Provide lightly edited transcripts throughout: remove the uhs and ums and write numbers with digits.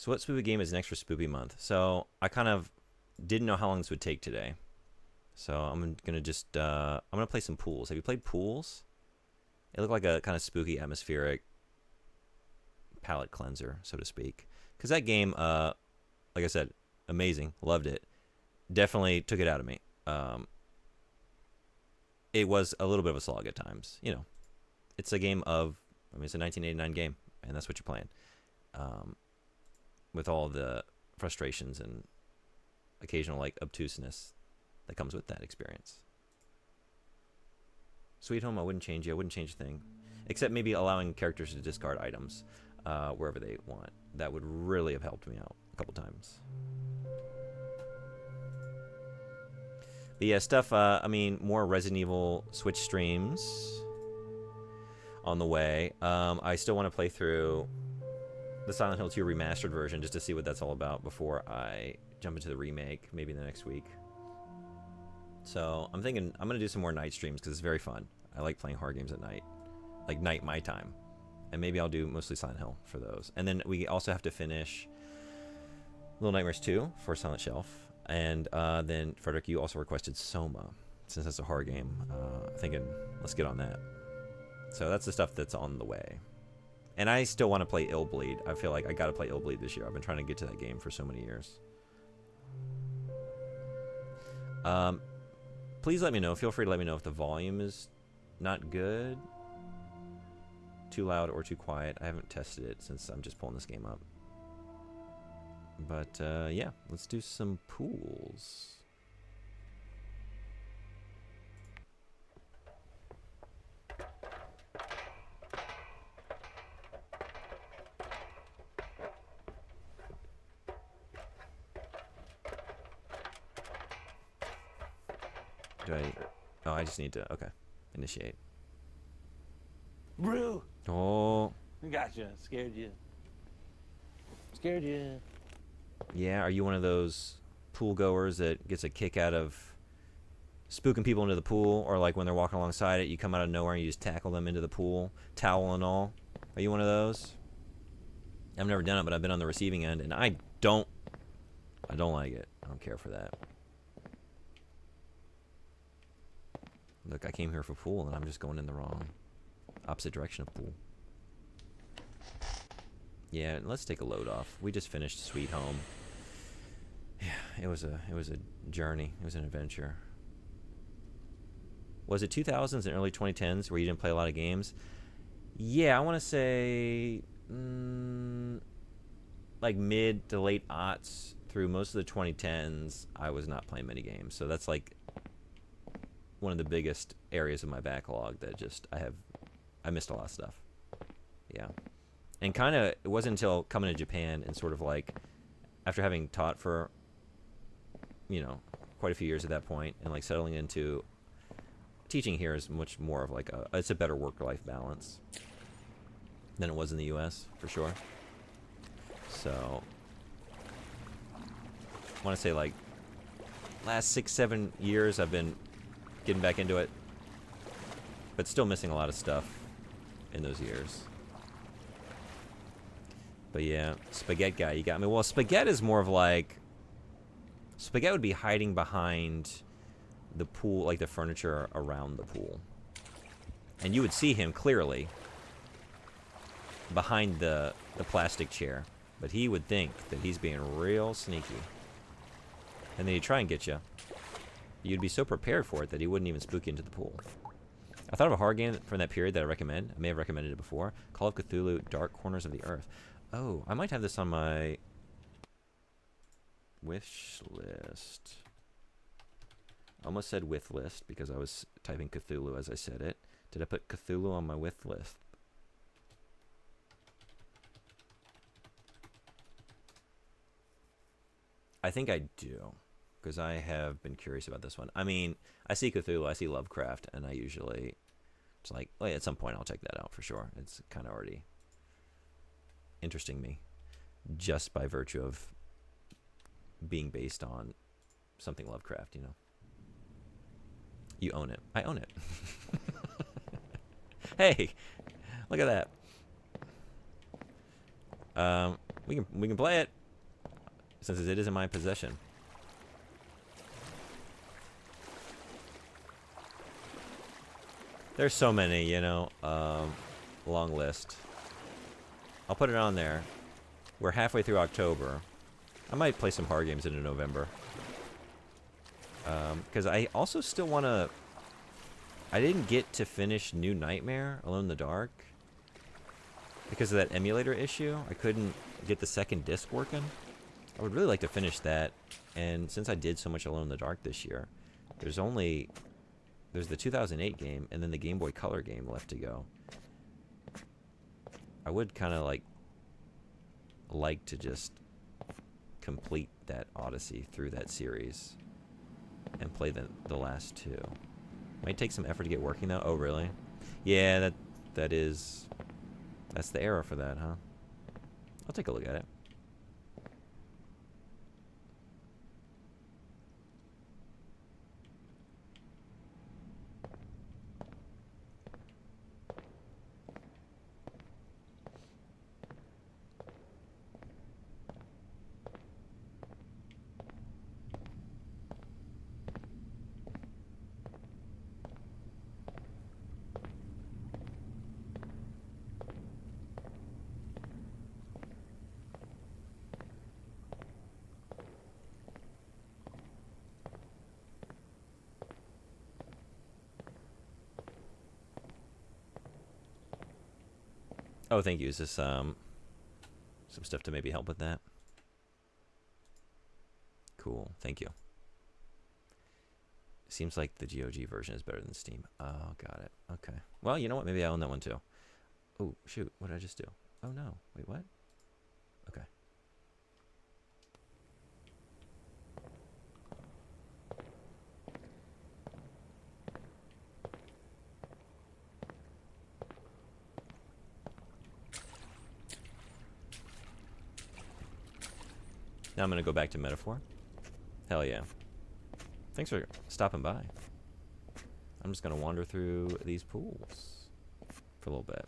So what spoopy game is next for Spoopy Month? So I kind of didn't know how long this would take today. So I'm gonna just I'm gonna play some pools. Have you played pools? It looked like a kind of spooky, atmospheric palate cleanser, so to speak. Because that game, like I said, amazing, loved it. Definitely took it out of me. It was a little bit of a slog at times. You know, it's a game of, I mean, it's a 1989 game, and that's what you're playing. With all the frustrations and occasional like obtuseness that comes with that experience. Sweet Home, I wouldn't change it. I wouldn't change a thing, except maybe allowing characters to discard items wherever they want. That would really have helped me out a couple times. But yeah, stuff. I mean, more Resident Evil Switch streams on the way. I still want to play through the Silent Hill 2 remastered version just to see what that's all about before I jump into the remake, maybe in the next week. So I'm thinking I'm going to do some more night streams because it's very fun. I like playing horror games at night. Like night my time. And maybe I'll do mostly Silent Hill for those. And then we also have to finish Little Nightmares 2 for Silent Shelf. And then, Frederick, you also requested Soma. Since that's a horror game, thinking, let's get on that. So that's the stuff that's on the way. And I still want to play Illbleed. I feel like I got to play Illbleed this year. I've been trying to get to that game for so many years. Please let me know. Feel free to let me know if the volume is not good, too loud, or too quiet. I haven't tested it since I'm just pulling this game up. But yeah, let's do some pools. Do I? Oh, I just need to. Okay, initiate. Brew. Oh. Gotcha. Scared you. Scared you. Yeah, are you one of those pool goers that gets a kick out of spooking people into the pool, or like when they're walking alongside it, you come out of nowhere and you just tackle them into the pool, towel and all? Are you one of those? I've never done it, but I've been on the receiving end, and I don't like it. I don't care for that. Look, I came here for pool, and I'm just going in the wrong, opposite direction of pool. Yeah, let's take a load off. We just finished Sweet Home. Yeah, it was a journey. It was an adventure. Was it 2000s and early 2010s where you didn't play a lot of games? Yeah, I want to say like mid to late aughts through most of the 2010s. I was not playing many games, so that's like one of the biggest areas of my backlog that just I missed a lot of stuff. Yeah. And kind of, it wasn't until coming to Japan and sort of like, after having taught for, you know, quite a few years at that point, and like settling into, teaching here is much more of like it's a better work-life balance than it was in the U.S., for sure. So, I want to say like, last 6-7 years I've been getting back into it, but still missing a lot of stuff in those years. But yeah, Spaghetti Guy, you got me. Well, Spaghetti is more of like, Spaghetti would be hiding behind the pool, like the furniture around the pool. And you would see him clearly behind the plastic chair. But he would think that he's being real sneaky. And then he'd try and get you. You'd be so prepared for it that he wouldn't even spook you into the pool. I thought of a horror game from that period that I recommend. I may have recommended it before. Call of Cthulhu, Dark Corners of the Earth. Oh, I might have this on my wish list. I almost said with list because I was typing Cthulhu as I said it. Did I put Cthulhu on my with list? I think I do, because I have been curious about this one. I mean, I see Cthulhu, I see Lovecraft, and I usually, it's like, oh yeah, at some point I'll check that out for sure. It's kind of already interesting me, just by virtue of being based on something Lovecraft, you know. You own it. I own it. Hey, look at that. We can play it since it is in my possession. There's so many, you know, long list. I'll put it on there. We're halfway through October. I might play some hard games into November. Because I also still want to... I didn't get to finish New Nightmare, Alone in the Dark. Because of that emulator issue. I couldn't get the second disc working. I would really like to finish that. And since I did so much Alone in the Dark this year, there's the 2008 game and then the Game Boy Color game left to go. I would kind of like to just complete that Odyssey through that series and play the last two. Might take some effort to get working though. Oh really? Yeah, that's the error for that, huh? I'll take a look at it. Oh, thank you. Is this some stuff to maybe help with that? Cool. Thank you. Seems like the GOG version is better than Steam. Oh, got it. Okay. Well, you know what? Maybe I own that one too. Oh, shoot. What did I just do? Oh, no. Wait, what? Okay. Now I'm going to go back to Metaphor. Hell yeah. Thanks for stopping by. I'm just going to wander through these pools for a little bit.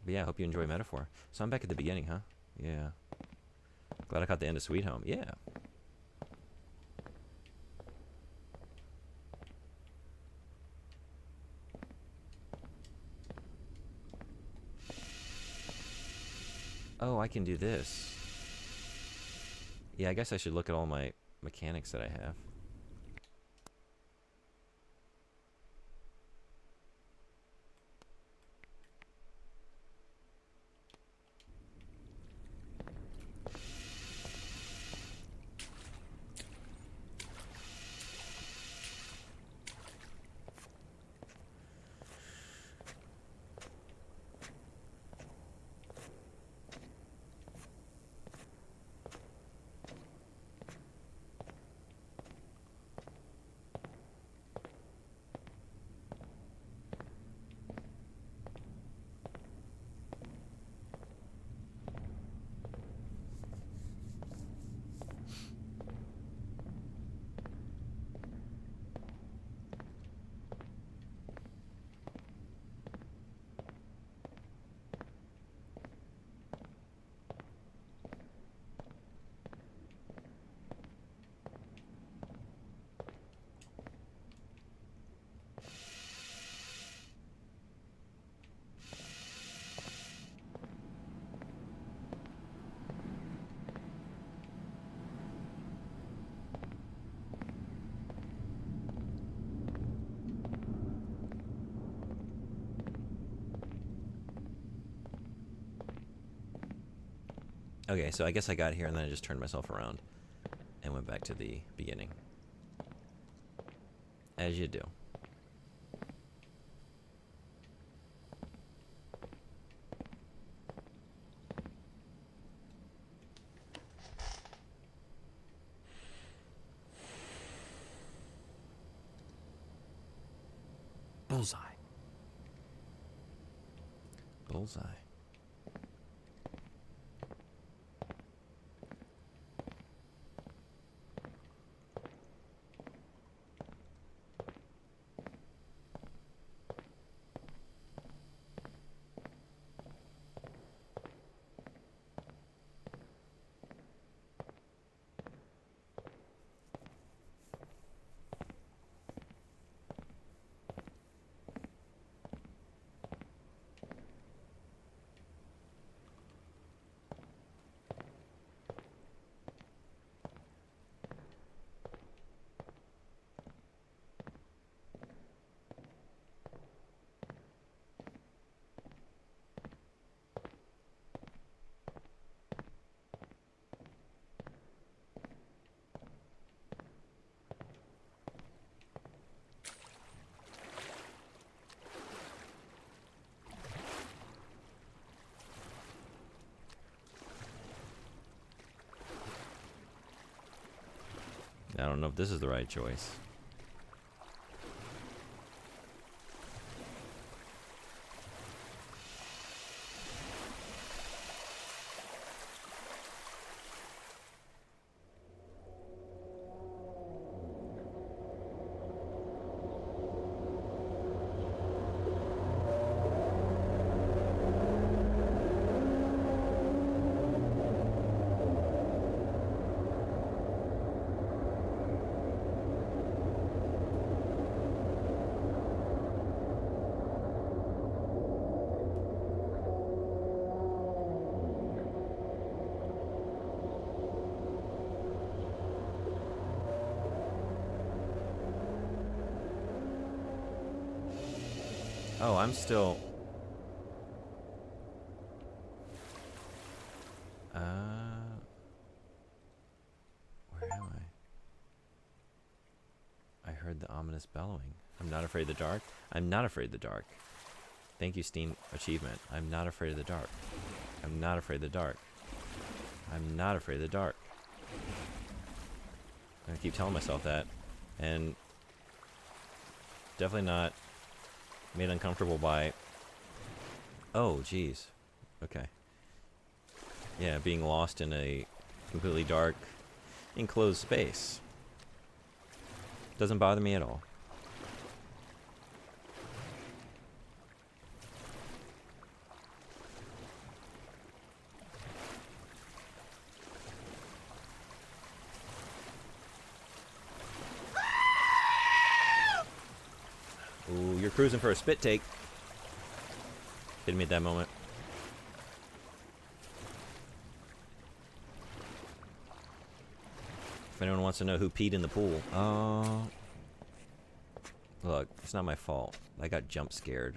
But yeah, I hope you enjoy Metaphor. So I'm back at the beginning, huh? Yeah. Glad I caught the end of Sweet Home. Yeah. Oh, I can do this. Yeah, I guess I should look at all my mechanics that I have. Okay, so I guess I got here and then I just turned myself around and went back to the beginning. As you do. Bullseye. Bullseye. I don't know if this is the right choice. Oh, I'm still... Where am I? I heard the ominous bellowing. I'm not afraid of the dark. I'm not afraid of the dark. Thank you, Steam achievement. I'm not afraid of the dark. I'm not afraid of the dark. I'm not afraid of the dark. I keep telling myself that. And definitely not made uncomfortable by... Oh, geez. Okay. Yeah, being lost in a completely dark, enclosed space. Doesn't bother me at all. Ooh, you're cruising for a spit take. Hit me at that moment. If anyone wants to know who peed in the pool. Look, it's not my fault. I got jump scared.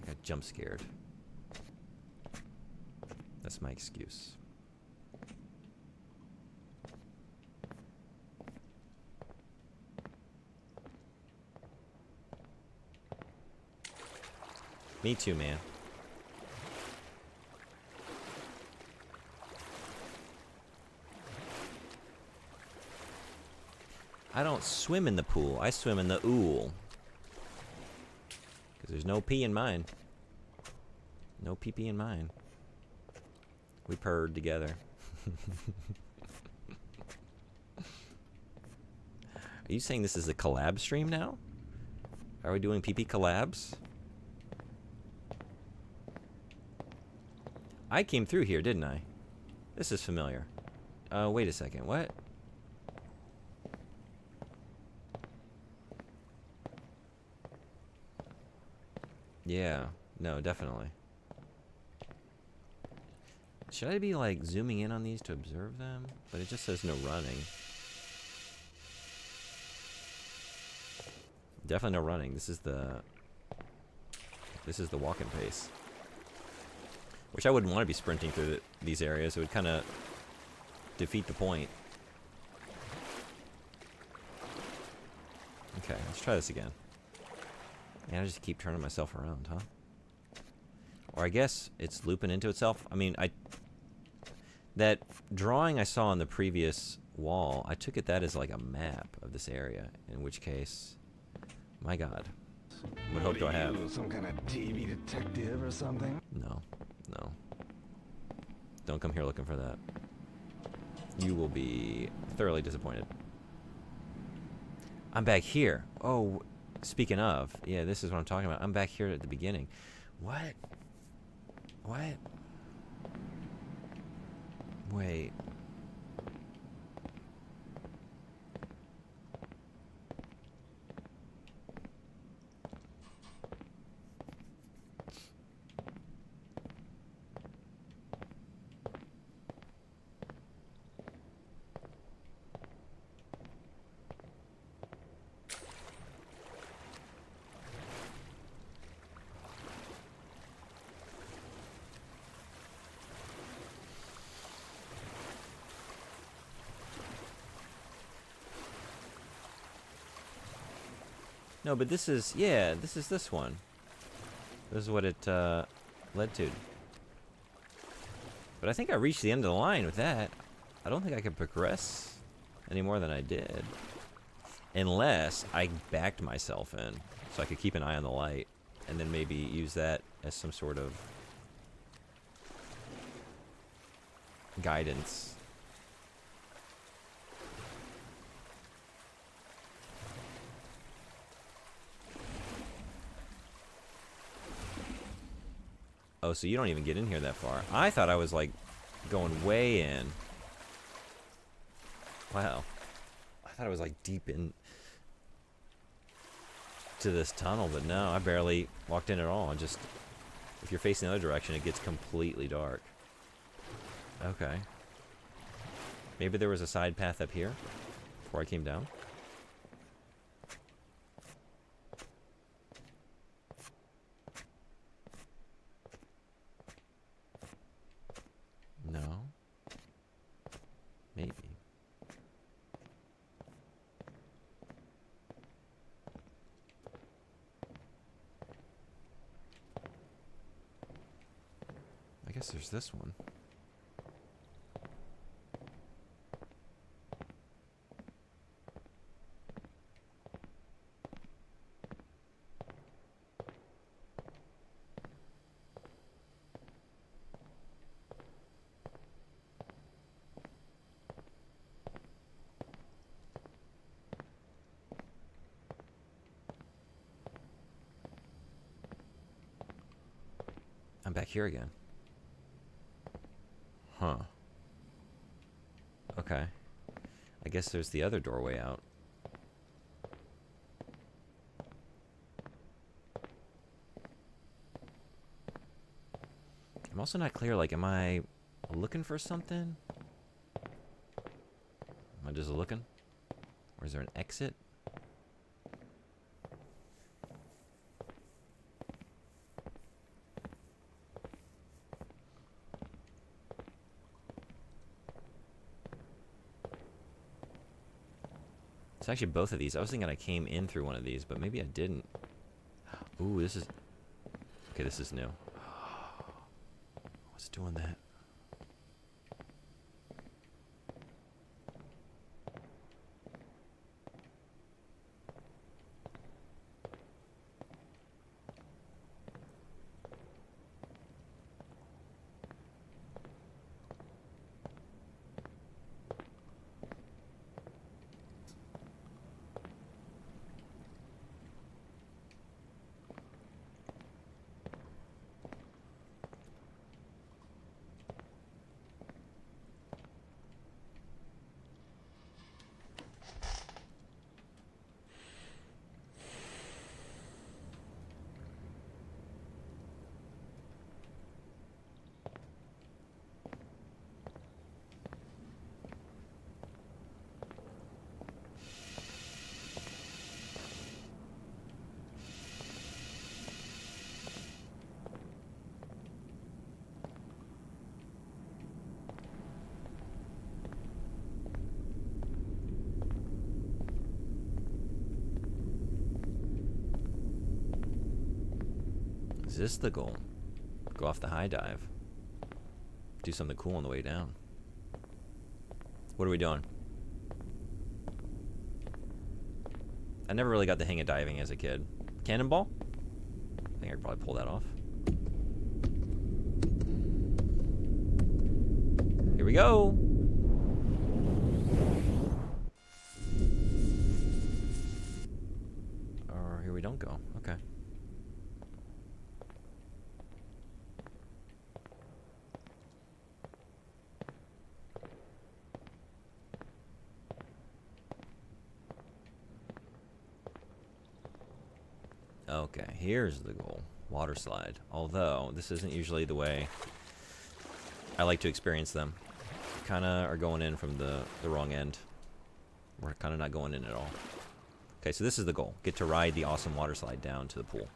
I got jump scared. That's my excuse. Me too, man. I don't swim in the pool. I swim in the ool. Because there's no pee in mine. No pee-pee in mine. We purred together. Are you saying this is a collab stream now? Are we doing pee-pee collabs? I came through here, didn't I? This is familiar. Wait a second. What? Yeah. No, definitely. Should I be, like, zooming in on these to observe them? But it just says no running. Definitely no running. This is the walking pace. Which I wouldn't want to be sprinting through these areas. It would kind of defeat the point. Okay, let's try this again. And I just keep turning myself around, huh? Or I guess it's looping into itself. I mean, that drawing I saw on the previous wall, I took that as like a map of this area. In which case, my God, what hope do I have? Some kind of TV detective or something? No. No. Don't come here looking for that. You will be thoroughly disappointed. I'm back here. Oh, speaking of, yeah, this is what I'm talking about. I'm back here at the beginning. What? What? Wait. No, but this is, yeah, this is this one. This is what it led to. But I think I reached the end of the line with that. I don't think I can progress any more than I did. Unless I backed myself in. So I could keep an eye on the light. And then maybe use that as some sort of guidance. Oh, so you don't even get in here that far. I thought I was like going way in. Wow. I thought I was like deep in to this tunnel, but no, I barely walked in at all. And just, if you're facing the other direction, it gets completely dark. Okay. Maybe there was a side path up here before I came down. No. Maybe. I guess there's this one. I'm back here again. Huh. Okay. I guess there's the other doorway out. I'm also not clear, like, am I looking for something? Am I just looking? Or is there an exit? It's actually both of these. I was thinking I came in through one of these, but maybe I didn't. Ooh, this is... Okay, this is new. What's doing that? Is this the goal? Go off the high dive. Do something cool on the way down. What are we doing? I never really got the hang of diving as a kid. Cannonball? I think I could probably pull that off. Here we go! Or here we don't go. Okay. Okay, here's the goal. Water slide. Although, this isn't usually the way I like to experience them. Kinda are going in from the wrong end. We're kinda not going in at all. Okay, so this is the goal. Get to ride the awesome water slide down to the pool.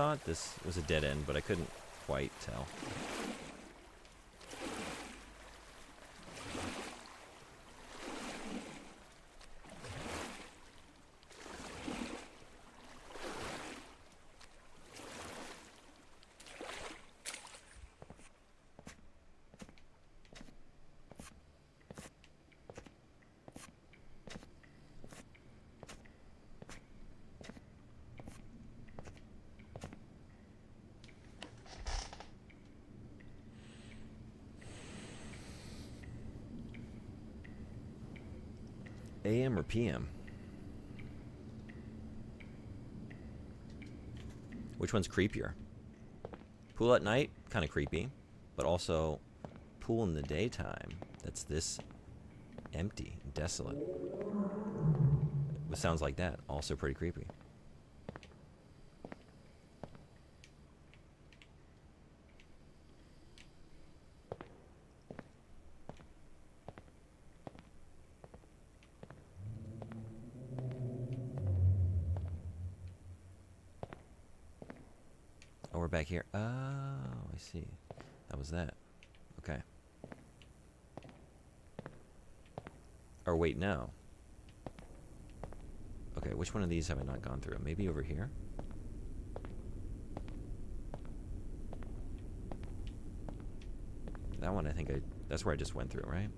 thought this was a dead end, but I couldn't quite tell. AM or PM? Which one's creepier? Pool at night, kind of creepy, but also pool in the daytime that's this empty, desolate. With sounds like that, also pretty creepy. Oh, we're back here. Oh, I see. That was that. Okay. Or wait, no. Okay, which one of these have I not gone through? Maybe over here? That one, I think that's where I just went through, right?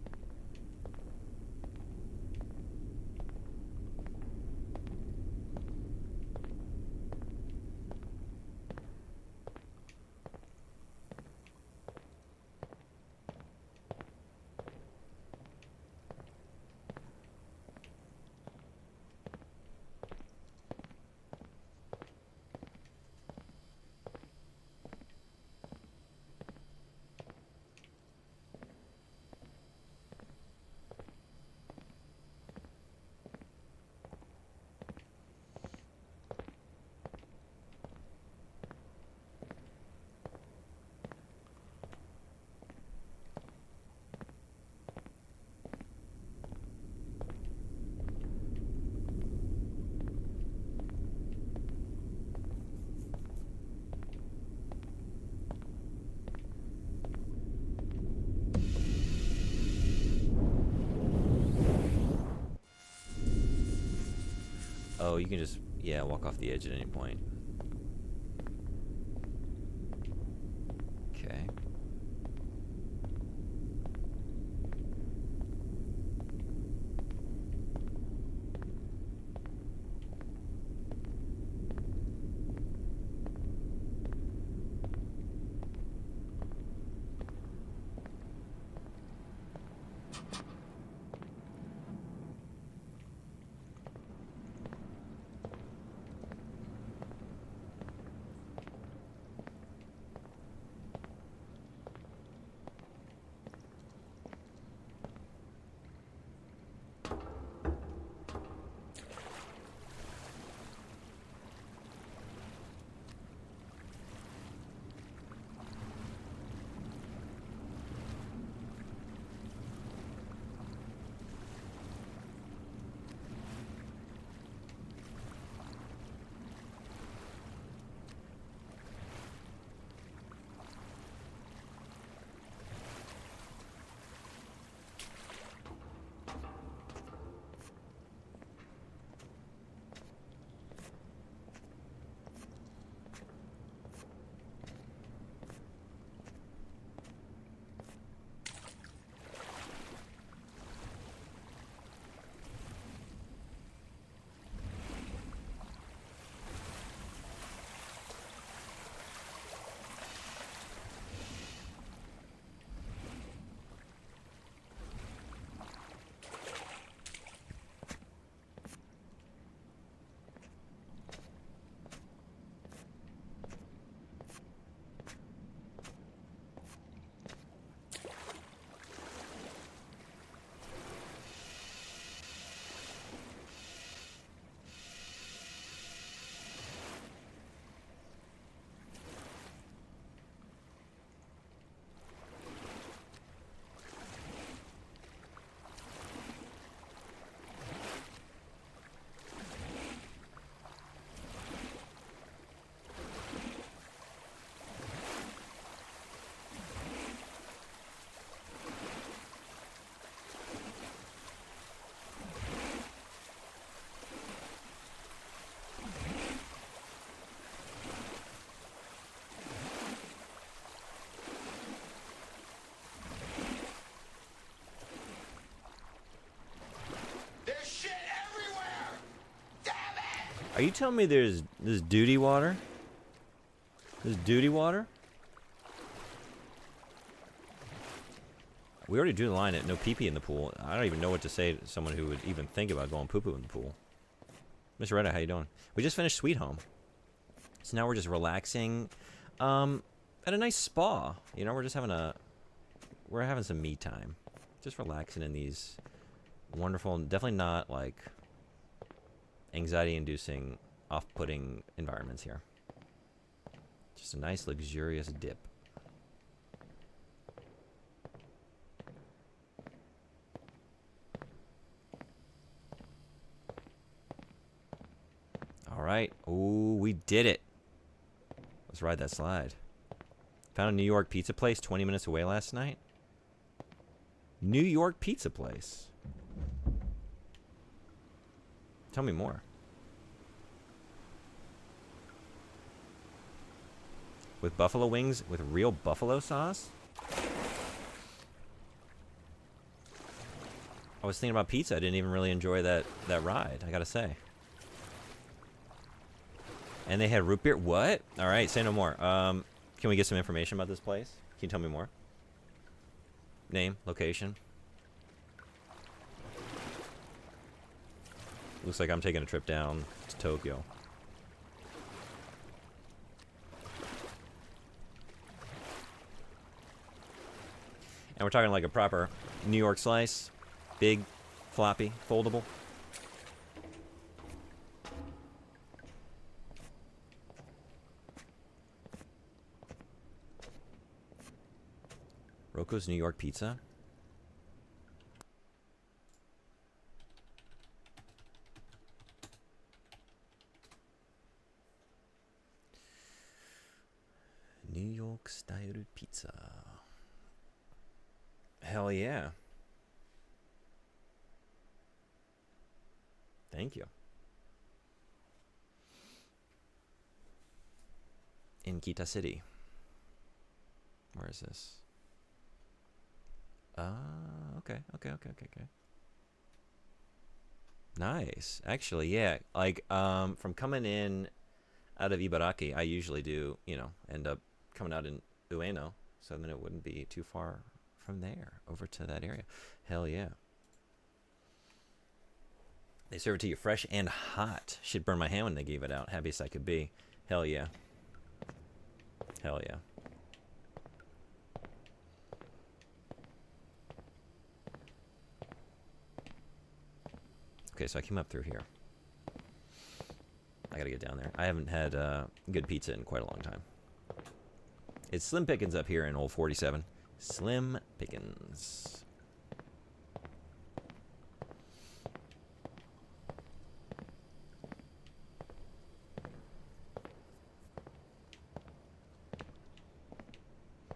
Oh, you can just, yeah, walk off the edge at any point. Okay. Are you telling me there's duty water? There's duty water? We already drew the line at no pee-pee in the pool. I don't even know what to say to someone who would even think about going poo-poo in the pool. Mr. Redda, how you doing? We just finished Sweet Home. So now we're just relaxing at a nice spa. You know, we're having some me time. Just relaxing in these wonderful, definitely not like anxiety-inducing, off-putting environments here. Just a nice, luxurious dip. All right. Ooh, we did it. Let's ride that slide. Found a New York pizza place 20 minutes away last night. New York pizza place. Tell me more. With buffalo wings with real buffalo sauce? I was thinking about pizza. I didn't even really enjoy that ride, I gotta say. And they had root beer. What? All right, say no more. Can we get some information about this place? Can you tell me more? Name, location. Looks like I'm taking a trip down to Tokyo. And we're talking like a proper New York slice. Big, floppy, foldable. Rocco's New York Pizza. New York style pizza. Hell yeah. Thank you. In Kita City. Where is this? Okay. Nice. Actually, yeah. Like, from coming in out of Ibaraki, I usually do, you know, end up coming out in Ueno, so then it wouldn't be too far from there over to that area. Hell yeah. They serve it to you fresh and hot. Should burn my hand when they gave it out. Happiest I could be. Hell yeah. Hell yeah. Okay, so I came up through here. I gotta get down there. I haven't had good pizza in quite a long time. It's Slim Pickens up here in Old 47. Slim Pickens.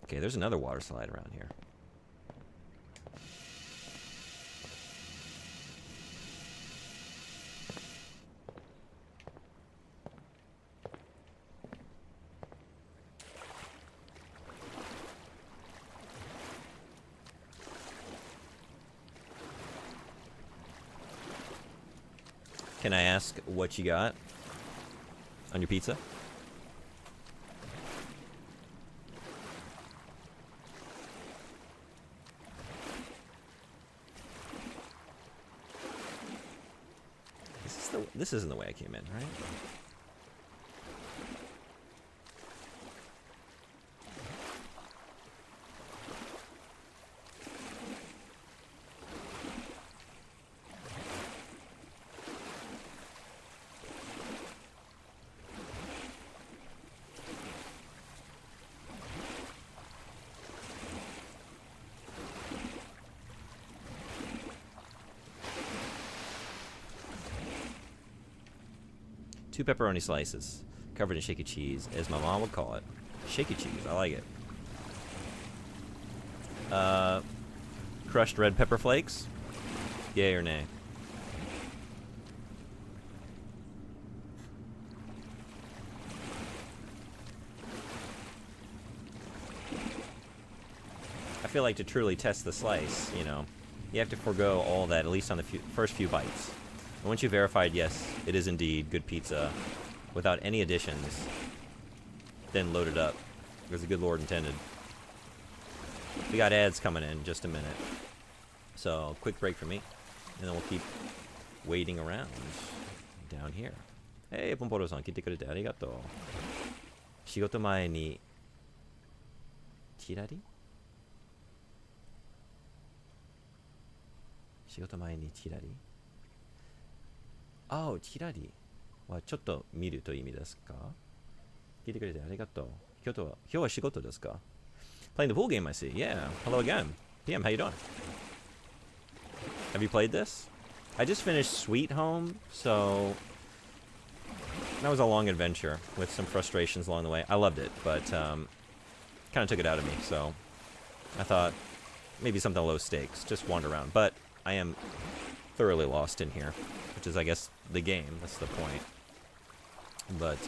Okay, there's another water slide around here. Can I ask what you got on your pizza? This isn't the way I came in, right? Two pepperoni slices, covered in shaky cheese, as my mom would call it. Shaky cheese, I like it. Crushed red pepper flakes, yay or nay? I feel like to truly test the slice, you know, you have to forego all that, at least on the first few bites. And once you verified, yes, it is indeed good pizza, without any additions, then load it up, because the good Lord intended. We got ads coming in just a minute. So, quick break for me, and then we'll keep waiting around down here. Hey, Pomporo-san, 来てくれてありがとう。仕事前にチラリ？仕事前にチラリ？あ、チラリはちょっと見るという意味ですか？聞いてくれてありがとう。今日は仕事ですか？ Playing the pool game, I see. Yeah. Hello again. PM, how you doing? Have you played this? I just finished Sweet Home, so that was a long adventure with some frustrations along the way. I loved it, but kind of took it out of me, so I thought maybe something low stakes, just wander around. But I am thoroughly lost in here, which is, I guess, the game. That's the point. But,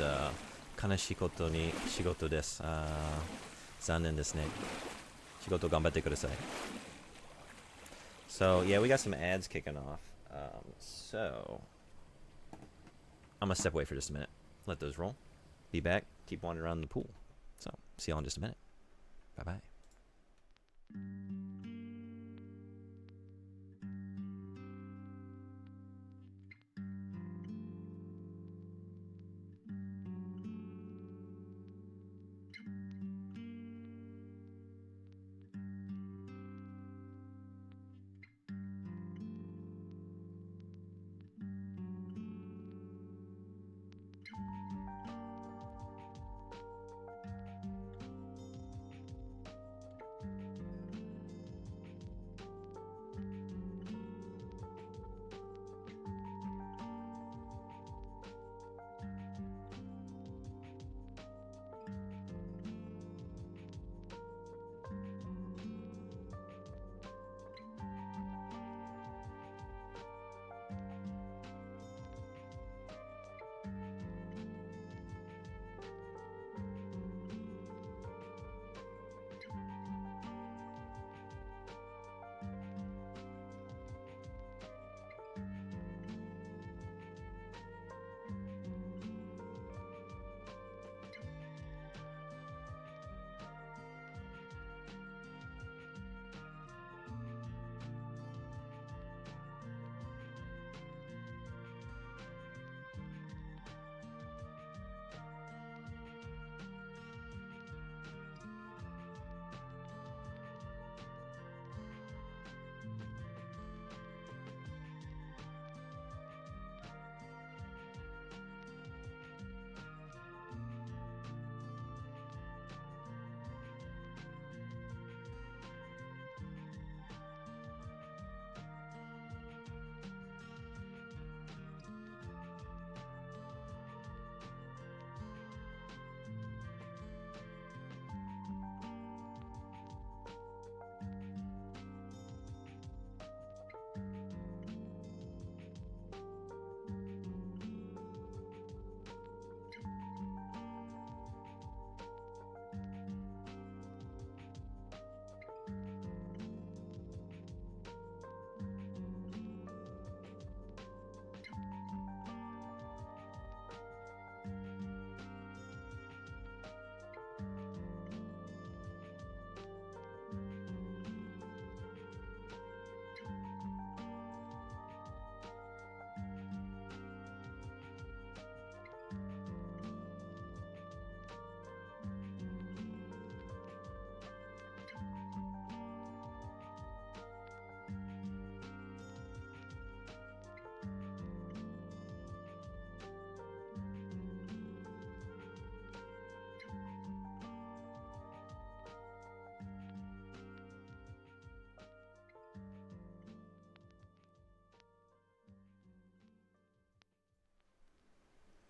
悲しいことに仕事です。残念ですね。仕事頑張ってください。So, yeah, we got some ads kicking off. So, I'm going to step away for just a minute. Let those roll. Be back. Keep wandering around the pool. So, see y'all in just a minute. Bye-bye.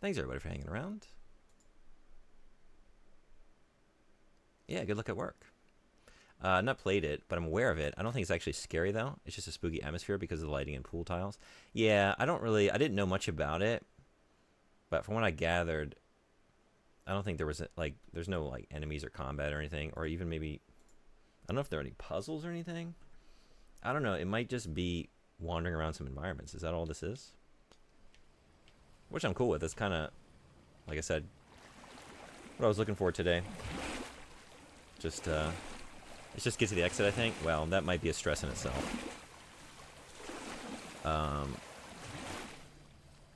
Thanks, everybody, for hanging around. Yeah, good luck at work. Not played it, but I'm aware of it. I don't think it's actually scary, though. It's just a spooky atmosphere because of the lighting and pool tiles. Yeah, I didn't know much about it, but from what I gathered, I don't think there was, there's no, enemies or combat or anything, or even maybe, I don't know if there are any puzzles or anything. I don't know. It might just be wandering around some environments. Is that all this is? which I'm cool with. It's kind of, like I said, what I was looking for today. Just, let's just get to the exit, I think. Well, that might be a stress in itself.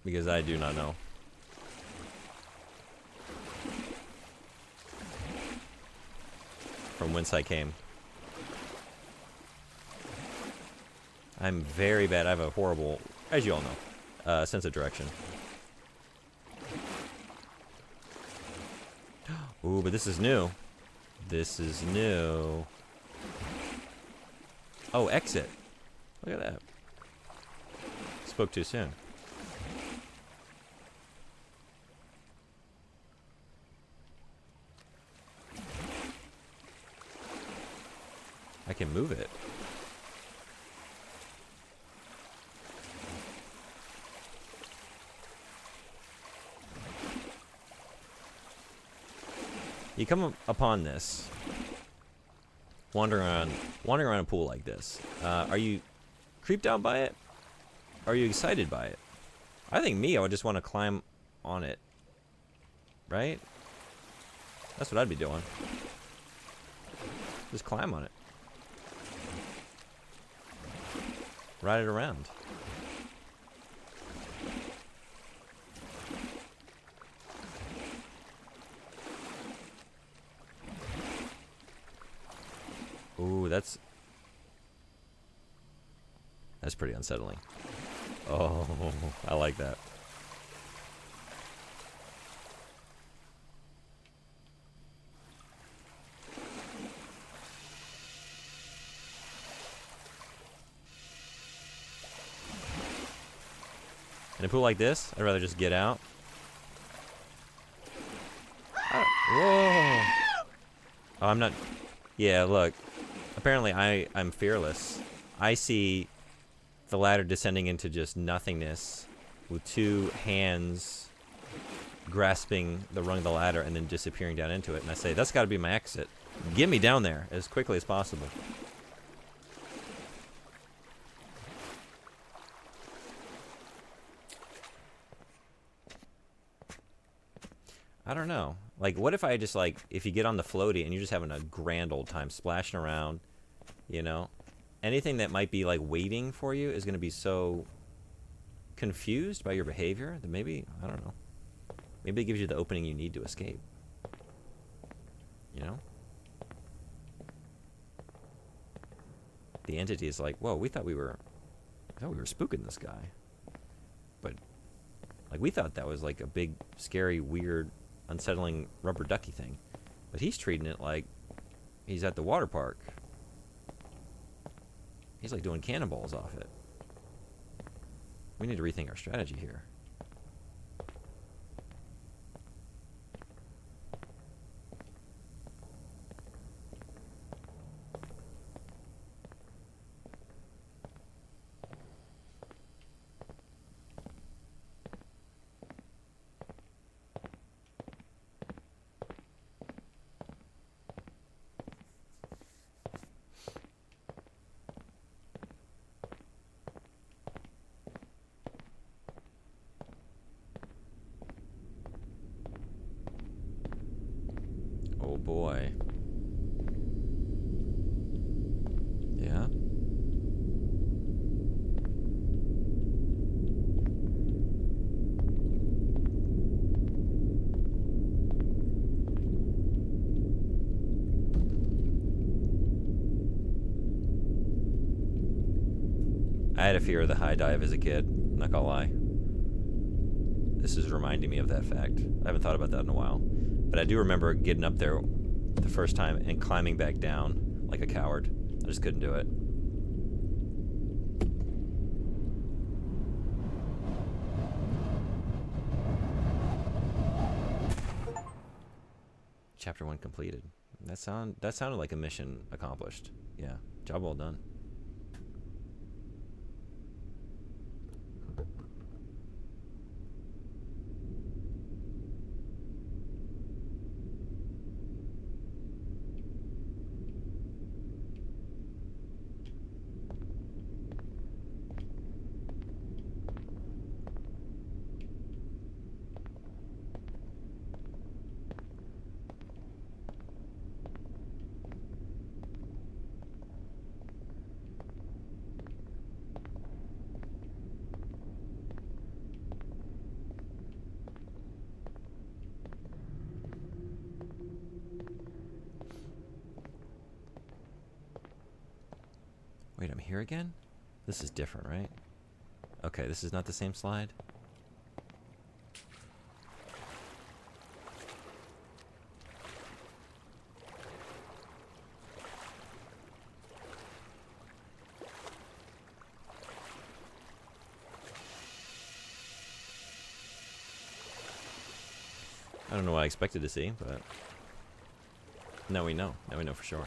Because I do not know. From whence I came. I'm very bad. I have a horrible, as you all know, sense of direction. Ooh, but this is new. This is new. Oh, exit. Look at that. Spoke too soon. I can move it. You come upon this, wandering around a pool like this. Are you creeped out by it? Are you excited by it? I think I would just want to climb on it. Right? That's what I'd be doing. Just climb on it. Ride it around. Ooh, that's pretty unsettling. Oh, I like that. In a pool like this, I'd rather just get out. Whoa! Oh, I'm not. Yeah, look. Apparently, I'm fearless. I see the ladder descending into just nothingness with two hands grasping the rung of the ladder and then disappearing down into it. And I say, that's got to be my exit. Get me down there as quickly as possible. I don't know. Like, what if I just, like, if you get on the floaty and you're just having a grand old time splashing around, you know? Anything that might be, like, waiting for you is going to be so confused by your behavior that maybe, I don't know. Maybe it gives you the opening you need to escape. You know? The entity is like, whoa, we thought we were spooking this guy. But, like, we thought that was, like, a big, scary, weird, unsettling rubber ducky thing. But he's treating it like he's at the water park. He's like doing cannonballs off it. We need to rethink our strategy here. Oh boy. Yeah? I had a fear of the high dive as a kid, not gonna lie. This is reminding me of that fact. I haven't thought about that in a while. But I do remember getting up there the first time and climbing back down like a coward. I just couldn't do it. Chapter 1 completed. That sounded like a mission accomplished. Yeah, job well done. here again? This is different, right? Okay, this is not the same slide. I don't know what I expected to see, but now we know. Now we know for sure.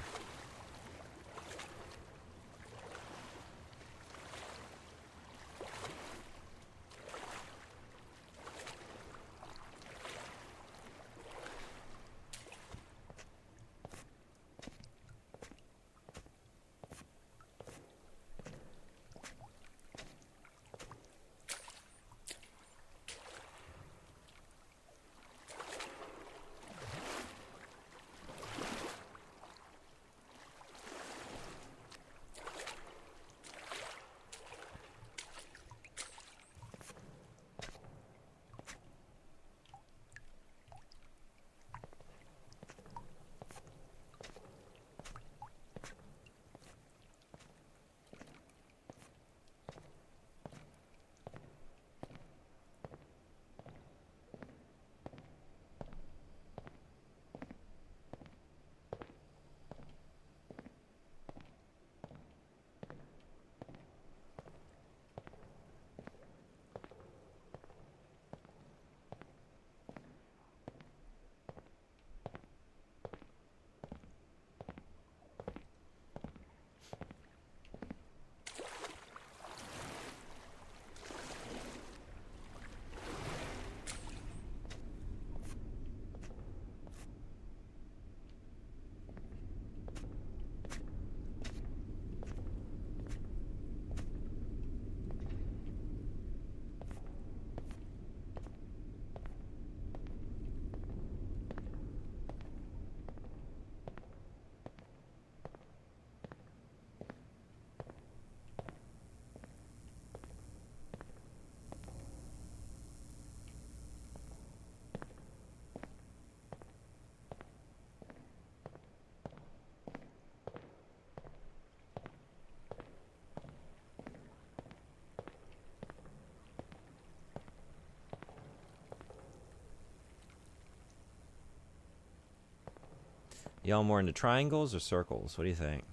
Y'all more into triangles or circles? What do you think?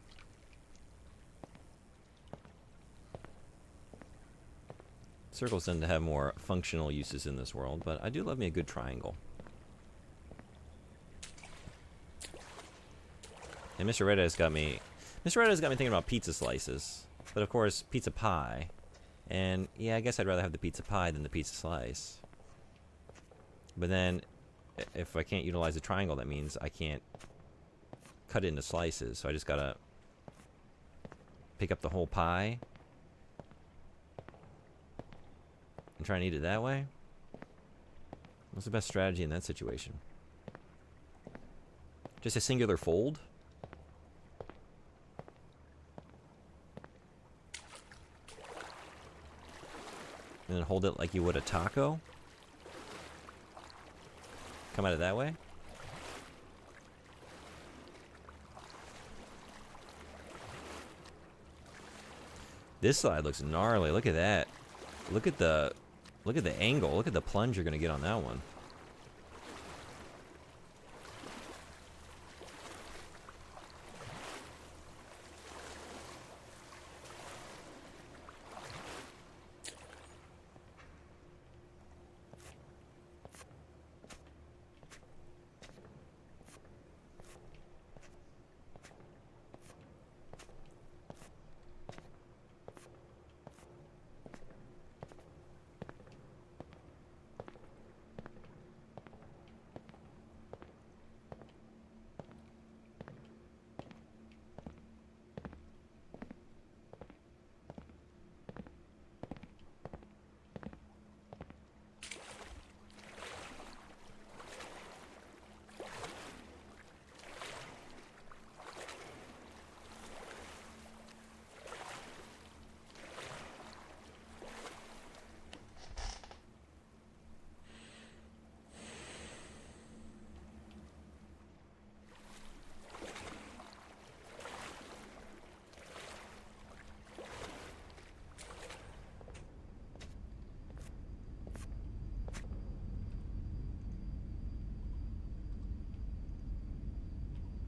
Circles tend to have more functional uses in this world, but I do love me a good triangle. And Mr. Red Eyes got me... Mr. Red Eyes got me thinking about pizza slices. But of course, pizza pie. And yeah, I guess I'd rather have the pizza pie than the pizza slice. But then, if I can't utilize a triangle, that means I can't cut it into slices. So I just gotta pick up the whole pie and try and eat it that way. What's the best strategy in that situation? Just a singular fold? And then hold it like you would a taco? Come at it that way? This side looks gnarly. Look at that. Look at the angle. Look at the plunge you're gonna get on that one.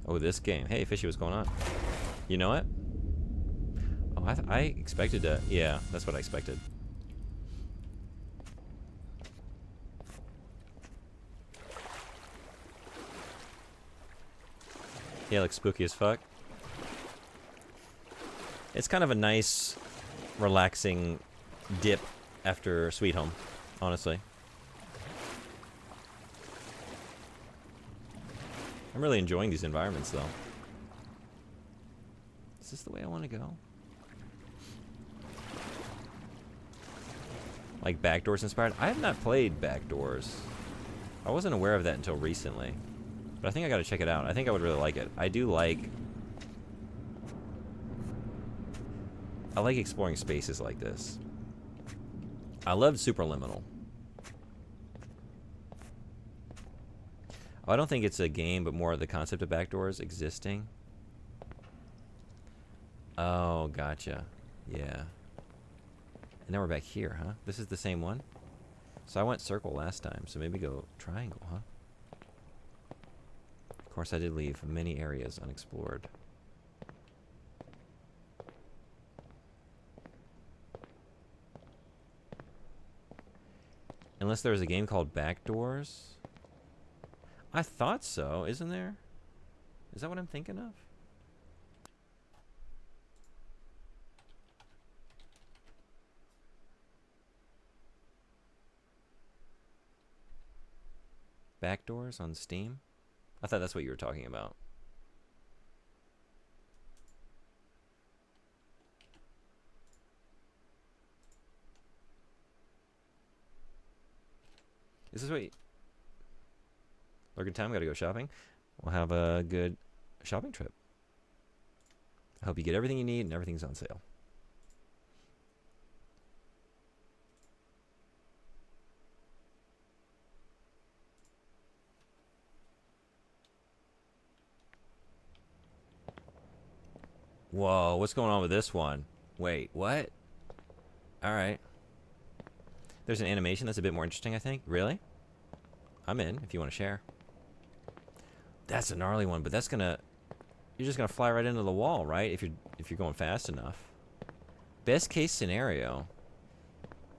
Oh, this game. Hey, Fishy, what's going on? You know it? Oh, I expected to. Yeah, that's what I expected. Yeah, it looks spooky as fuck. It's kind of a nice, relaxing dip after Sweet Home, honestly. I'm really enjoying these environments, though. Is this the way I want to go? Like Backdoors inspired? I have not played Backdoors. I wasn't aware of that until recently. But I think I gotta check it out. I think I would really like it. I like exploring spaces like this. I loved Superliminal. I don't think it's a game, but more the concept of backdoors existing. Oh, gotcha. Yeah. And now we're back here, huh? This is the same one? So I went circle last time, so maybe go triangle, huh? Of course, I did leave many areas unexplored. Unless there's a game called Backdoors. I thought so, isn't there? Is that what I'm thinking of? Backdoors on Steam? I thought that's what you were talking about. Is this what you... Lurking time, gotta go shopping. We'll have a good shopping trip. I hope you get everything you need and everything's on sale. Whoa, what's going on with this one? Wait, what? Alright. There's an animation that's a bit more interesting, I think. Really? I'm in, if you want to share. That's a gnarly one, but that's gonna... You're just gonna fly right into the wall, right? If you're going fast enough. Best case scenario,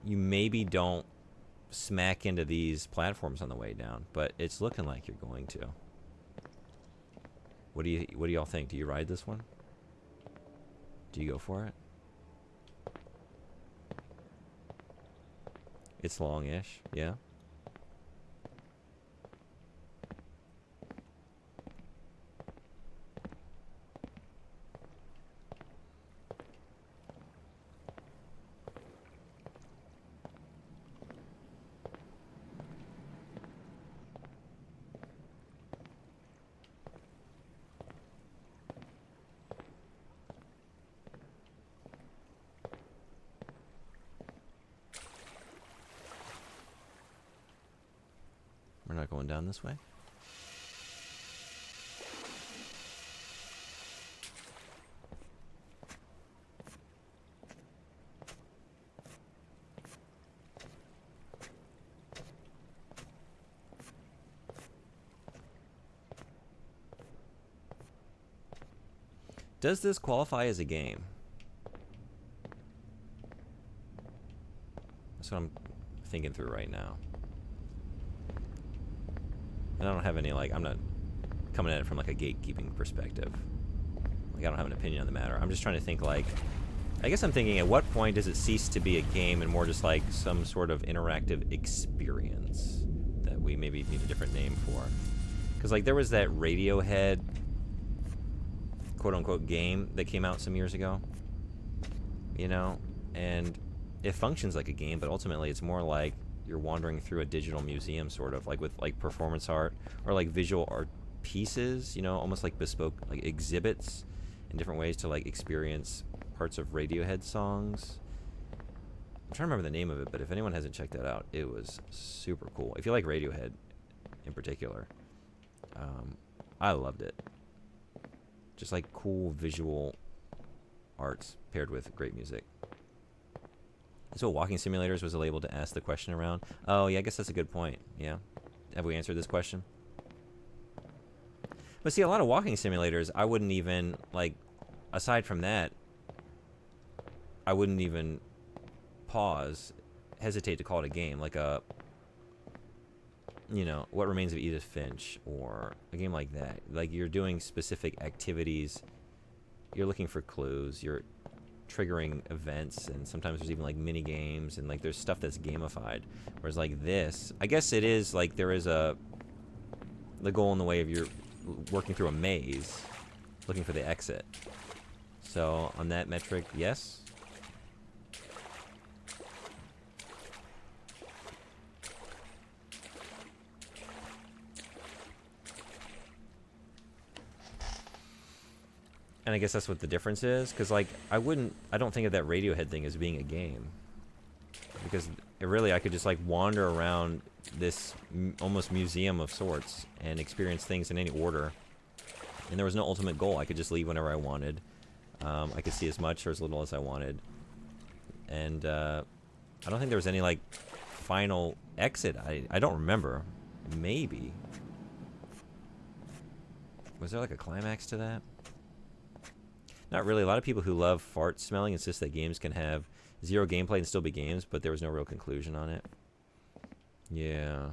you maybe don't smack into these platforms on the way down, but it's looking like you're going to. What do y'all think? Do you ride this one? Do you go for it? It's long-ish, yeah. We're not going down this way. Does this qualify as a game? That's what I'm thinking through right now. And I don't have any, like, I'm not coming at it from, like, a gatekeeping perspective. Like, I don't have an opinion on the matter. I'm just trying to think, like, I guess I'm thinking at what point does it cease to be a game and more just, like, some sort of interactive experience that we maybe need a different name for. Because, like, there was that Radiohead quote-unquote game that came out some years ago. You know? And it functions like a game, but ultimately it's more like you're wandering through a digital museum, sort of, like with like performance art or like visual art pieces, you know, almost like bespoke like exhibits in different ways to like experience parts of Radiohead songs. I'm trying to remember the name of it, but if anyone hasn't checked that out, it was super cool. If you like Radiohead in particular, I loved it. Just like cool visual arts paired with great music. So walking simulators was a label to ask the question around. Oh, yeah, I guess that's a good point. Yeah. Have we answered this question? But see, a lot of walking simulators, I wouldn't even, like, aside from that, I wouldn't even hesitate to call it a game. Like a, you know, What Remains of Edith Finch, or a game like that. Like, you're doing specific activities, you're looking for clues, you're triggering events, and sometimes there's even like mini games, and like there's stuff that's gamified. Whereas like this, I guess it is like there is the goal in the way of you're working through a maze, looking for the exit. So on that metric, yes. And I guess that's what the difference is, because like I don't think of that Radiohead thing as being a game, because I could just like wander around this almost museum of sorts and experience things in any order, and there was no ultimate goal. I could just leave whenever I wanted. I could see as much or as little as I wanted, and I don't think there was any like final exit. I don't remember. Maybe was there like a climax to that? Not really. A lot of people who love fart smelling insist that games can have zero gameplay and still be games, but there was no real conclusion on it. Yeah.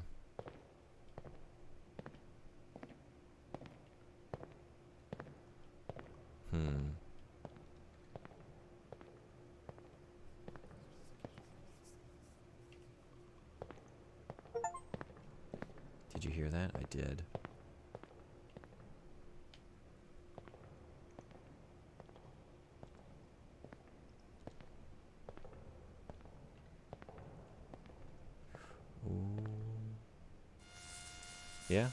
Did you hear that? I did. Ooh. Yeah.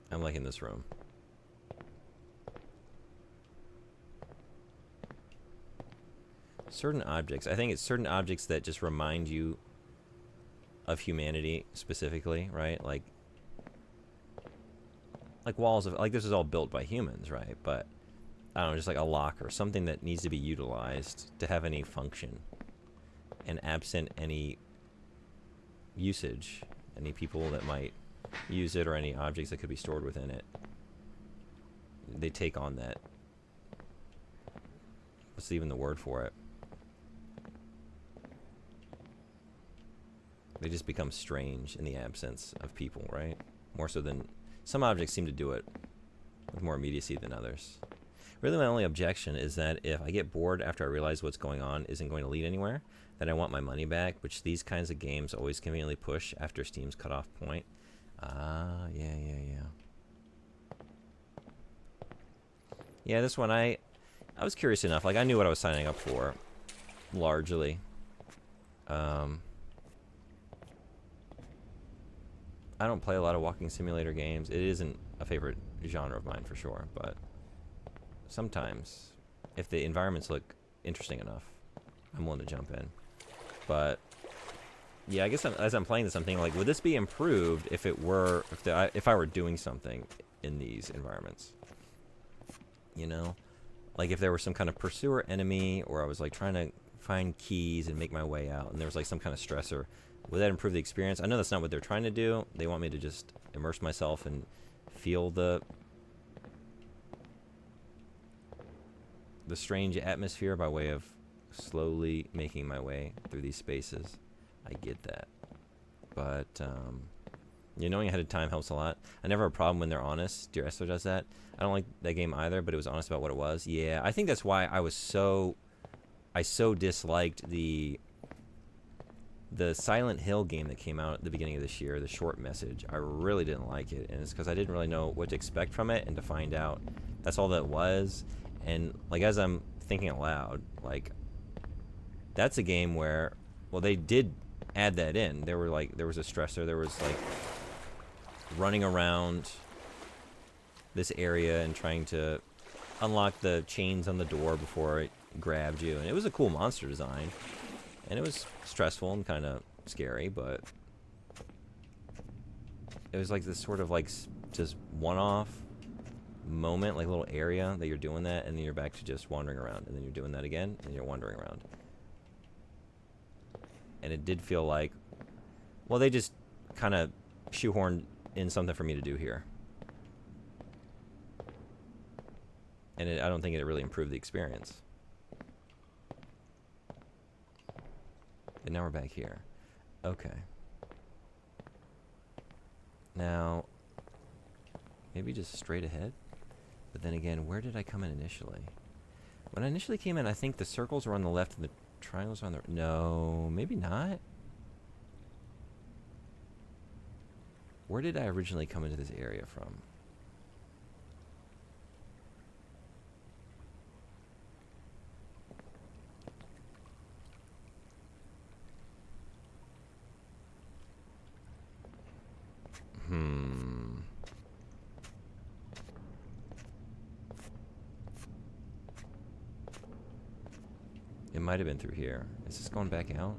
I'm liking this room. Certain objects. I think it's certain objects that just remind you of humanity specifically, right? Like walls of, like, this is all built by humans, right? But I don't know, just like a lock or something that needs to be utilized to have any function, and absent any usage, any people that might use it, or any objects that could be stored within it, they take on that, what's even the word for it? They just become strange in the absence of people, right? More so than some objects seem to do it with more immediacy than others. Really, my only objection is that if I get bored after I realize what's going on isn't going to lead anywhere, then I want my money back, which these kinds of games always conveniently push after Steam's cutoff point. Yeah. Yeah, this one, I was curious enough. Like, I knew what I was signing up for, largely. I don't play a lot of walking simulator games. It isn't a favorite genre of mine for sure, but sometimes, if the environments look interesting enough, I'm willing to jump in. But yeah, I guess as I'm playing this, I'm thinking, like, would this be improved if I were doing something in these environments? You know, like if there was some kind of pursuer enemy, or I was like trying to find keys and make my way out, and there was like some kind of stressor. Would that improve the experience? I know that's not what they're trying to do. They want me to just immerse myself and feel the the strange atmosphere by way of slowly making my way through these spaces. I get that. But, knowing ahead of time helps a lot. I never have a problem when they're honest. Dear Esther does that. I don't like that game either, but it was honest about what it was. Yeah, I think that's why I so disliked the Silent Hill game that came out at the beginning of this year, the Short Message. I really didn't like it, and it's because I didn't really know what to expect from it, and to find out that's all that was. And, like, as I'm thinking out loud, like, that's a game where, well, they did add that in. There was a stressor. There was, like, running around this area and trying to unlock the chains on the door before it grabbed you. And it was a cool monster design. And it was stressful and kind of scary, but it was like this sort of like just one-off moment, like a little area that you're doing that, and then you're back to just wandering around, and then you're doing that again, and you're wandering around. And it did feel like, well, they just kind of shoehorned in something for me to do here. And I don't think it really improved the experience. And now we're back here. Okay. Now, maybe just straight ahead? But then again, where did I come in initially? When I initially came in, I think the circles were on the left and the triangles were on the... No, maybe not. Where did I originally come into this area from? It might have been through here. Is this going back out?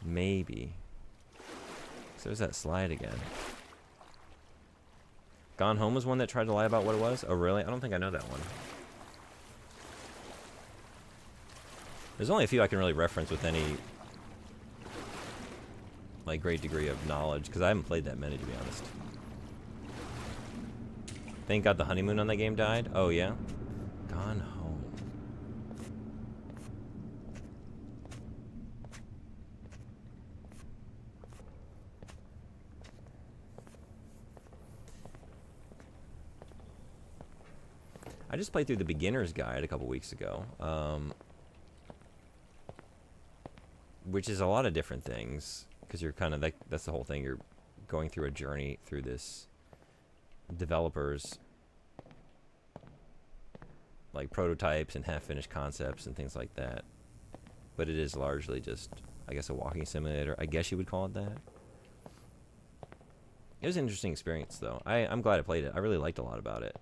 Maybe. So there's that slide again. Gone Home was one that tried to lie about what it was? Oh, really? I don't think I know that one. There's only a few I can really reference with any, like, great degree of knowledge, because I haven't played that many, to be honest. Thank God the honeymoon on that game died? Oh, yeah? Gone Home. I just played through the beginner's guide a couple weeks ago. Which is a lot of different things, because you're kind of like, that's the whole thing. You're going through a journey through this developers, like, prototypes and half-finished concepts and things like that. But it is largely just, I guess, a walking simulator. I guess you would call it that. It was an interesting experience, though. I'm glad I played it. I really liked a lot about it.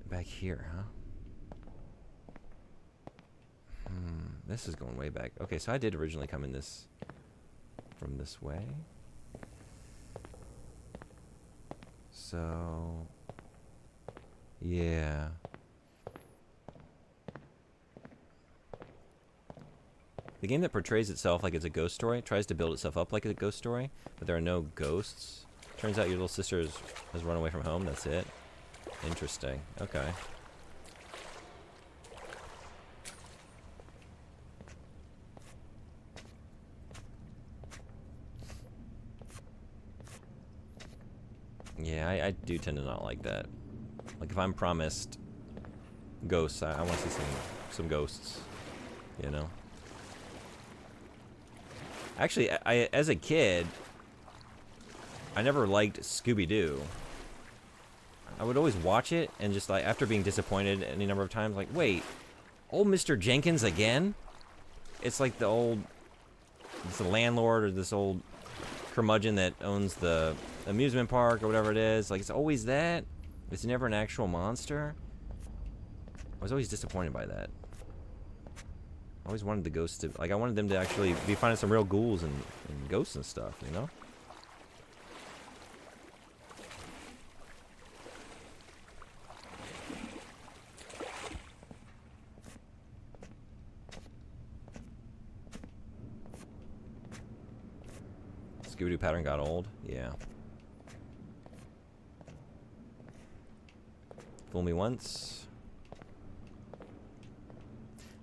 Back here, huh? This is going way back. Okay, so I did originally come in this from this way. So, yeah. The game that portrays itself like it's a ghost story tries to build itself up like a ghost story, but there are no ghosts. Turns out your little sister has run away from home. That's it. Interesting. Okay. Yeah, I do tend to not like that. Like, if I'm promised ghosts, I want to see some ghosts, you know? Actually, I as a kid, I never liked Scooby-Doo. I would always watch it, and just, like, after being disappointed any number of times, like, wait, old Mr. Jenkins again? It's like it's the landlord or this old curmudgeon that owns the amusement park or whatever it is. Like, it's always that. It's never an actual monster. I was always disappointed by that. I always wanted the ghosts to, like, I wanted them to actually be finding some real ghouls and ghosts and stuff, you know? Scooby-Doo pattern got old? Yeah. Fool me once.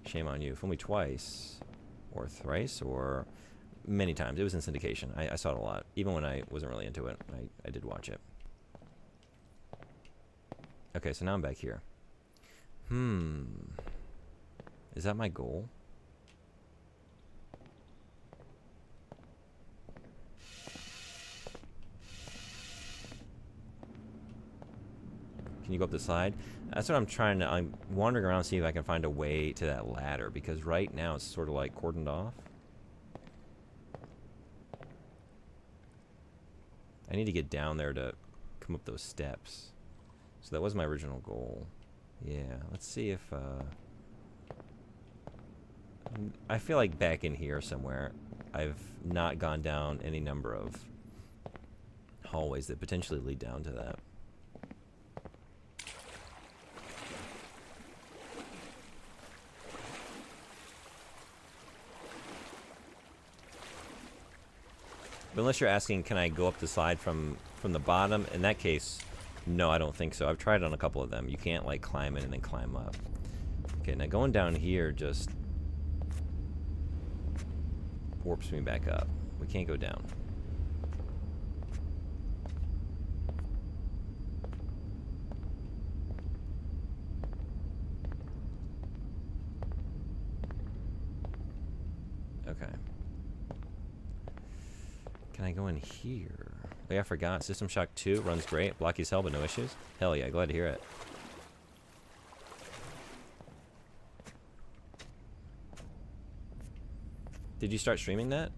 Shame on you. Fool me twice. Or thrice, or many times. It was in syndication. I saw it a lot. Even when I wasn't really into it, I did watch it. Okay, so now I'm back here. Is that my goal? Can you go up the side? That's what I'm trying to... I'm wandering around to see if I can find a way to that ladder, because right now it's sort of like cordoned off. I need to get down there to come up those steps. So that was my original goal. Yeah, let's see if... I feel like back in here somewhere, I've not gone down any number of hallways that potentially lead down to that. But unless you're asking, can I go up the slide from the bottom? In that case, no, I don't think so. I've tried on a couple of them. You can't, like, climb in and then climb up. Okay, now going down here just warps me back up. We can't go down. Okay. Can I go in here? Oh yeah, I forgot. System Shock 2 runs great. Blocky as hell, but no issues. Hell yeah, glad to hear it. Did you start streaming that?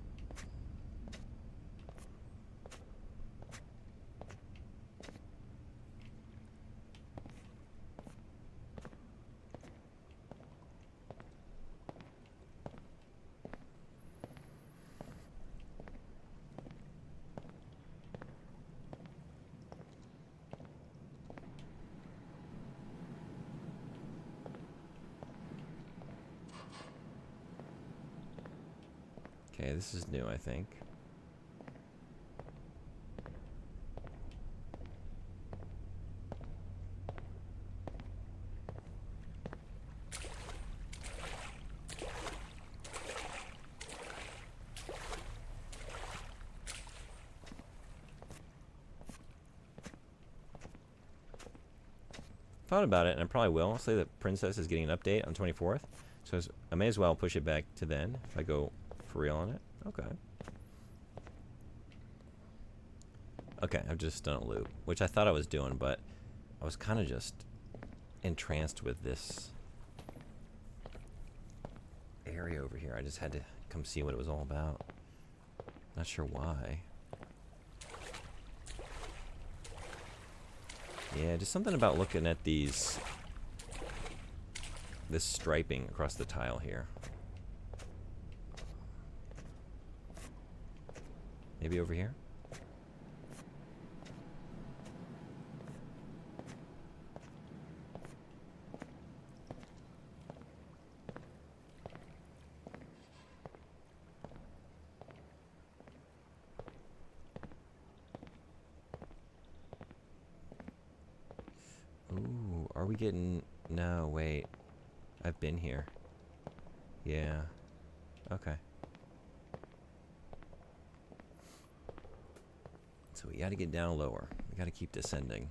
Okay, this is new, I think. Thought about it, and I probably will. I'll say that Princess is getting an update on 24th, so I may as well push it back to then if I go for real on it. Okay. Okay, I've just done a loop, which I thought I was doing, but I was kind of just entranced with this area over here. I just had to come see what it was all about. Not sure why. Yeah, just something about looking at this striping across the tile here. Maybe over here? Ooh, are we getting... No, wait. I've been here. Yeah. Okay. So we gotta get down lower. We gotta keep descending.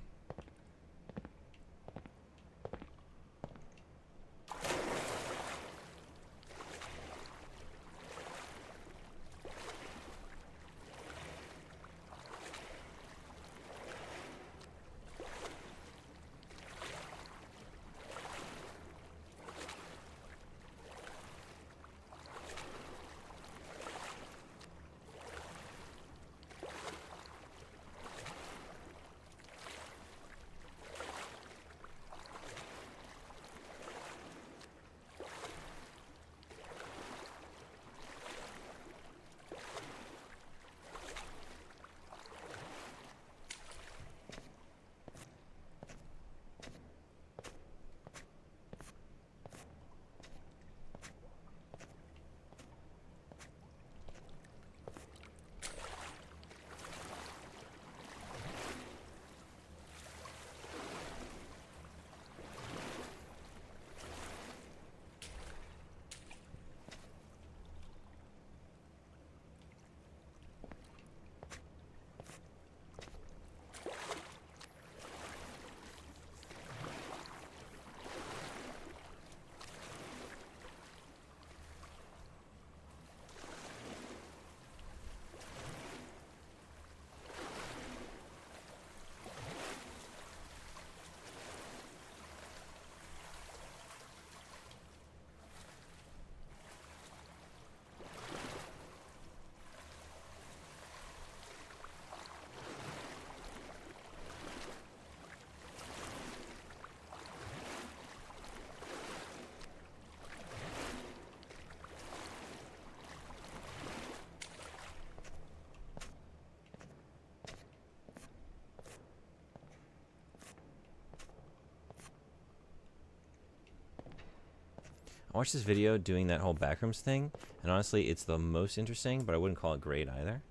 I watched this video doing that whole backrooms thing, and honestly, it's the most interesting, but I wouldn't call it great either.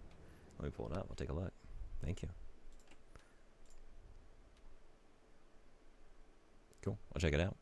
Let me pull it up. I'll take a look. Thank you. Cool. I'll check it out.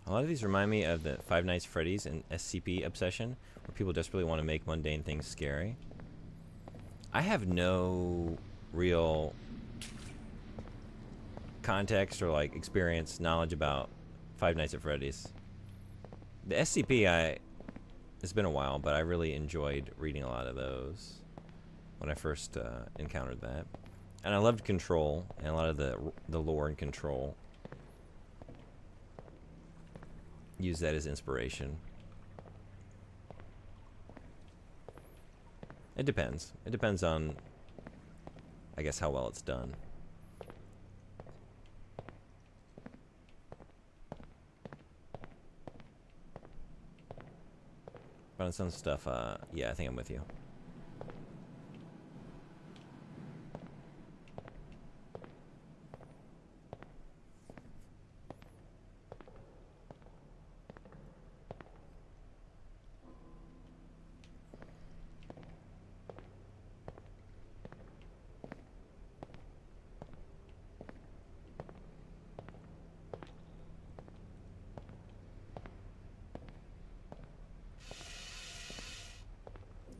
A lot of these remind me of the Five Nights at Freddy's and SCP obsession, where people desperately want to make mundane things scary. I have no real context or like experience, knowledge about Five Nights at Freddy's. The SCP, it's been a while, but I really enjoyed reading a lot of those when I first encountered that. And I loved Control and a lot of the lore in Control. Use that as inspiration. It depends. It depends on, I guess, how well it's done. But on some stuff, yeah, I think I'm with you.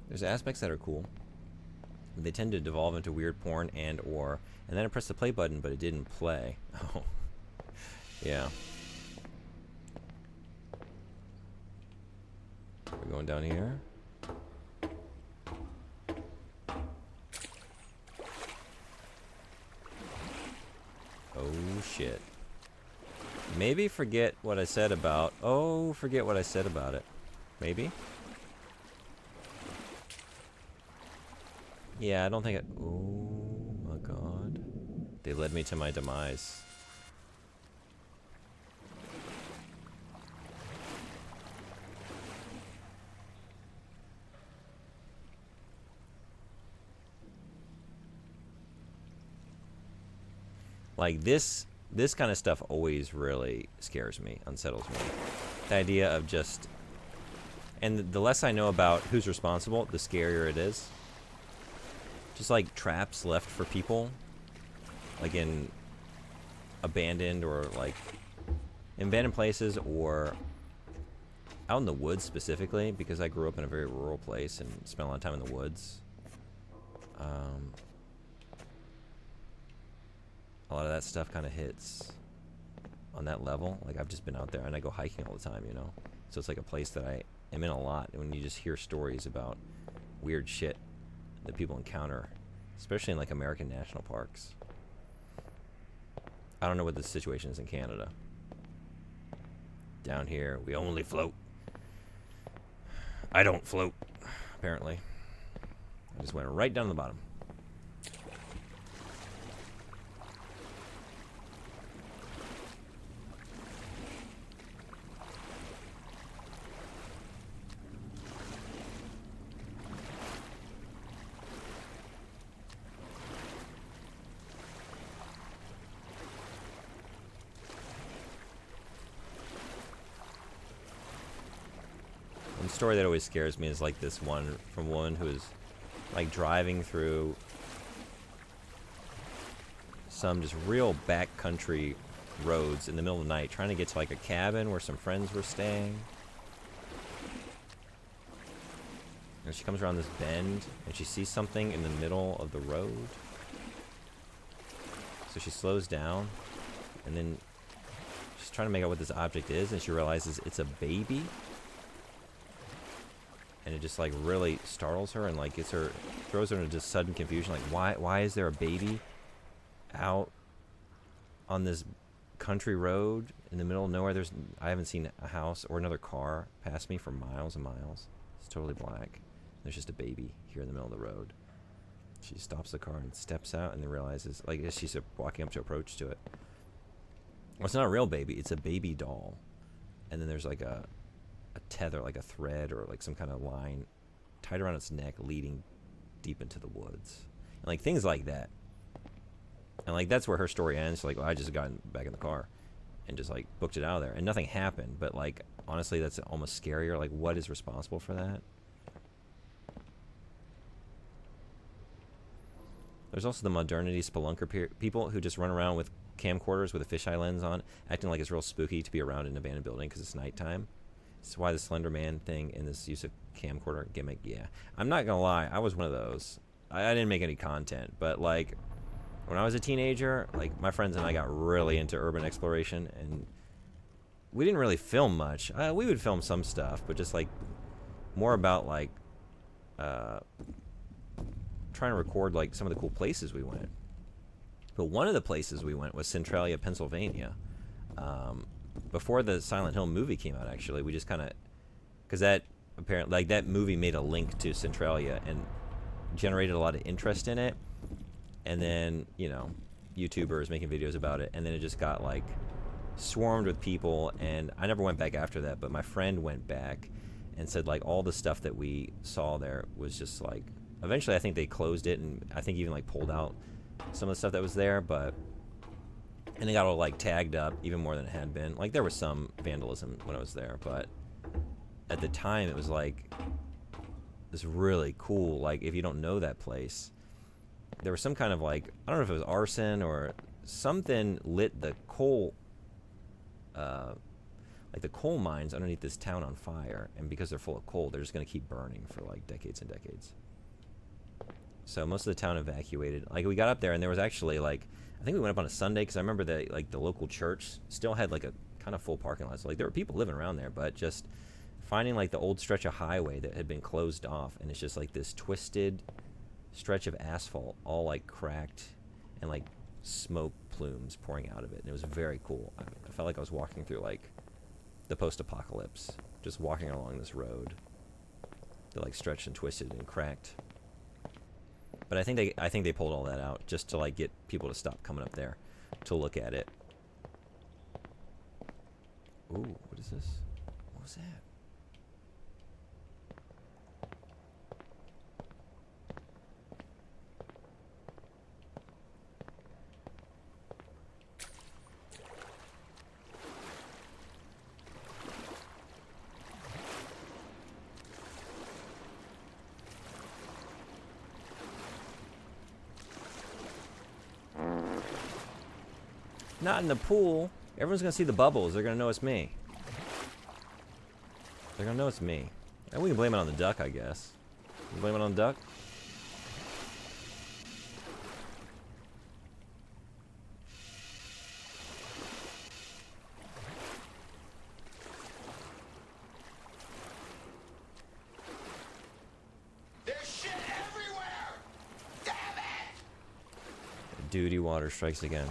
There's aspects that are cool. They tend to devolve into weird porn and then I pressed the play button, but it didn't play. Oh, yeah. We're going down here. Oh shit. Maybe forget what I said about. Oh, forget what I said about it. Maybe. Yeah, I don't think it. Oh my god. They led me to my demise. Like this kind of stuff always really scares me, unsettles me. The idea of just, and the less I know about who's responsible, the scarier it is. Just like traps left for people, like in abandoned or like in abandoned places or out in the woods specifically, because I grew up in a very rural place and spent a lot of time in the woods. A lot of that stuff kind of hits on that level. Like I've just been out there and I go hiking all the time, you know? So it's like a place that I am in a lot. And when you just hear stories about weird shit that people encounter, especially in like American national parks. I don't know what the situation is in Canada. Down here, we only float. I don't float, apparently. I just went right down to the bottom. One story that always scares me is like this one from one who is like driving through some just real backcountry roads in the middle of the night, trying to get to like a cabin where some friends were staying. And she comes around this bend, and she sees something in the middle of the road. So she slows down, and then she's trying to make out what this object is, and she realizes it's a baby. And it just like really startles her and like throws her into just sudden confusion. Like, why is there a baby out on this country road in the middle of nowhere? I haven't seen a house or another car pass me for miles and miles. It's totally black. There's just a baby here in the middle of the road. She stops the car and steps out and then realizes, like, as she's walking up to approach to it, well, it's not a real baby. It's a baby doll. And then there's like a tether, like a thread or like some kind of line tied around its neck leading deep into the woods. And like things like that. And like that's where her story ends. Like, well, I just got back in the car and just like booked it out of there. And nothing happened. But like, honestly, that's almost scarier. Like, what is responsible for that? There's also the modernity spelunker people who just run around with camcorders with a fisheye lens on, acting like it's real spooky to be around an abandoned building because it's nighttime. That's why the Slender Man thing and this use of camcorder gimmick, yeah. I'm not going to lie, I was one of those. I didn't make any content, but like when I was a teenager, like my friends and I got really into urban exploration, and we didn't really film much. We would film some stuff, but just like more about like trying to record like some of the cool places we went. But one of the places we went was Centralia, Pennsylvania. Before the Silent Hill movie came out, actually, we just kind of, because that apparently, like that movie made a link to Centralia and generated a lot of interest in it. And then, you know, YouTubers making videos about it, and then it just got like swarmed with people. And I never went back after that, but my friend went back and said like all the stuff that we saw there was just like, eventually I think they closed it, and I think even like pulled out some of the stuff that was there, but and it got all like tagged up even more than it had been. Like there was some vandalism when I was there, but at the time it was like this really cool, like if you don't know that place, there was some kind of like, I don't know if it was arson or something lit the coal like the coal mines underneath this town on fire, and because they're full of coal, they're just going to keep burning for like decades and decades. So most of the town evacuated. Like we got up there and there was actually like, I think we went up on a Sunday because I remember that like the local church still had like a kind of full parking lot. So like there were people living around there, but just finding like the old stretch of highway that had been closed off, and it's just like this twisted stretch of asphalt all like cracked and like smoke plumes pouring out of it. And it was very cool. I felt like I was walking through like the post-apocalypse, just walking along this road that like stretched and twisted and cracked. But I think they pulled all that out just to like get people to stop coming up there to look at it. Ooh, what is this? What was that? Not in the pool. Everyone's gonna see the bubbles. They're gonna know it's me. They're gonna know it's me. And we can blame it on the duck, I guess. You blame it on the duck? There's shit everywhere! Damn it! Duty water strikes again.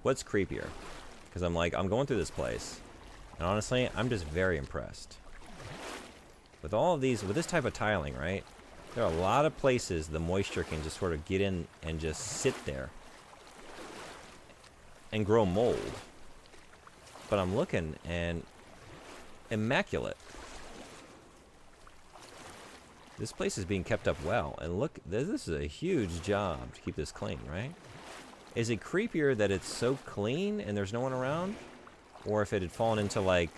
What's creepier? Because I'm going through this place, and honestly, I'm just very impressed. With all of these, with this type of tiling, right? There are a lot of places the moisture can just sort of get in and just sit there and grow mold. But I'm looking, and immaculate. This place is being kept up well, and look, this is a huge job to keep this clean, right? Is it creepier that it's so clean and there's no one around? Or if it had fallen into, like,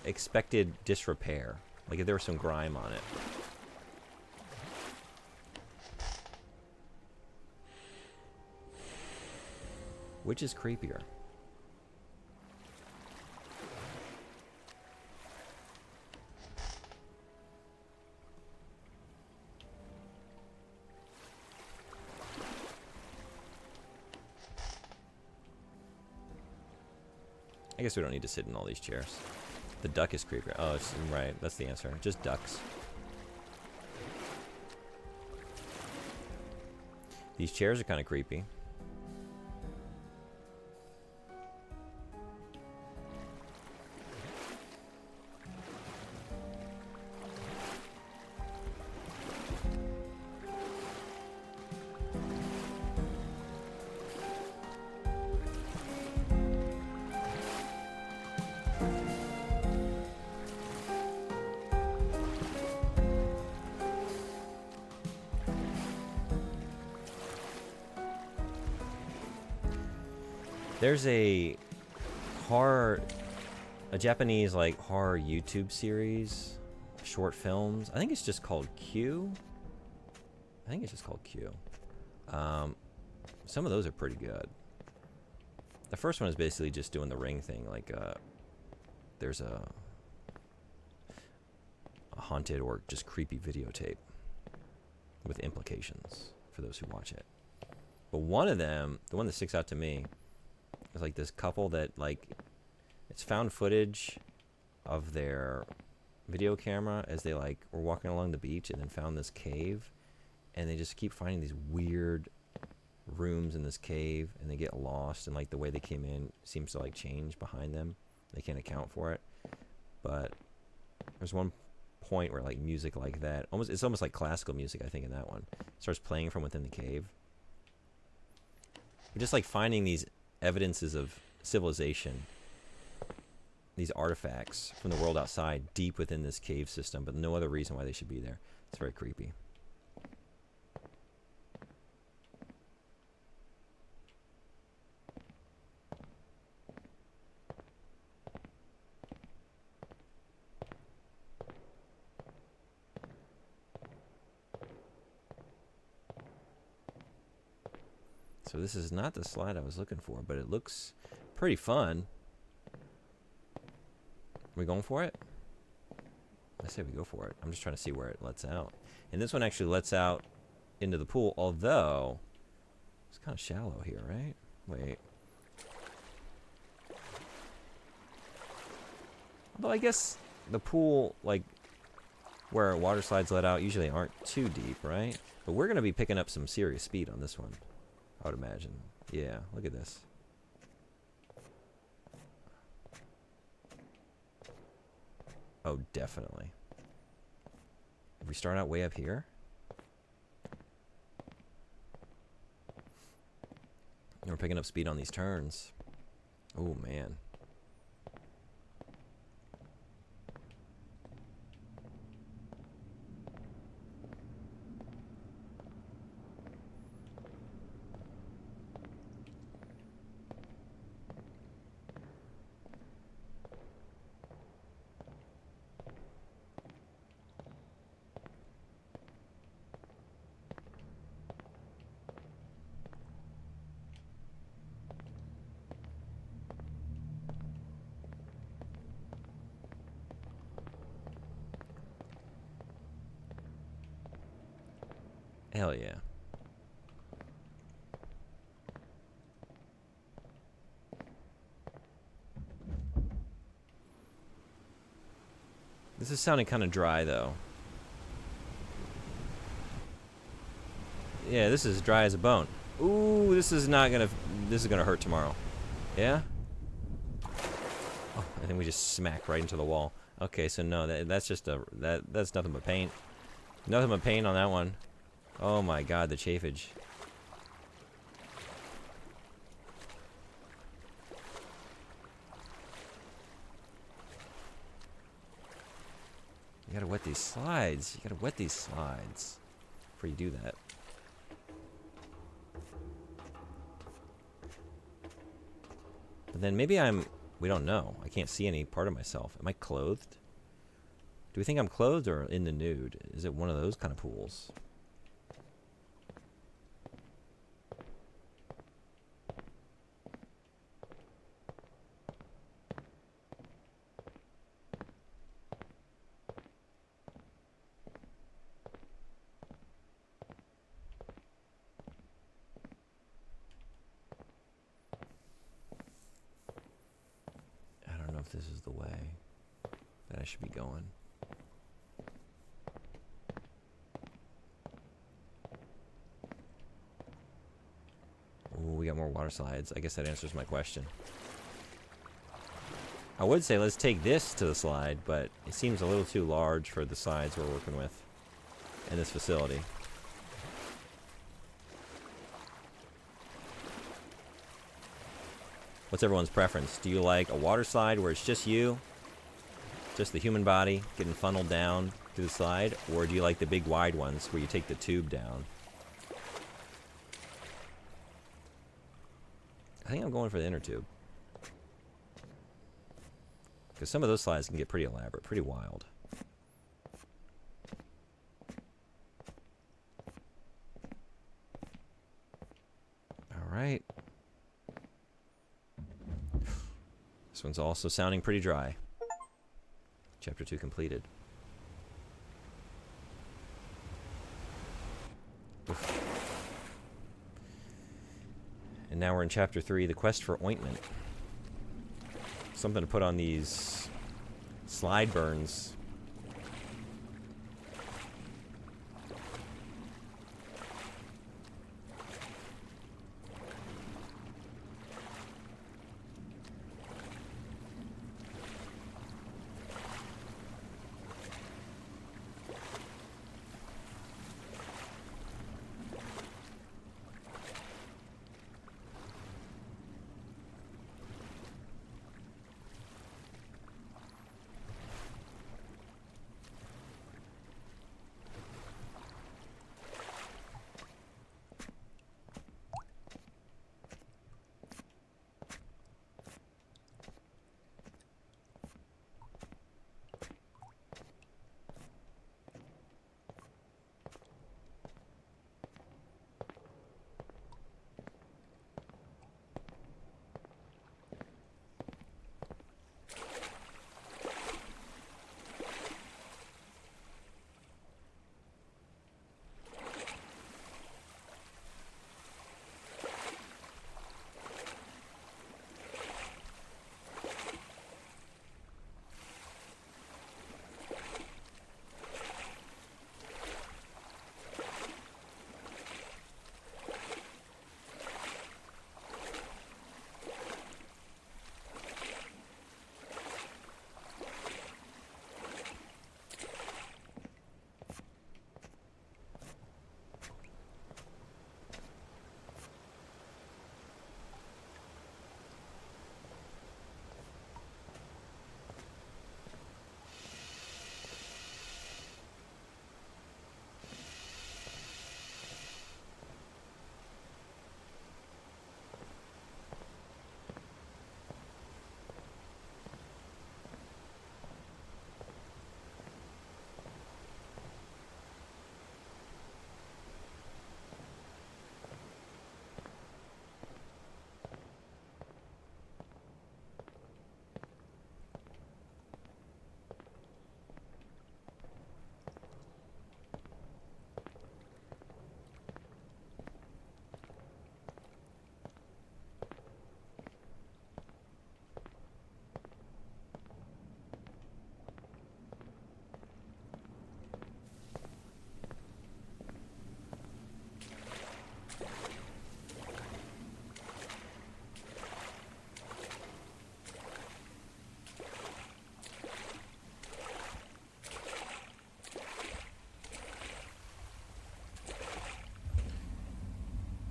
expected disrepair? Like if there was some grime on it. Which is creepier? I guess we don't need to sit in all these chairs. The duck is creepier. Oh, it's right. That's the answer. Just ducks. These chairs are kind of creepy. There's a Japanese like horror YouTube series, short films. I think it's just called Q. Some of those are pretty good. The first one is basically just doing the ring thing. Like, there's a haunted or just creepy videotape with implications for those who watch it. But one of them, the one that sticks out to me, is like this couple that like it's found footage of their video camera as they like were walking along the beach and then found this cave, and they just keep finding these weird rooms in this cave, and they get lost, and like the way they came in seems to like change behind them. They can't account for it. But there's one point where like music like that, it's almost like classical music, I think, in that one, starts playing from within the cave. We're just like finding these evidences of civilization, these artifacts from the world outside deep within this cave system, but no other reason why they should be there. It's very creepy. So this is not the slide I was looking for, but it looks pretty fun. We going for it? I say we go for it. I'm just trying to see where it lets out. And this one actually lets out into the pool, although it's kind of shallow here, right? Wait. Although I guess the pool, like where water slides let out, usually aren't too deep, right? But we're going to be picking up some serious speed on this one, I would imagine. Yeah, look at this. Oh, definitely. If we start out way up here, and we're picking up speed on these turns. Oh, man. Hell yeah. This is sounding kind of dry, though. Yeah, this is dry as a bone. Ooh, this is gonna hurt tomorrow. Yeah? Oh, I think we just smacked right into the wall. Okay, so no, that's just that's nothing but paint. Nothing but paint on that one. Oh my god, the chafage. You gotta wet these slides. You gotta wet these slides before you do that. But then maybe we don't know. I can't see any part of myself. Am I clothed? Do we think I'm clothed or in the nude? Is it one of those kind of pools? I don't know if this is the way that I should be going. Ooh, we got more water slides. I guess that answers my question. I would say let's take this to the slide, but it seems a little too large for the size we're working with in this facility. What's everyone's preference? Do you like a water slide where it's just you, just the human body getting funneled down through the slide, or do you like the big wide ones where you take the tube down? I think I'm going for the inner tube. Because some of those slides can get pretty elaborate, pretty wild. All right. This one's also sounding pretty dry. Chapter 2 completed. Oof. And now we're in Chapter 3, the quest for ointment. Something to put on these slide burns.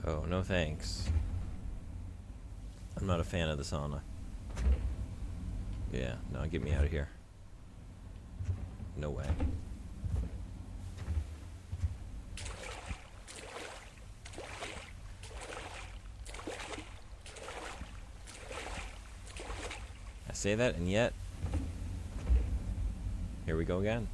Oh, no thanks. I'm not a fan of the sauna. Yeah, no, get me out of here. No way. I say that, and yet, here we go again.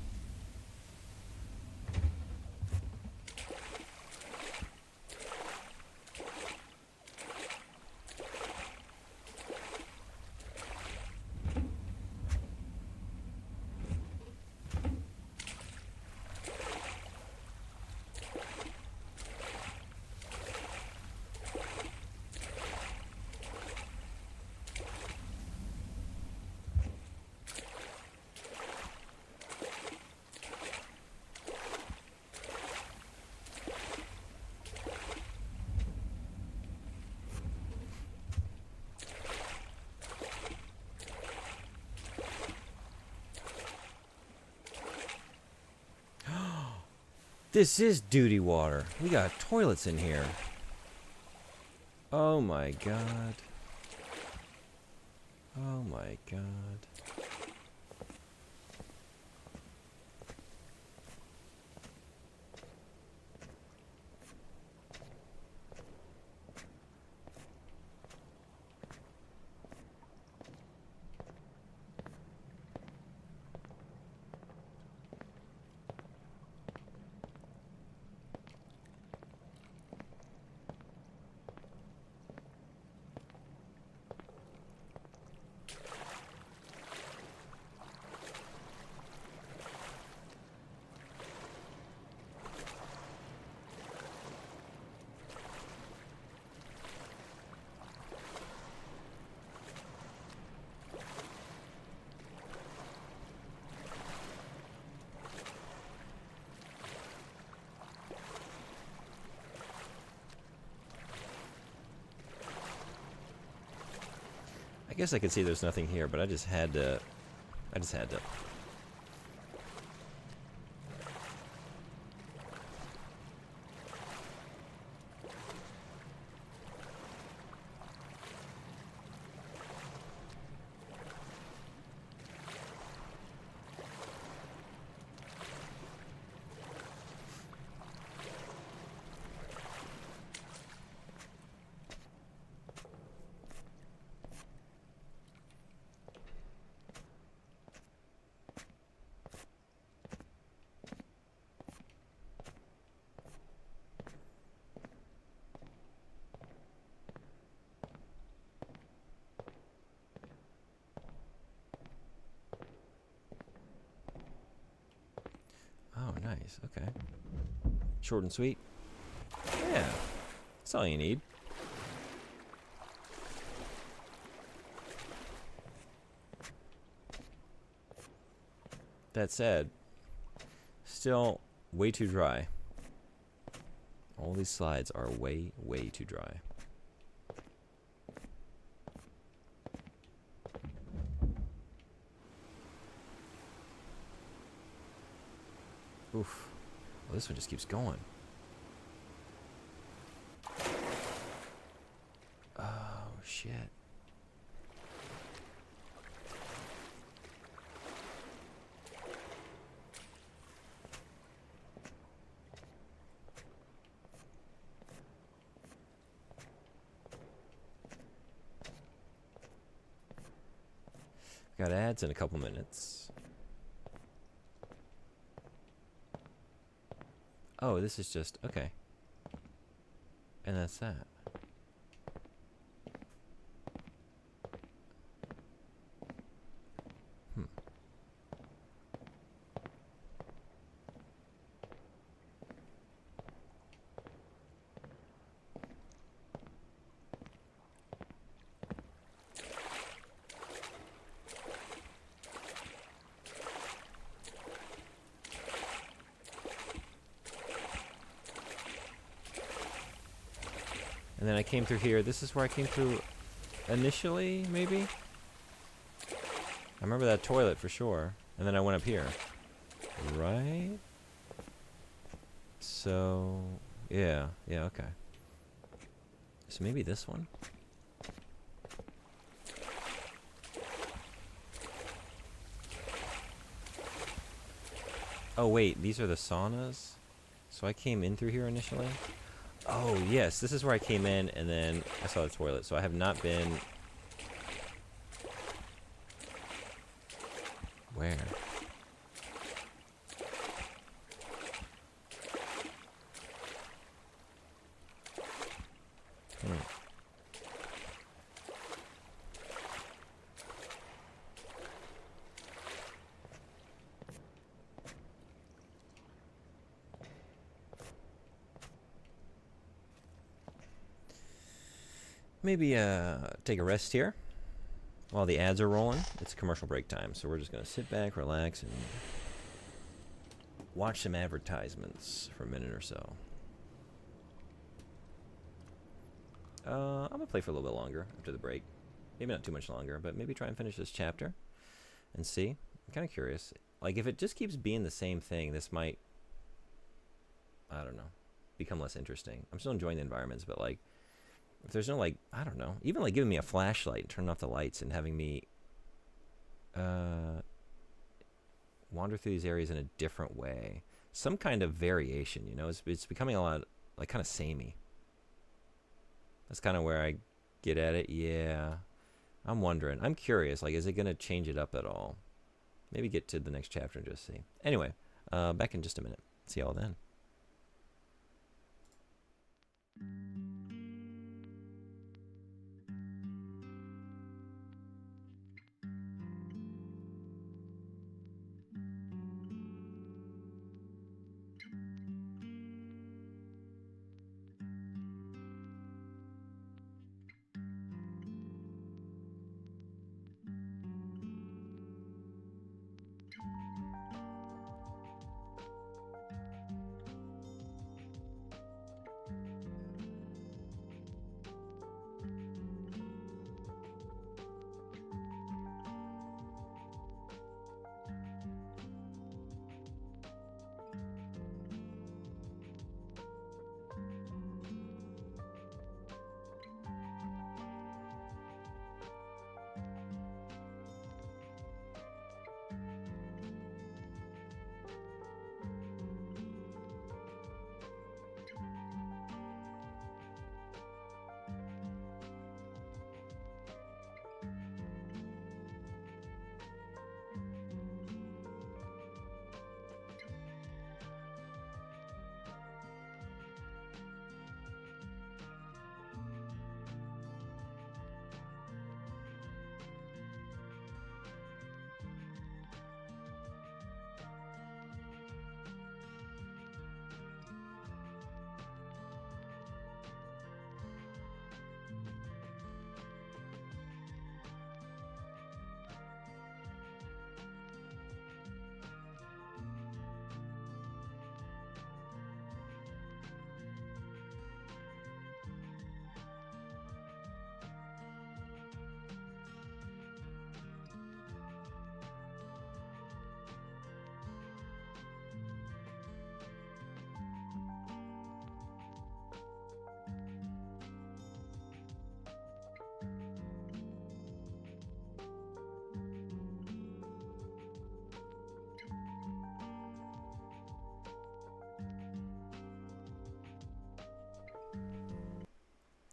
This is duty water. We got toilets in here. Oh my god. Oh my god. I guess I could see there's nothing here, but I just had to. Oh, nice. Okay. Short and sweet. Yeah. That's all you need. That said, still way too dry. All these slides are way, way too dry. Oof. Well, this one just keeps going. Oh, shit. Got ads in a couple minutes. Oh, this is just, okay. And that's that. And then I came through here. This is where I came through initially, maybe? I remember that toilet for sure. And then I went up here. Right? So, yeah. Yeah, okay. So maybe this one? Oh wait, these are the saunas. So I came in through here initially. Oh yes, this is where I came in, and then I saw the toilet. So I have not been. Where? Maybe take a rest here while the ads are rolling. It's commercial break time, so we're just gonna sit back, relax, and watch some advertisements for a minute or so. I'm gonna play for a little bit longer after the break. Maybe not too much longer, but maybe try and finish this chapter and see. I'm kind of curious. Like, if it just keeps being the same thing, this might, I don't know, become less interesting. I'm still enjoying the environments, but like, if there's no, like, I don't know, even like giving me a flashlight and turning off the lights and having me wander through these areas in a different way, some kind of variation, you know, it's becoming a lot, like, kind of samey. That's kind of where I get at it. Yeah, I'm wondering. I'm curious, like, is it going to change it up at all? Maybe get to the next chapter and just see. Anyway, back in just a minute. See y'all then.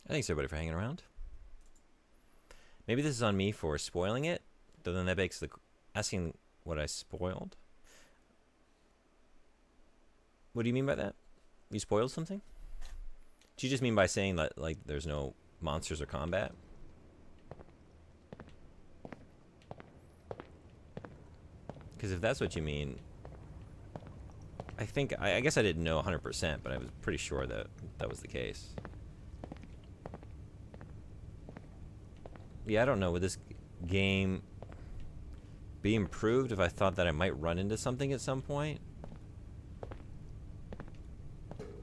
Thanks everybody for hanging around. Maybe this is on me for spoiling it, though then that begs the asking what I spoiled. What do you mean by that? You spoiled something? Do you just mean by saying that, like, there's no monsters or combat? Because if that's what you mean, I guess I didn't know 100%, but I was pretty sure that that was the case. Yeah, I don't know. Would this game be improved if I thought that I might run into something at some point?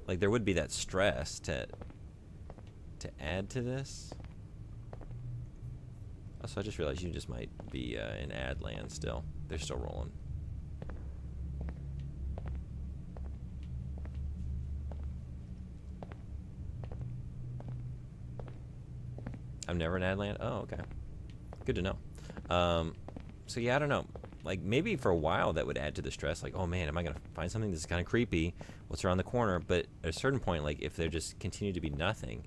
Like, there would be that stress to add to this. Also, I just realized you just might be in ad land still. They're still rolling. I'm never in ad land? Oh, okay. Good to know. So yeah, I don't know. like maybe for a while that would add to the stress. Like, oh man, am I gonna find something that's kind of creepy? What's around the corner? But at a certain point, like if there just continue to be nothing,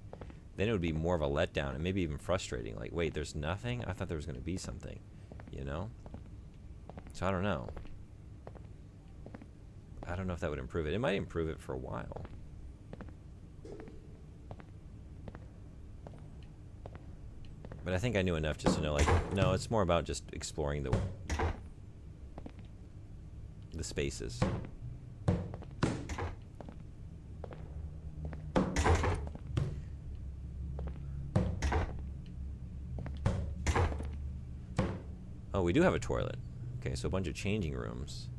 then it would be more of a letdown and maybe even frustrating. Like, wait, there's nothing? I thought there was gonna be something, you know? So I don't know. I don't know if that would improve it. It might improve it for a while. But I think I knew enough just to know, like, no, it's more about just exploring the spaces. Oh, we do have a toilet. Okay, so a bunch of changing rooms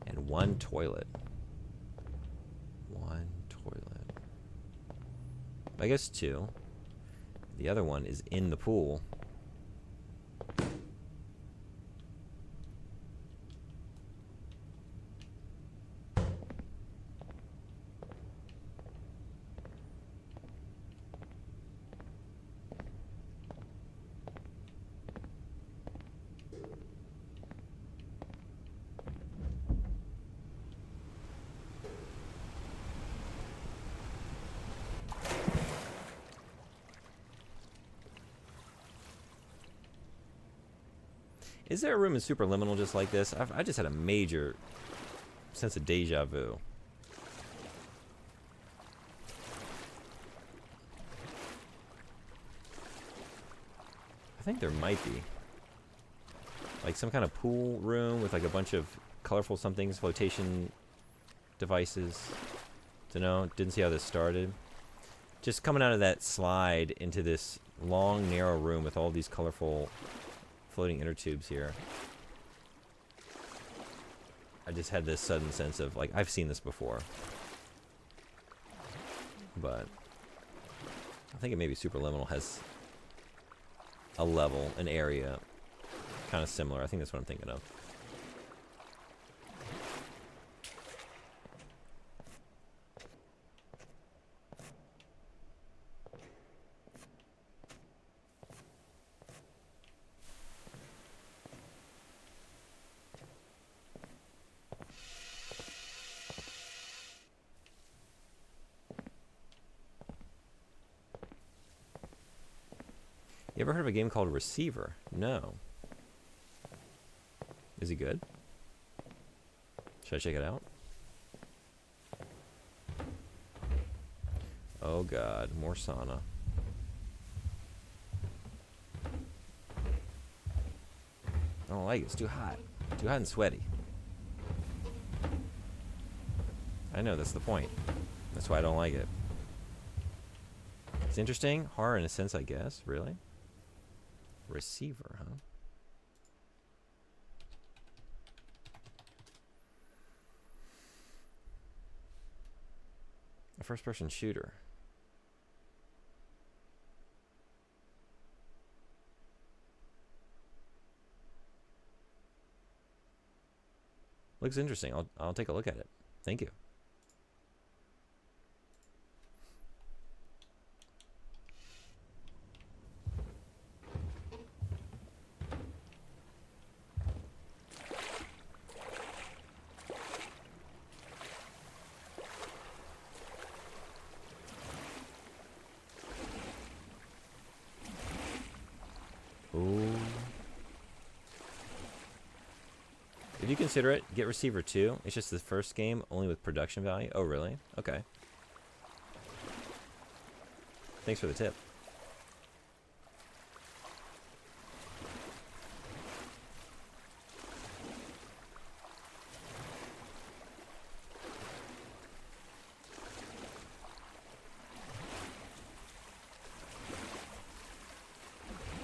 and one toilet. One toilet. I guess two. The other one is in the pool. Is there a room in Superliminal just like this? I just had a major sense of deja vu. I think there might be. Like some kind of pool room with like a bunch of colorful somethings, flotation devices. Dunno, didn't see how this started. Just coming out of that slide into this long, narrow room with all these colorful floating inner tubes here. I just had this sudden sense of like I've seen this before, but I think it maybe Superliminal has a level, an area, kind of similar. I think that's what I'm thinking of. You ever heard of a game called Receiver? No. Is he good? Should I check it out? Oh god, more sauna. I don't like it. It's too hot. Too hot and sweaty. I know, that's the point. That's why I don't like it. It's interesting. Horror in a sense, I guess. Really? Receiver, huh? A first-person shooter. Looks interesting. I'll take a look at it. Thank you. Ooh. Did you consider it? Get Receiver 2? It's just the first game, only with production value? Oh, really? Okay. Thanks for the tip.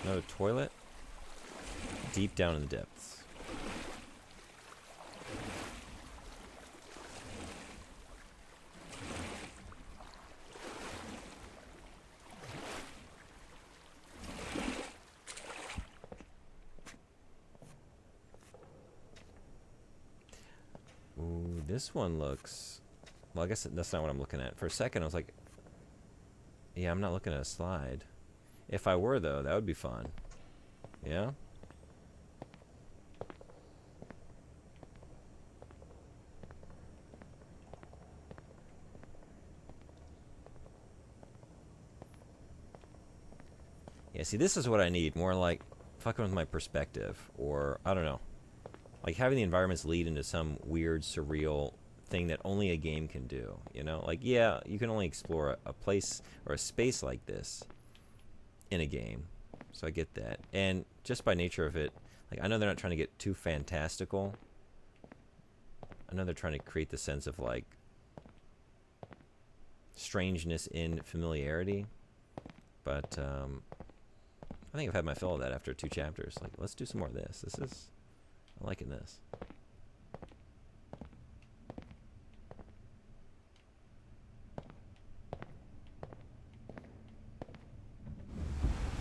Another toilet? Deep down in the depths. Ooh, this one looks... Well, I guess that's not what I'm looking at. For a second, I was like... Yeah, I'm not looking at a slide. If I were, though, that would be fun. Yeah? Yeah, see, this is what I need. More like fucking with my perspective. Or, I don't know. Like having the environments lead into some weird, surreal thing that only a game can do. You know? Like, yeah, you can only explore a place or a space like this in a game. So I get that. And just by nature of it, like, I know they're not trying to get too fantastical. I know they're trying to create the sense of, like, strangeness in familiarity. But, I think I've had my fill of that after 2 chapters. Like, let's do some more of this. I'm liking this.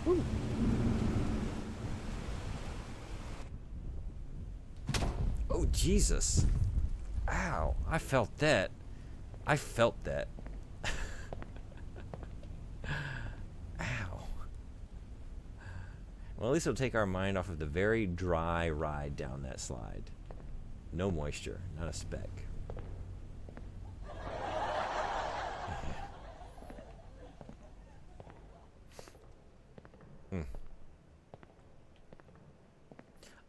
Woo. Oh, Jesus. Ow. I felt that. I felt that. Ow. Well, at least it'll take our mind off of the very dry ride down that slide. No moisture, not a speck. Mm.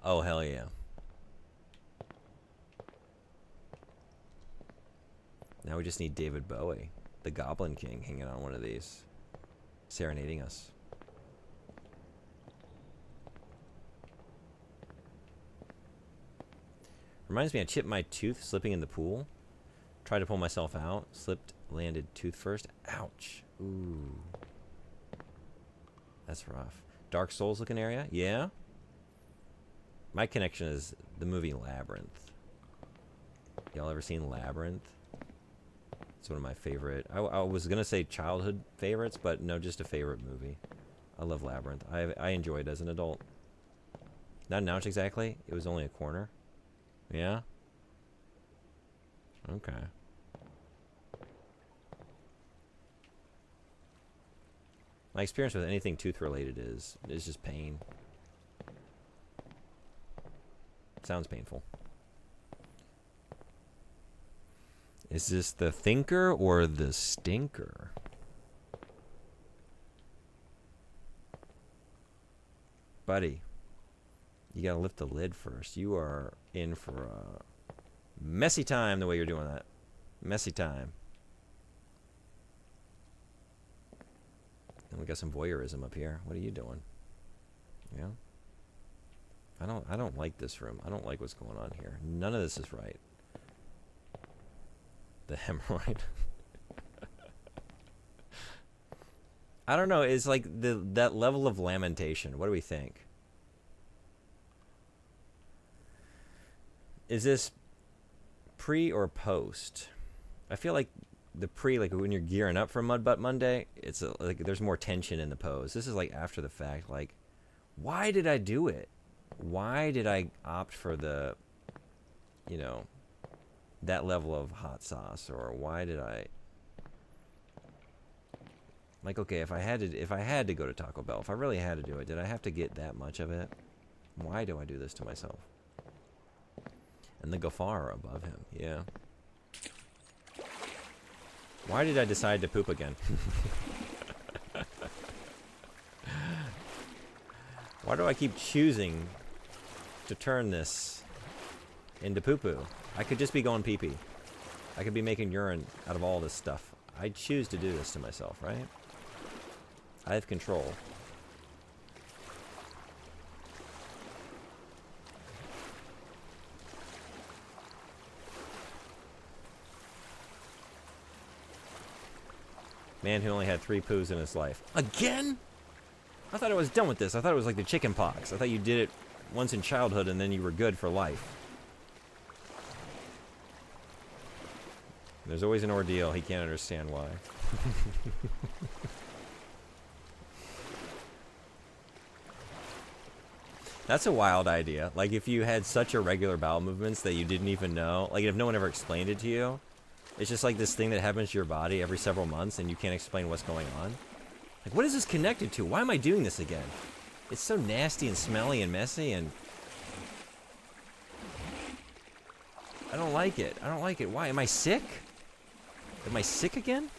Oh, hell yeah. Now we just need David Bowie, the Goblin King, hanging on one of these, serenading us. Reminds me, I chipped my tooth slipping in the pool. Tried to pull myself out. Slipped, landed tooth first. Ouch. Ooh. That's rough. Dark Souls looking area? Yeah? My connection is the movie Labyrinth. Y'all ever seen Labyrinth? It's one of my favorite. I was going to say childhood favorites, but no, just a favorite movie. I love Labyrinth. I enjoyed it as an adult. Not an ounce exactly. It was only a corner. Yeah? Okay. My experience with anything tooth related is just pain. Sounds painful. Is this the thinker or the stinker? Buddy, you gotta lift the lid first. You are in for a messy time the way you're doing that. Messy time. And we got some voyeurism up here. What are you doing? Yeah. I don't like this room. I don't like what's going on here. None of this is right. The hemorrhoid. I don't know. It's like that level of lamentation. What do we think? Is this pre or post? I feel like the pre, like when you're gearing up for Mud Butt Monday, it's like there's more tension in the pose. This is like after the fact. Like, why did I do it? Why did I opt for the, you know, that level of hot sauce? Or why did I, like, okay, if I had to go to Taco Bell, if I really had to do it, did I have to get that much of it? Why do I do this to myself? And the Gafar above him, yeah. Why did I decide to poop again? Why do I keep choosing to turn this into poo-poo? I could just be going pee-pee. I could be making urine out of all this stuff. I choose to do this to myself, right? I have control. Man who only had 3 poos in his life. Again? I thought I was done with this. I thought it was like the chicken pox. I thought you did it once in childhood and then you were good for life. There's always an ordeal. He can't understand why. That's a wild idea. Like, if you had such irregular bowel movements that you didn't even know, like if no one ever explained it to you, it's just like this thing that happens to your body every several months and you can't explain what's going on. Like, what is this connected to? Why am I doing this again? It's so nasty and smelly and messy, and I don't like it. I don't like it. Why? Am I sick? Am I sick again?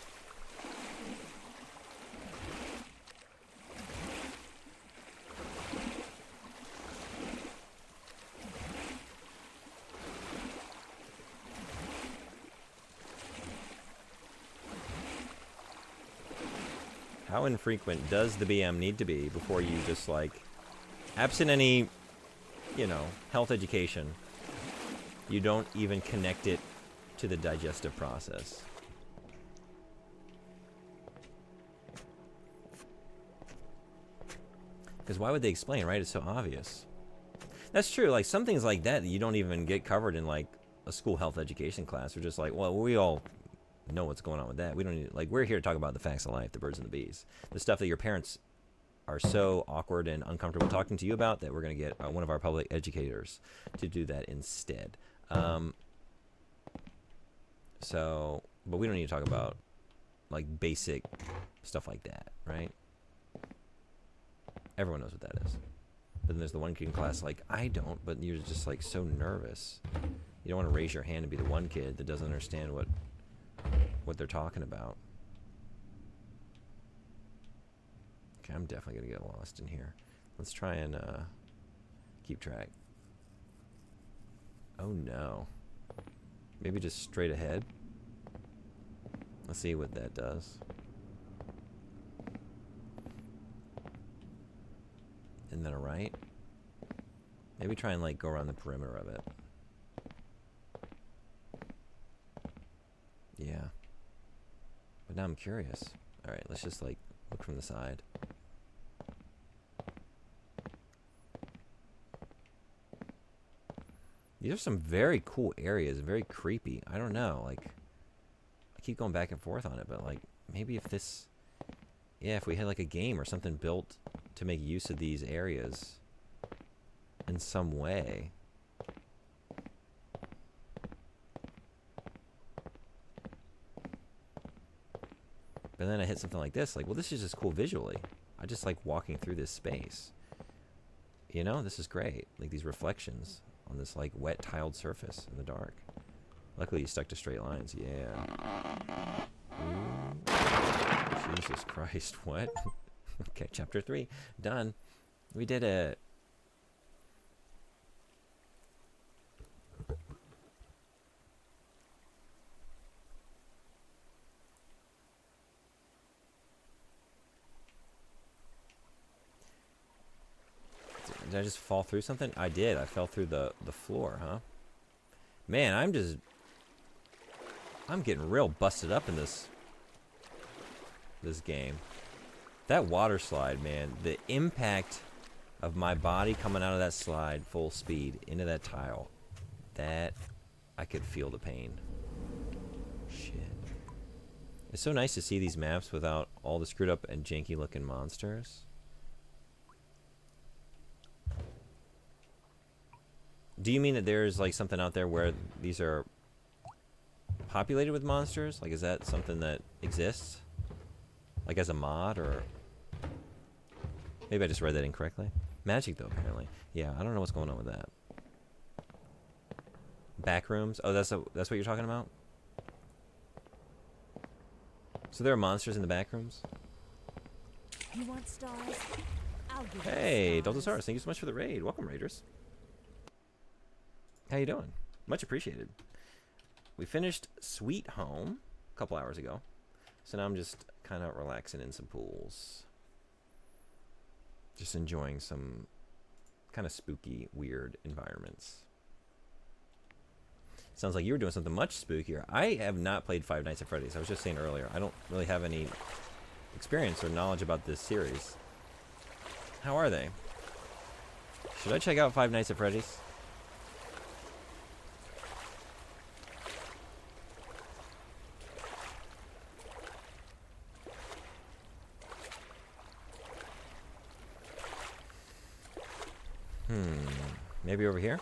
How infrequent does the BM need to be before you just, like, absent any, you know, health education, you don't even connect it to the digestive process? Because why would they explain, right? It's so obvious. That's true. Like, some things like that you don't even get covered in, like, a school health education class. We're just like, well, we all know what's going on with that. We don't need, like, we're here to talk about the facts of life, the birds and the bees. The stuff that your parents are so awkward and uncomfortable talking to you about that we're going to get one of our public educators to do that instead. So, but we don't need to talk about, like, basic stuff like that, right? Everyone knows what that is. But then there's the one kid in class like, I don't, but you're just, like, so nervous. You don't want to raise your hand and be the one kid that doesn't understand what they're talking about. Okay, I'm definitely going to get lost in here. Let's try and keep track. Oh, no. Maybe just straight ahead. Let's see what that does. And then a right. Maybe try and, like, go around the perimeter of it. Yeah. But now I'm curious. Alright, let's just, like, look from the side. These are some very cool areas, very creepy. I don't know, like, I keep going back and forth on it, but, like, maybe if this, yeah, if we had, like, a game or something built to make use of these areas in some way. But then I hit something like this, like, well, this is just cool visually. I just like walking through this space. You know, this is great. Like, these reflections on this, like, wet tiled surface in the dark. Luckily you stuck to straight lines. Yeah. Ooh. Jesus Christ, what? Okay, chapter 3 done. We did it. Did I just fall through something? I did. I fell through the floor, huh? Man, I'm getting real busted up in this game. That water slide, man, the impact of my body coming out of that slide full speed into that tile, that I could feel the pain. Shit. It's so nice to see these maps without all the screwed up and janky looking monsters. Do you mean that there's, like, something out there where these are populated with monsters? Like, is that something that exists? Like, as a mod, or... Maybe I just read that incorrectly. Magic, though, apparently. Yeah, I don't know what's going on with that. Back rooms? Oh, that's what you're talking about? So there are monsters in the back rooms? You want stars? I'll give Hey, you Delta stars. Stars, thank you so much for the raid. Welcome, Raiders. How you doing? Much appreciated. We finished Sweet Home a couple hours ago. So now I'm just kind of relaxing in some pools. Just enjoying some kind of spooky, weird environments. Sounds like you were doing something much spookier. I have not played Five Nights at Freddy's. I was just saying earlier, I don't really have any experience or knowledge about this series. How are they? Should I check out Five Nights at Freddy's? Maybe over here?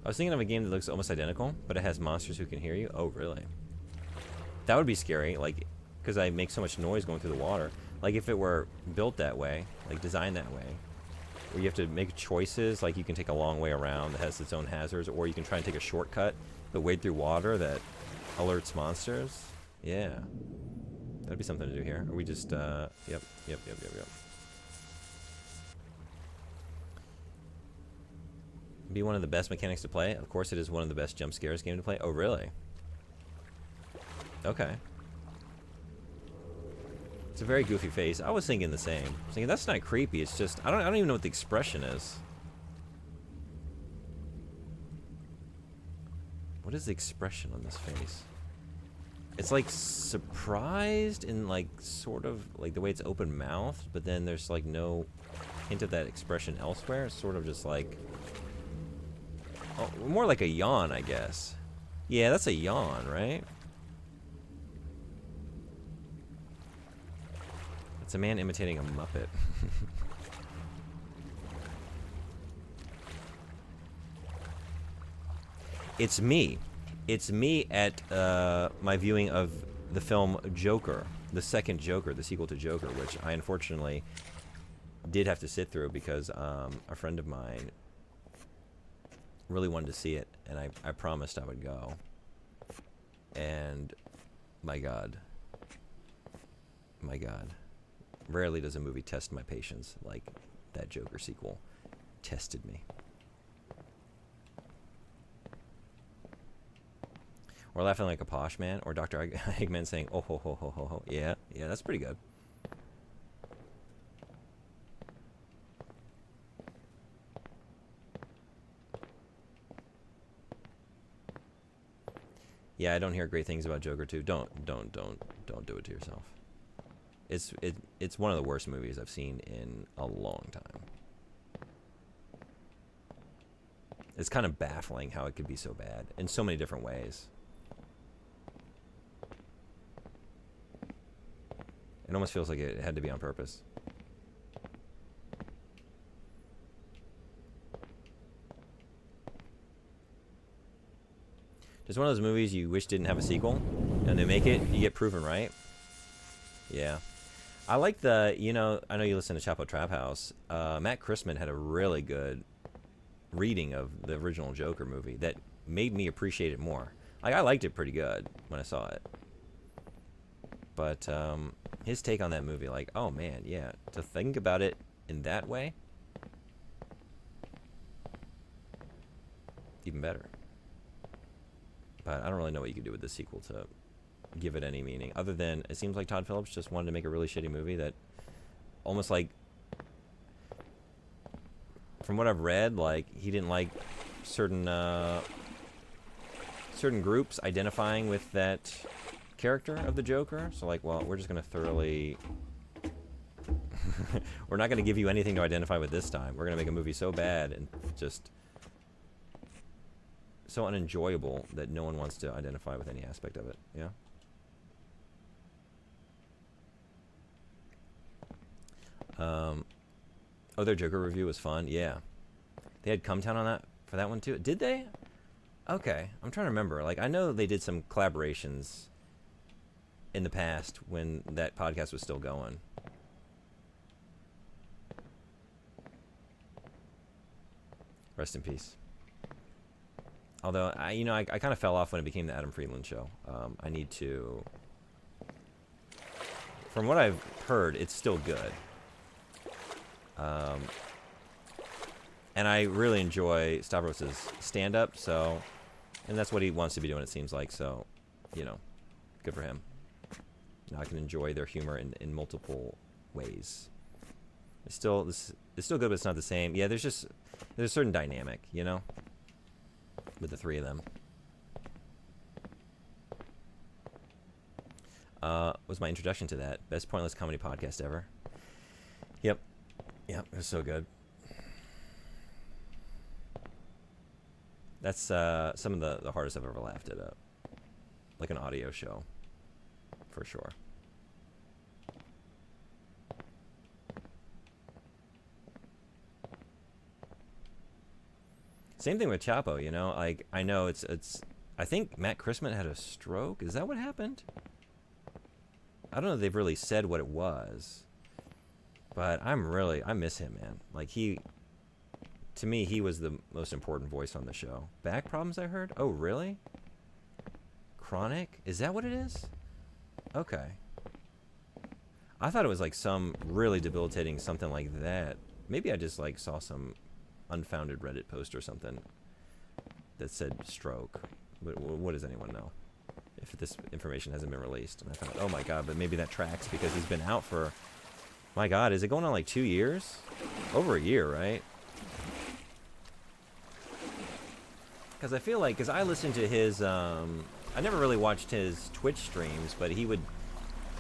I was thinking of a game that looks almost identical, but it has monsters who can hear you. Oh, really? That would be scary, like, because I make so much noise going through the water. Like, if it were built that way, like, designed that way, where you have to make choices, like, you can take a long way around that has its own hazards, or you can try and take a shortcut, but wade through water that alerts monsters. Yeah. That'd be something to do here. Or we just, yep. Be one of the best mechanics to play? Of course it is one of the best jump scares game to play. Oh, really? Okay. It's a very goofy face. I was thinking the same. I was thinking, that's not creepy. It's just, I don't even know what the expression is. What is the expression on this face? It's like surprised and like sort of like the way it's open mouthed, but then there's like no hint of that expression elsewhere. It's sort of just like, oh, more like a yawn, I guess. Yeah, that's a yawn, right? It's a man imitating a Muppet. It's me. It's me at my viewing of the film Joker, the second Joker, the sequel to Joker, which I unfortunately did have to sit through because a friend of mine really wanted to see it, and I promised I would go. And my God. Rarely does a movie test my patience like that Joker sequel tested me. Or laughing like a posh man, or Dr. Eggman saying, oh ho ho ho ho ho. Yeah, that's pretty good. Yeah, I don't hear great things about Joker 2. Don't do it to yourself. It's one of the worst movies I've seen in a long time. It's kind of baffling how it could be so bad in so many different ways. It almost feels like it had to be on purpose. Just one of those movies you wish didn't have a sequel, and they make it, you get proven right. Yeah. I like the, I know you listen to Chapo Trap House. Matt Christman had a really good reading of the original Joker movie that made me appreciate it more. Like, I liked it pretty good when I saw it. But his take on that movie, like, oh man, yeah, to think about it in that way, even better. But I don't really know what you could do with the sequel to give it any meaning, other than it seems like Todd Phillips just wanted to make a really shitty movie that almost like, from what I've read, like, he didn't like certain groups identifying with that character of the Joker. So like, well, we're just going to thoroughly we're not going to give you anything to identify with this time. We're going to make a movie so bad and just so unenjoyable that no one wants to identify with any aspect of it. Yeah. Oh, their Joker review was fun. Yeah. They had Cumtown on that for that one too. Did they? Okay. I'm trying to remember. Like, I know they did some collaborations in the past when that podcast was still going. Rest in peace. Although, I kind of fell off when it became the Adam Friedland show. I need to... From what I've heard, it's still good. And I really enjoy Stavros' stand-up, so... And that's what he wants to be doing, it seems like, so, good for him. Now I can enjoy their humor in multiple ways. It's still good, but it's not the same. Yeah, there's a certain dynamic, with the three of them. Was my introduction to that. Best pointless comedy podcast ever. Yep, it was so good. That's some of the hardest I've ever laughed at, like an audio show, for sure. Same thing with Chapo, like, I know it's I think Matt Christman had a stroke. Is that what happened? I don't know if they've really said what it was, but I miss him, man. Like to me, he was the most important voice on the show. Back problems, I heard? Oh, really? Chronic? Is that what it is? Okay. I thought it was like some really debilitating something like that. Maybe I just like saw some unfounded Reddit post or something that said stroke. But what does anyone know if this information hasn't been released? And I thought, oh my god, but maybe that tracks because he's been out for, my god, is it going on like 2 years? Over a year, right? Because I feel like, because I listened to his, I never really watched his Twitch streams, but he would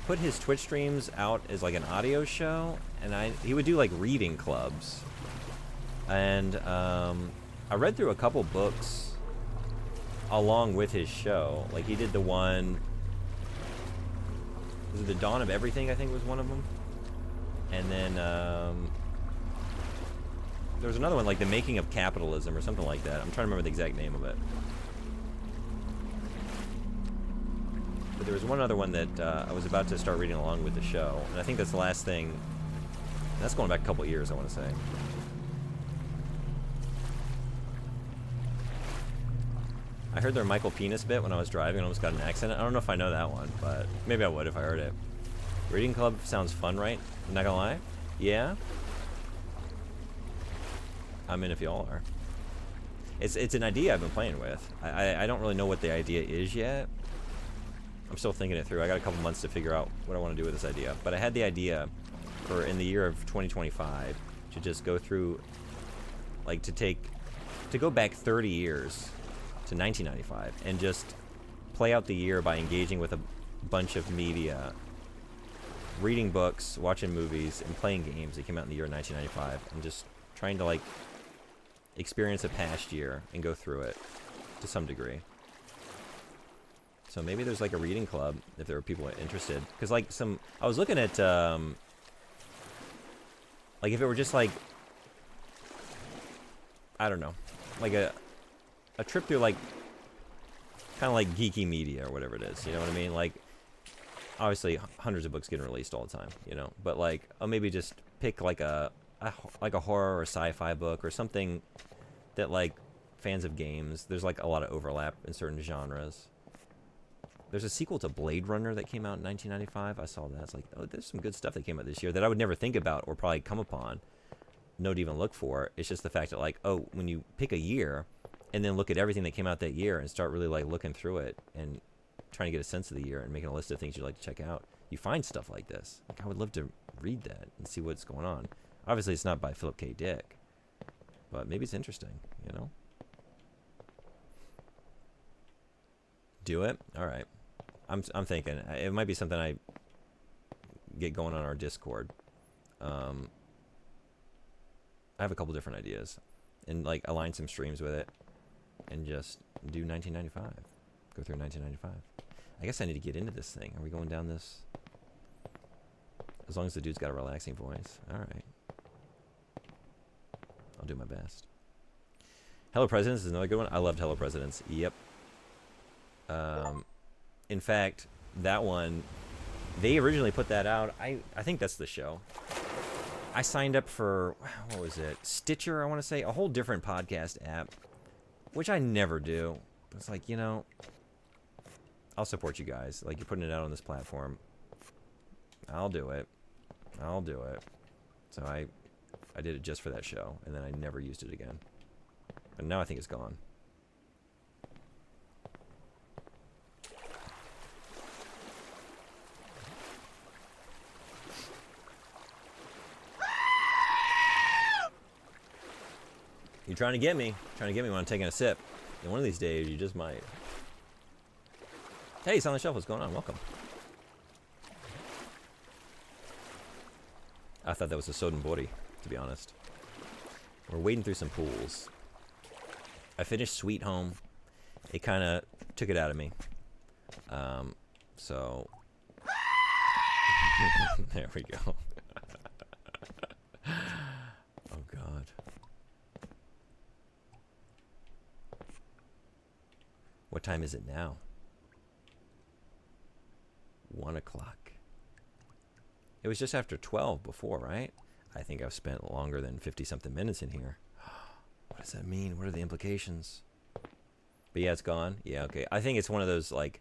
put his Twitch streams out as like an audio show, and he would do like reading clubs. And I read through a couple books along with his show. Like he did the one, was it The Dawn of Everything, I think was one of them. And then there was another one, like The Making of Capitalism or something like that. I'm trying to remember the exact name of it. But there was one other one that I was about to start reading along with the show, and I think that's the last thing. That's going back a couple years, I want to say. I heard their Michael Penis bit when I was driving and almost got in an accident. I don't know if I know that one, but maybe I would if I heard it. Reading club sounds fun, right? I'm not gonna lie. Yeah? I'm in if y'all are. It's an idea I've been playing with. I don't really know what the idea is yet. I'm still thinking it through. I got a couple months to figure out what I want to do with this idea. But I had the idea for in the year of 2025 to just go through, like to go back 30 years to 1995 and just play out the year by engaging with a bunch of media, reading books, watching movies, and playing games that came out in the year of 1995, and just trying to like experience a past year and go through it to some degree. So maybe there's like a reading club if there are people interested. Because like I was looking at like if it were just like, I don't know, like a trip through like kind of like geeky media or whatever it is. You know what I mean? Like obviously hundreds of books getting released all the time, you know. But like maybe just pick like a horror or sci-fi book or something that like fans of games. There's like a lot of overlap in certain genres. There's a sequel to Blade Runner that came out in 1995. I saw that. It's like, oh, there's some good stuff that came out this year that I would never think about or probably come upon, not even look for. It's just the fact that, like, oh, when you pick a year and then look at everything that came out that year and start really, like, looking through it and trying to get a sense of the year and making a list of things you'd like to check out, you find stuff like this. Like, I would love to read that and see what's going on. Obviously, it's not by Philip K. Dick, but maybe it's interesting, you know? Do it? All right. I'm thinking it might be something I get going on our Discord. I have a couple different ideas, and like align some streams with it, and just do 1995. Go through 1995. I guess I need to get into this thing. Are we going down this? As long as the dude's got a relaxing voice. All right. I'll do my best. Hello Presidents is another good one. I loved Hello Presidents. Yep. In fact, that one, they originally put that out. I think that's the show. I signed up for, what was it? Stitcher, I want to say. A whole different podcast app, which I never do. It's like, you know, I'll support you guys. Like, you're putting it out on this platform. I'll do it. I'll do it. So I did it just for that show, and then I never used it again. And now I think it's gone. You're trying to get me. Trying to get me when I'm taking a sip. And one of these days, you just might. Hey, Silent Shelf, what's going on? Welcome. I thought that was a Sodenbori, to be honest. We're wading through some pools. I finished Sweet Home. It kind of took it out of me. So... there we go. Oh, God. What time is it now? 1 o'clock. It was just after 12 before, right? I think I've spent longer than 50-something minutes in here. What does that mean? What are the implications? But yeah, it's gone. Yeah, okay. I think it's one of those, like,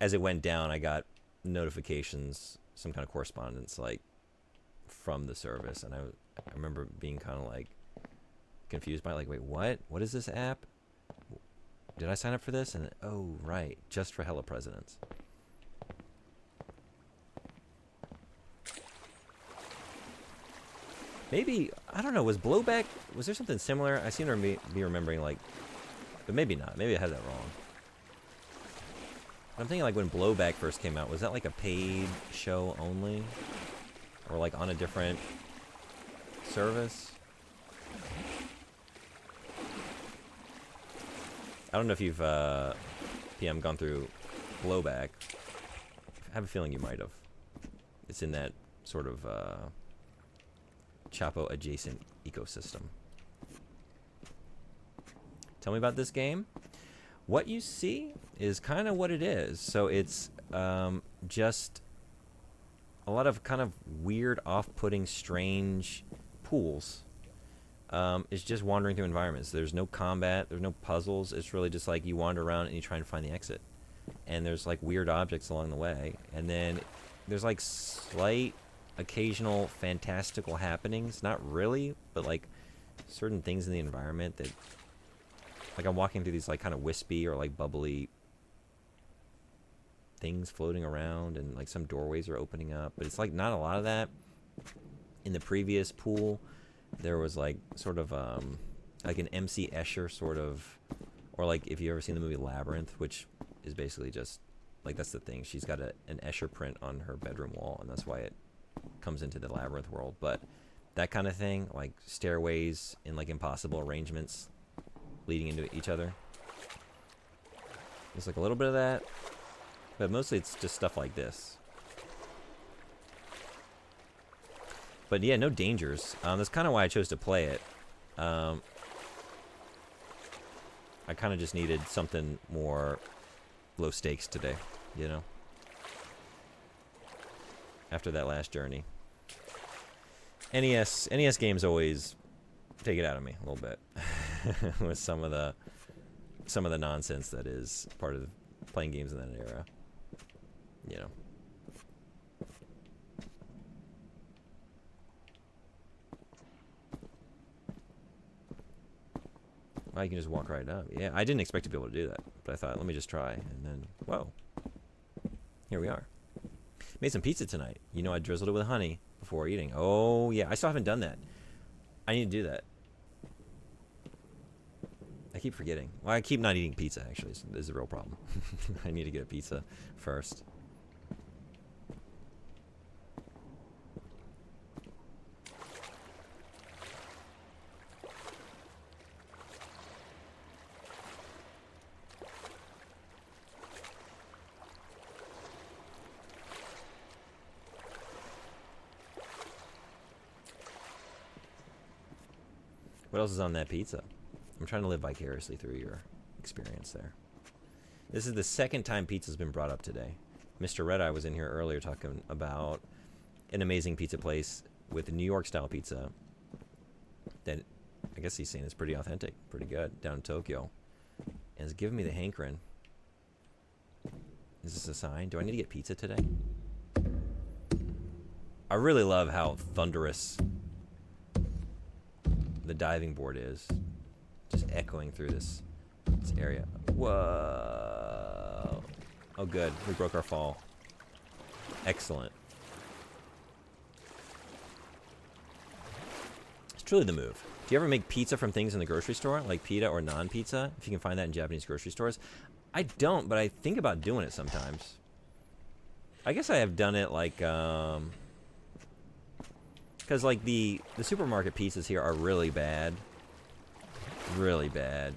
as it went down, I got notifications, some kind of correspondence, like, from the service. And I remember being kind of, like, confused by, like, wait, what? What is this app? Did I sign up for this? And, oh, right, just for Hello Presidents. Maybe, I don't know, was Blowback, was there something similar? I seem to be remembering, like, but maybe not. Maybe I had that wrong. I'm thinking, like, when Blowback first came out, was that, like, a paid show only? Or, like, on a different service? I don't know if you've, PM, gone through Blowback. I have a feeling you might have. It's in that sort of, Chapo adjacent ecosystem. Tell me about this game. What you see is kind of what it is. So it's just a lot of kind of weird, off-putting, strange pools. It's just wandering through environments. There's no combat. There's no puzzles. It's really just like you wander around and you try and find the exit. And there's like weird objects along the way. And then there's like slight occasional fantastical happenings, not really, but like certain things in the environment that, like, I'm walking through these like kind of wispy or like bubbly things floating around, and like some doorways are opening up, but it's like not a lot of that. In the previous pool there was like sort of like an MC Escher sort of, or like if you ever seen the movie Labyrinth, which is basically just like, that's the thing, she's got an Escher print on her bedroom wall, and that's why it comes into the Labyrinth world. But that kind of thing, like stairways in like impossible arrangements leading into each other. There's like a little bit of that, but mostly it's just stuff like this. But yeah, no dangers. That's kind of why I chose to play it. I kind of just needed something more low stakes today, you know? After that last journey. NES games always take it out of me a little bit with some of the nonsense that is part of playing games in that era. You know. Well, you can just walk right up. Yeah, I didn't expect to be able to do that, but I thought, let me just try, and then, whoa. Here we are. Made some pizza tonight. You know, I drizzled it with honey before eating. Oh, yeah. I still haven't done that. I need to do that. I keep forgetting. Well, I keep not eating pizza, actually. This is a real problem. I need to get a pizza first. What else is on that pizza? I'm trying to live vicariously through your experience there. This is the second time pizza's been brought up today. Mr. Red Eye was in here earlier talking about an amazing pizza place with New York style pizza that I guess he's saying is pretty authentic, pretty good, down in Tokyo. And it's giving me the hankering. Is this a sign? Do I need to get pizza today? I really love how thunderous the diving board is, just echoing through this area. Whoa. Oh good, we broke our fall. Excellent. It's truly the move. Do you ever make pizza from things in the grocery store, like pita or non-pizza, if you can find that in Japanese grocery stores? I don't, but I think about doing it sometimes. I guess I have done it like because like the supermarket pizzas here are really bad. Really bad.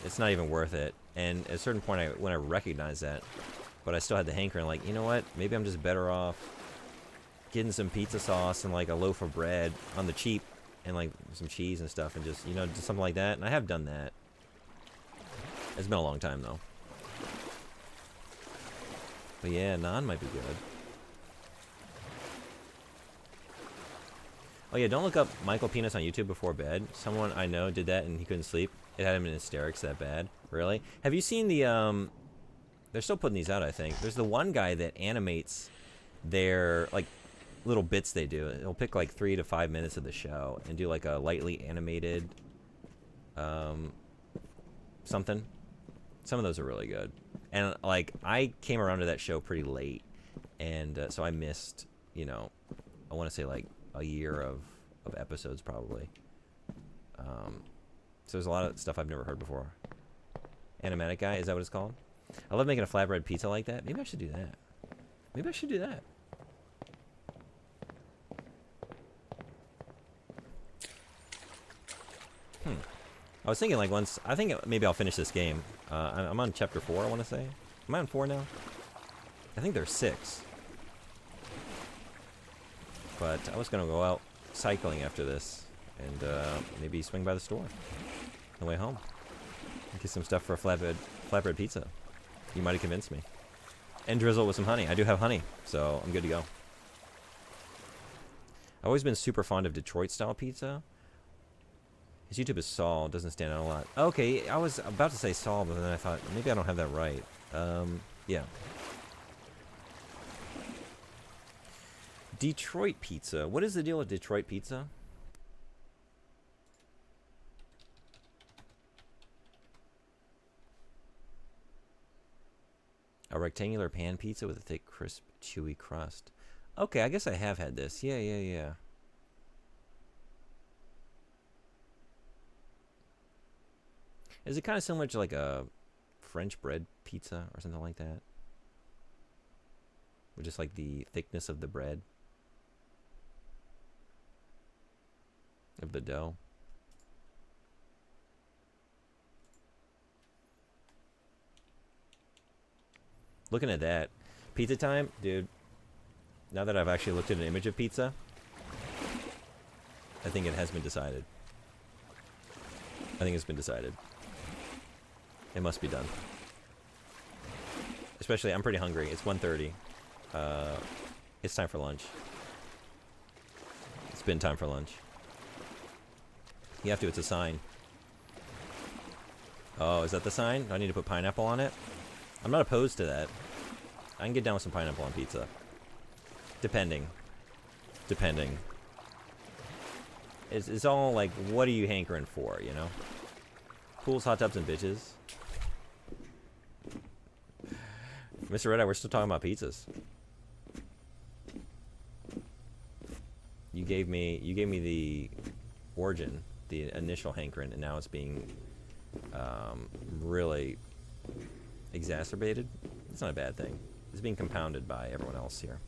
It's not even worth it. And at a certain point, when I recognized that, but I still had the hankering, like, you know what? Maybe I'm just better off getting some pizza sauce and like a loaf of bread on the cheap and like some cheese and stuff and just, you know, just something like that. And I have done that. It's been a long time though. But yeah, naan might be good. Oh yeah, don't look up Michael Penis on YouTube before bed. Someone I know did that and he couldn't sleep. It had him in hysterics that bad. Really? Have you seen the they're still putting these out, I think. There's the one guy that animates their like little bits they do. He'll pick like 3 to 5 minutes of the show and do like a lightly animated something. Some of those are really good. And like I came around to that show pretty late, and so I missed, you know, I want to say like a year of episodes probably. So there's a lot of stuff I've never heard before. Animatic Guy, is that what it's called? I love making a flatbread pizza like that. Maybe I should do that. Maybe I should do that. I was thinking like once, I think maybe I'll finish this game. I'm on chapter 4, I want to say. Am I on 4 now? I think there's 6. But I was going to go out cycling after this and maybe swing by the store on the way home. Get some stuff for a flatbread pizza. You might have convinced me. And drizzle with some honey. I do have honey, so I'm good to go. I've always been super fond of Detroit-style pizza. His YouTube is Saul. Doesn't stand out a lot. Okay, I was about to say Saul, but then I thought, maybe I don't have that right. Yeah. Detroit pizza. What is the deal with Detroit pizza? A rectangular pan pizza with a thick, crisp, chewy crust. Okay, I guess I have had this. Yeah. Is it kind of similar to like a French bread pizza or something like that? With just like the thickness of the bread? Of the dough? Looking at that. Pizza time? Dude, now that I've actually looked at an image of pizza, I think it has been decided. I think it's been decided. It must be done. Especially, I'm pretty hungry. It's 1:30. It's time for lunch. It's been time for lunch. You have to, it's a sign. Oh, is that the sign? Do I need to put pineapple on it? I'm not opposed to that. I can get down with some pineapple on pizza. Depending. It's all like, what are you hankering for, you know? Pools, hot tubs, and bitches. Mr. Red Eye, we're still talking about pizzas. You gave me the origin, the initial hankering, and now it's being really exacerbated. It's not a bad thing. It's being compounded by everyone else here.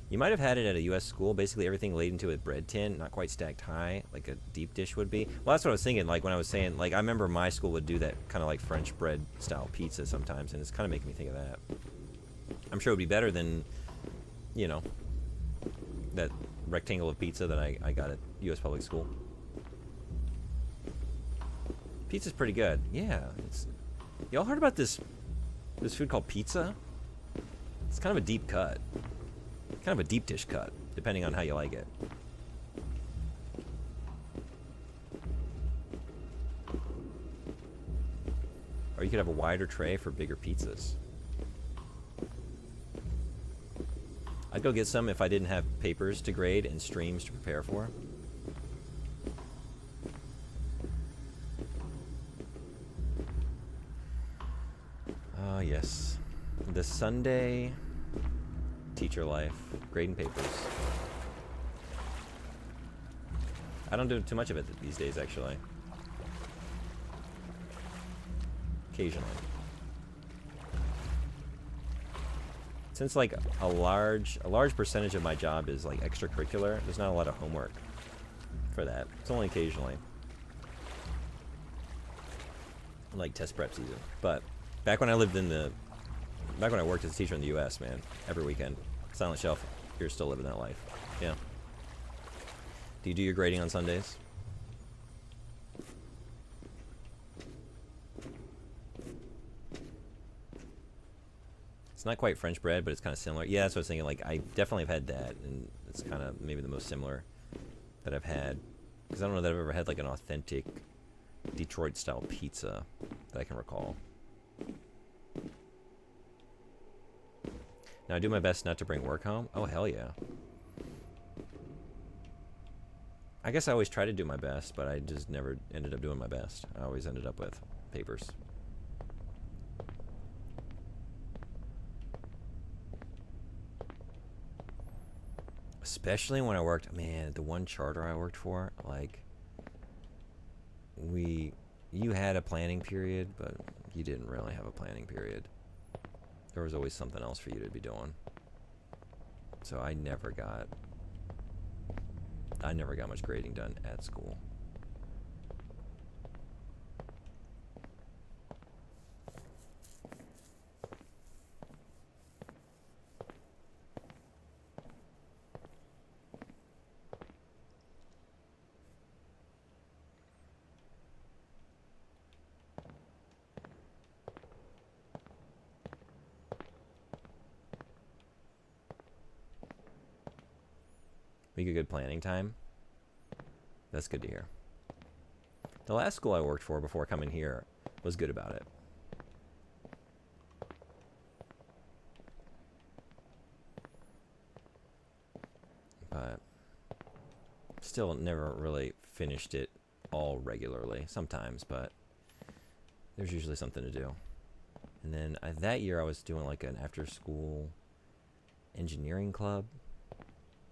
You might have had it at a U.S. school. Basically, everything laid into a bread tin, not quite stacked high, like a deep dish would be. Well, that's what I was thinking. Like when I was saying, like I remember my school would do that kind of like French bread style pizza sometimes, and it's kind of making me think of that. I'm sure it would be better than, you know, that rectangle of pizza that I got at U.S. public school. Pizza's pretty good. Yeah. Y'all heard about this food called pizza? It's kind of a deep cut. Kind of a deep dish cut, depending on how you like it. Or you could have a wider tray for bigger pizzas. I'd go get some if I didn't have papers to grade and streams to prepare for. Ah, yes. The Sunday teacher life, grading papers. I don't do too much of it these days, actually. Occasionally. Since like a large percentage of my job is like extracurricular, there's not a lot of homework for that. It's only occasionally. Like test prep season. But back when I worked as a teacher in the US, man, every weekend. Silent Shelf, you're still living that life. Yeah. Do you do your grading on Sundays? It's not quite French bread, but it's kind of similar. Yeah, that's what I was thinking. Like, I definitely have had that, and it's kind of maybe the most similar that I've had. Because I don't know that I've ever had, like, an authentic Detroit-style pizza that I can recall. Now, I do my best not to bring work home. Oh, hell yeah. I guess I always try to do my best, but I just never ended up doing my best. I always ended up with papers. Especially when I worked, man, the one charter I worked for, like, you had a planning period, but you didn't really have a planning period. There was always something else for you to be doing. So I never got much grading done at school. Make a good planning time. That's good to hear. The last school I worked for before coming here was good about it. But still never really finished it all regularly. Sometimes, but there's usually something to do. And then that year I was doing like an after-school engineering club,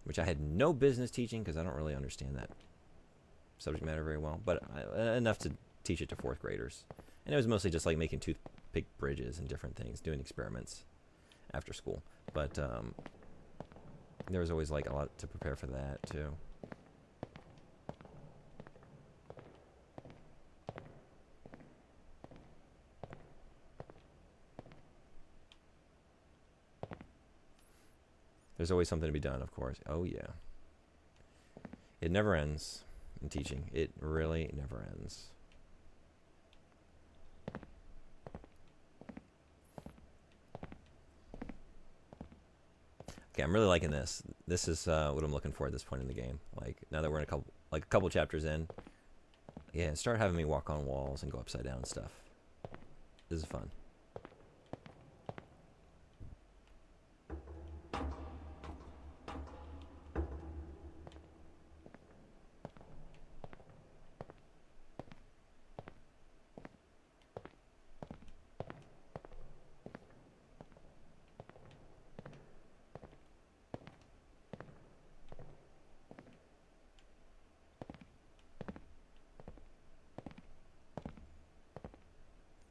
which I had no business teaching because I don't really understand that subject matter very well, but enough to teach it to 4th graders. And it was mostly just like making toothpick bridges and different things, doing experiments after school. But there was always like a lot to prepare for that too. There's always something to be done, of course. Oh, yeah. It never ends in teaching. It really never ends. Okay, I'm really liking this. This is what I'm looking for at this point in the game. Like, now that we're in a couple chapters in, yeah, start having me walk on walls and go upside down and stuff. This is fun.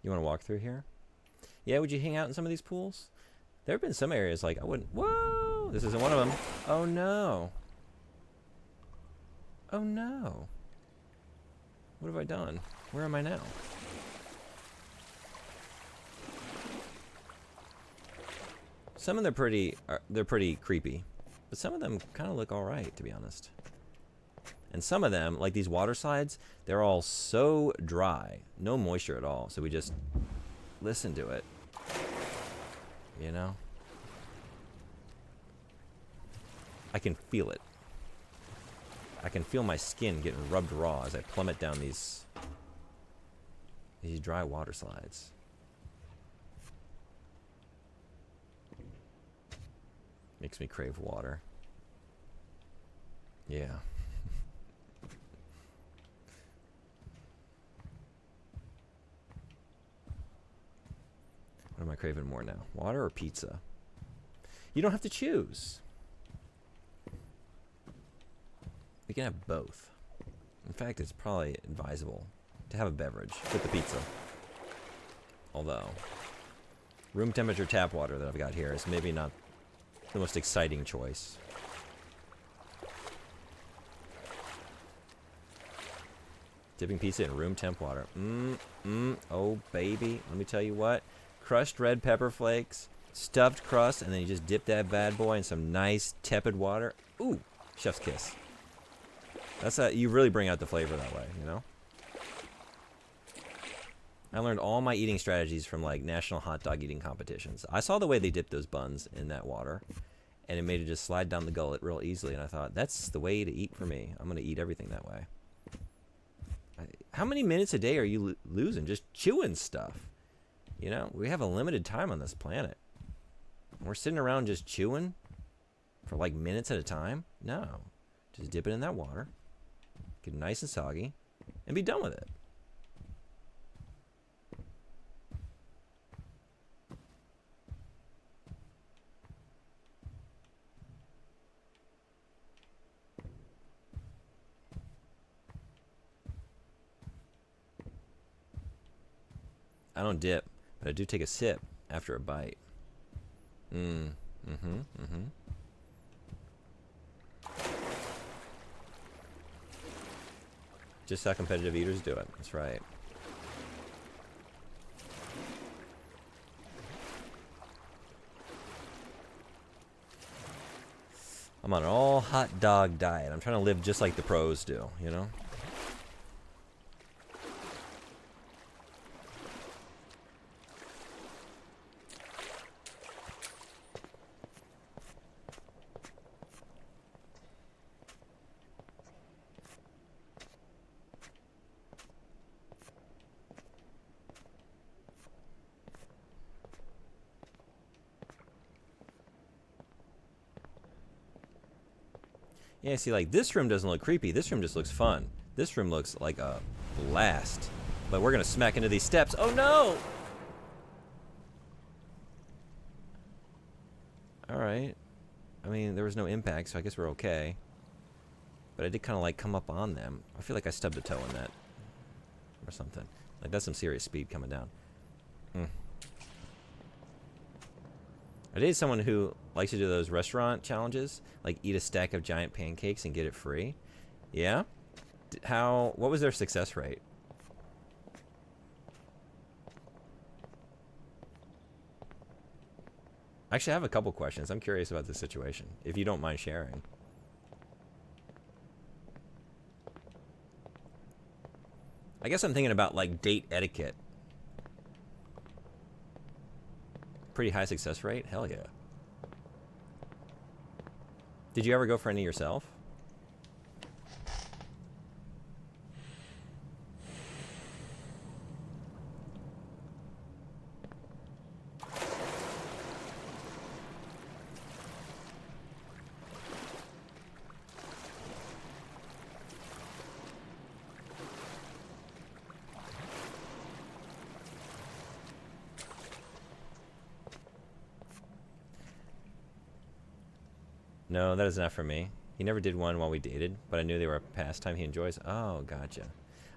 You want to walk through here? Yeah, would you hang out in some of these pools? There have been some areas like I wouldn't. Whoa! This isn't one of them. Oh no. Oh no. What have I done? Where am I now? Some of them they're pretty creepy, but some of them kind of look all right, to be honest. And some of them, like these water slides, they're all so dry, no moisture at all. So we just listen to it, you know? I can feel it. I can feel my skin getting rubbed raw as I plummet down these dry water slides. Makes me crave water. Yeah. What am I craving more now? Water or pizza? You don't have to choose. We can have both. In fact, it's probably advisable to have a beverage with the pizza. Although, room temperature tap water that I've got here is maybe not the most exciting choice. Dipping pizza in room temp water. Oh, baby. Let me tell you what. Crushed red pepper flakes, stuffed crust, and then you just dip that bad boy in some nice tepid water. Ooh, chef's kiss. You really bring out the flavor that way, you know? I learned all my eating strategies from like national hot dog eating competitions. I saw the way they dipped those buns in that water, and it made it just slide down the gullet real easily. And I thought, that's the way to eat for me. I'm gonna eat everything that way. How many minutes a day are you losing just chewing stuff? You know, we have a limited time on this planet. We're sitting around just chewing for like minutes at a time. No, just dip it in that water, get it nice and soggy, and be done with it. I don't dip, but I do take a sip after a bite. Just how competitive eaters do it. That's right. I'm on an all hot dog diet. I'm trying to live just like the pros do, you know? Yeah, see, like, this room doesn't look creepy. This room just looks fun. This room looks like a blast. But we're gonna smack into these steps. Oh, no! Alright. I mean, there was no impact, so I guess we're okay. But I did kind of, like, come up on them. I feel like I stubbed a toe in that. Or something. Like, that's some serious speed coming down. I dated someone who likes to do those restaurant challenges, like eat a stack of giant pancakes and get it free. Yeah? What was their success rate? Actually, I have a couple questions. I'm curious about this situation, if you don't mind sharing. I guess I'm thinking about, like, date etiquette. Pretty high success rate? Hell yeah. Did you ever go for any yourself? No, that is not for me. He never did one while we dated, but I knew they were a pastime he enjoys. Oh, gotcha.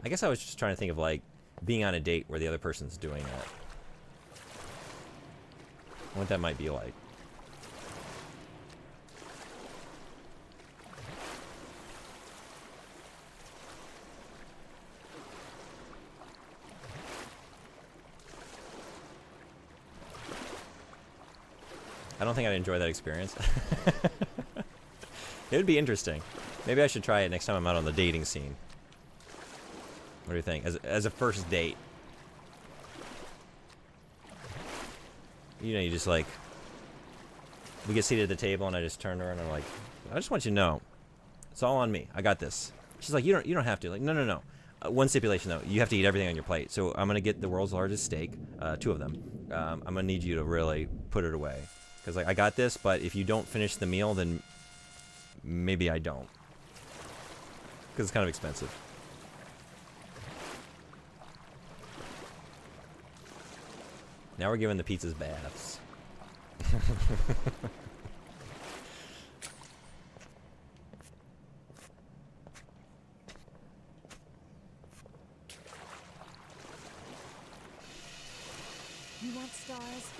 I guess I was just trying to think of, like, being on a date where the other person's doing that. What that might be like. I don't think I'd enjoy that experience. It would be interesting. Maybe I should try it next time I'm out on the dating scene. What do you think? As a first date. You know, you just like... We get seated at the table and I just turn to her and I'm like, I just want you to know, it's all on me. I got this. She's like, you don't have to. Like, no. One stipulation though, you have to eat everything on your plate. So I'm gonna get the world's largest steak, 2 of them. I'm gonna need you to really put it away. Because like, I got this, but if you don't finish the meal, then maybe I don't. Because it's kind of expensive. Now we're giving the pizzas baths. You want stars?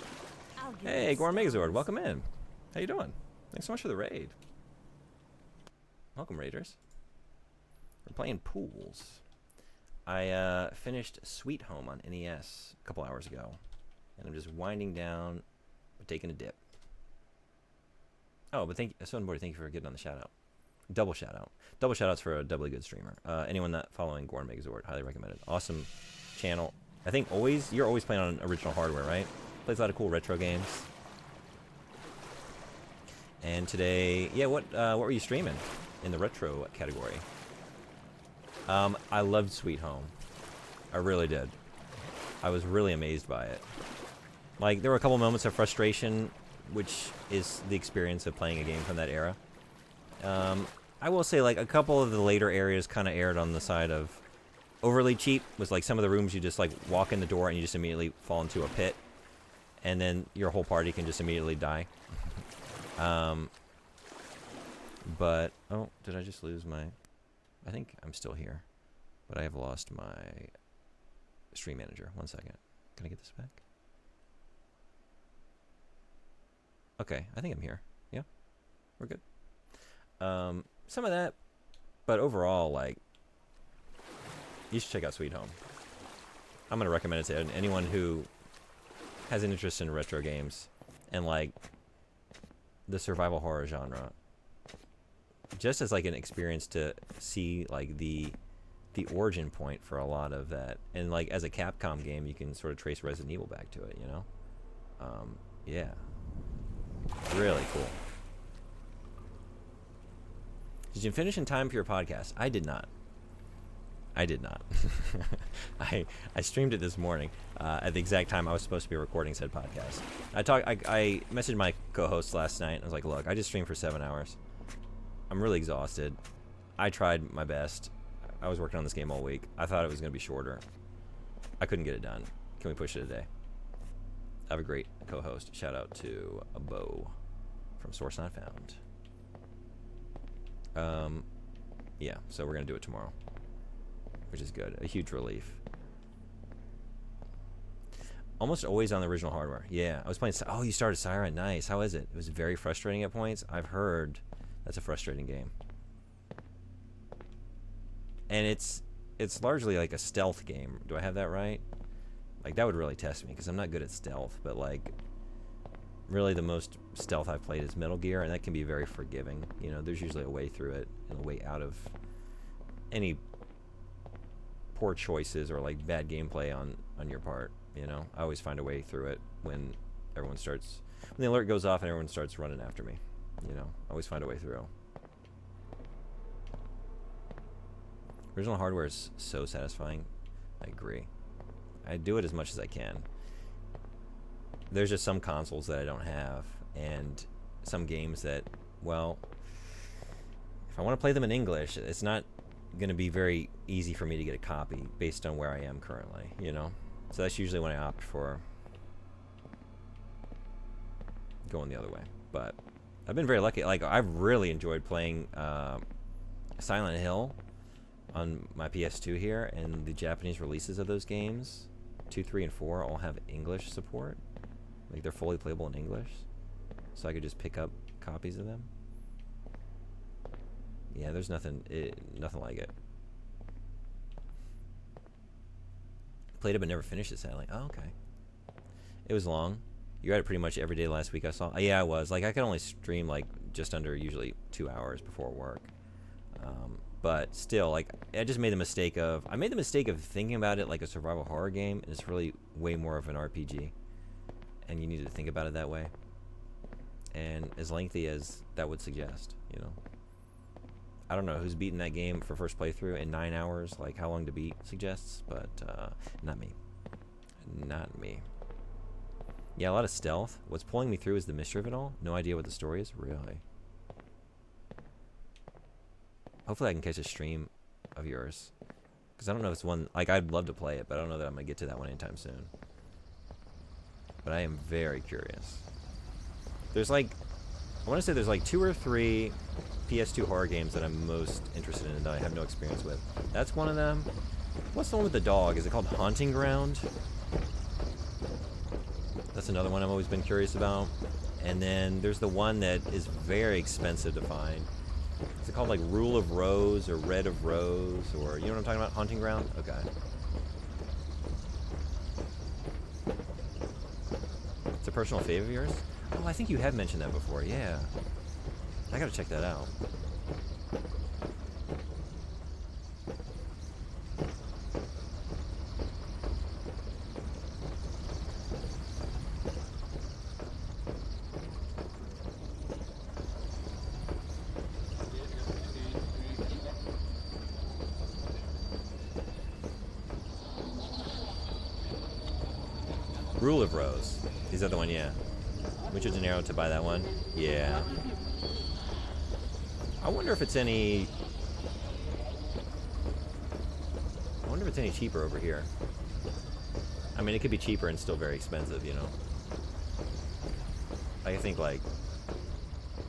I'll give Hey, you Gorm Megazord, stars. welcome in. How you doing? Thanks so much for the raid. Welcome, raiders. We're playing pools. I finished Sweet Home on NES a couple hours ago, and I'm just winding down, taking a dip. Oh, but thank you, Sunboard, thank you for getting on the shout out. Double shout out. Double shout outs for a doubly good streamer. Anyone that following Gorm Megazord, highly recommended. Awesome channel, I think you're always playing on original hardware, right? Plays a lot of cool retro games. And today, yeah, what were you streaming in the retro category? I loved Sweet Home. I really did. I was really amazed by it. Like, there were a couple moments of frustration, which is the experience of playing a game from that era. I will say, like, a couple of the later areas kind of erred on the side of overly cheap. Was like some of the rooms you just, like, walk in the door and you just immediately fall into a pit. And then your whole party can just immediately die. But, oh, did I just lose my... I think I'm still here. But I have lost my stream manager. 1 second. Can I get this back? Okay, I think I'm here. Yeah, we're good. Some of that, but overall, like, you should check out Sweet Home. I'm going to recommend it to anyone who has an interest in retro games and, like, the survival horror genre. Just as, like, an experience to see, like, the origin point for a lot of that. And, like, as a Capcom game, you can sort of trace Resident Evil back to it, you know? Yeah. Really cool. Did you finish in time for your podcast? I did not. I did not. I streamed it this morning at the exact time I was supposed to be recording said podcast. I messaged my co-host last night and I was like, look, I just streamed for 7 hours. I'm really exhausted. I tried my best. I was working on this game all week. I thought it was going to be shorter. I couldn't get it done. Can we push it a day? I have a great co-host. Shout out to a Bo from Source Not Found. Yeah, so we're going to do it tomorrow, which is good. A huge relief. Almost always on the original hardware. Yeah, I was playing... Oh, you started Siren. Nice. How is it? It was very frustrating at points. I've heard that's a frustrating game. And it's largely like a stealth game. Do I have that right? Like, that would really test me, because I'm not good at stealth. But, like, really the most stealth I've played is Metal Gear, and that can be very forgiving. You know, there's usually a way through it and a way out of any poor choices or, like, bad gameplay on your part. You know, I always find a way through it when when the alert goes off and everyone starts running after me. You know, I always find a way through. Original hardware is so satisfying. I agree. I do it as much as I can. There's just some consoles that I don't have, and some games that, well, if I want to play them in English, it's not going to be very easy for me to get a copy based on where I am currently, you know? So that's usually when I opt for going the other way. But I've been very lucky. Like, I've really enjoyed playing Silent Hill on my PS2 here, and the Japanese releases of those games, 2, 3, and 4, all have English support. Like, they're fully playable in English, so I could just pick up copies of them. Yeah, there's nothing like it. Played it but never finished it, sadly. Oh, okay. It was long. You had it pretty much every day last week, I saw. Yeah, I was. Like, I could only stream, like, just under usually 2 hours before work. But still, like, I just made the mistake of... I made the mistake of thinking about it like a survival horror game, and it's really way more of an RPG. And you need to think about it that way. And as lengthy as that would suggest, you know. I don't know who's beaten that game for first playthrough in 9 hours, like how long to beat suggests, but not me. Not me. Yeah, a lot of stealth. What's pulling me through is the mystery of it all. No idea what the story is, really. Hopefully I can catch a stream of yours. Because I don't know if it's one... Like, I'd love to play it, but I don't know that I'm going to get to that one anytime soon. But I am very curious. There's, like... I want to say there's, like, 2 or 3 PS2 horror games that I'm most interested in that I have no experience with. That's one of them. What's the one with the dog? Is it called Haunting Ground? That's another one I've always been curious about. And then there's the one that is very expensive to find. Is it called, like, Rule of Rose or Red of Rose? Or, you know what I'm talking about? Haunting Ground? Okay. It's a personal favorite of yours? Oh, I think you have mentioned that before. Yeah. I gotta check that out. Rule of Rose. Is that the one? Yeah. Mucho dinero to buy that one. Yeah. I wonder if it's any. I wonder if it's any cheaper over here. I mean, it could be cheaper and still very expensive, you know. I think like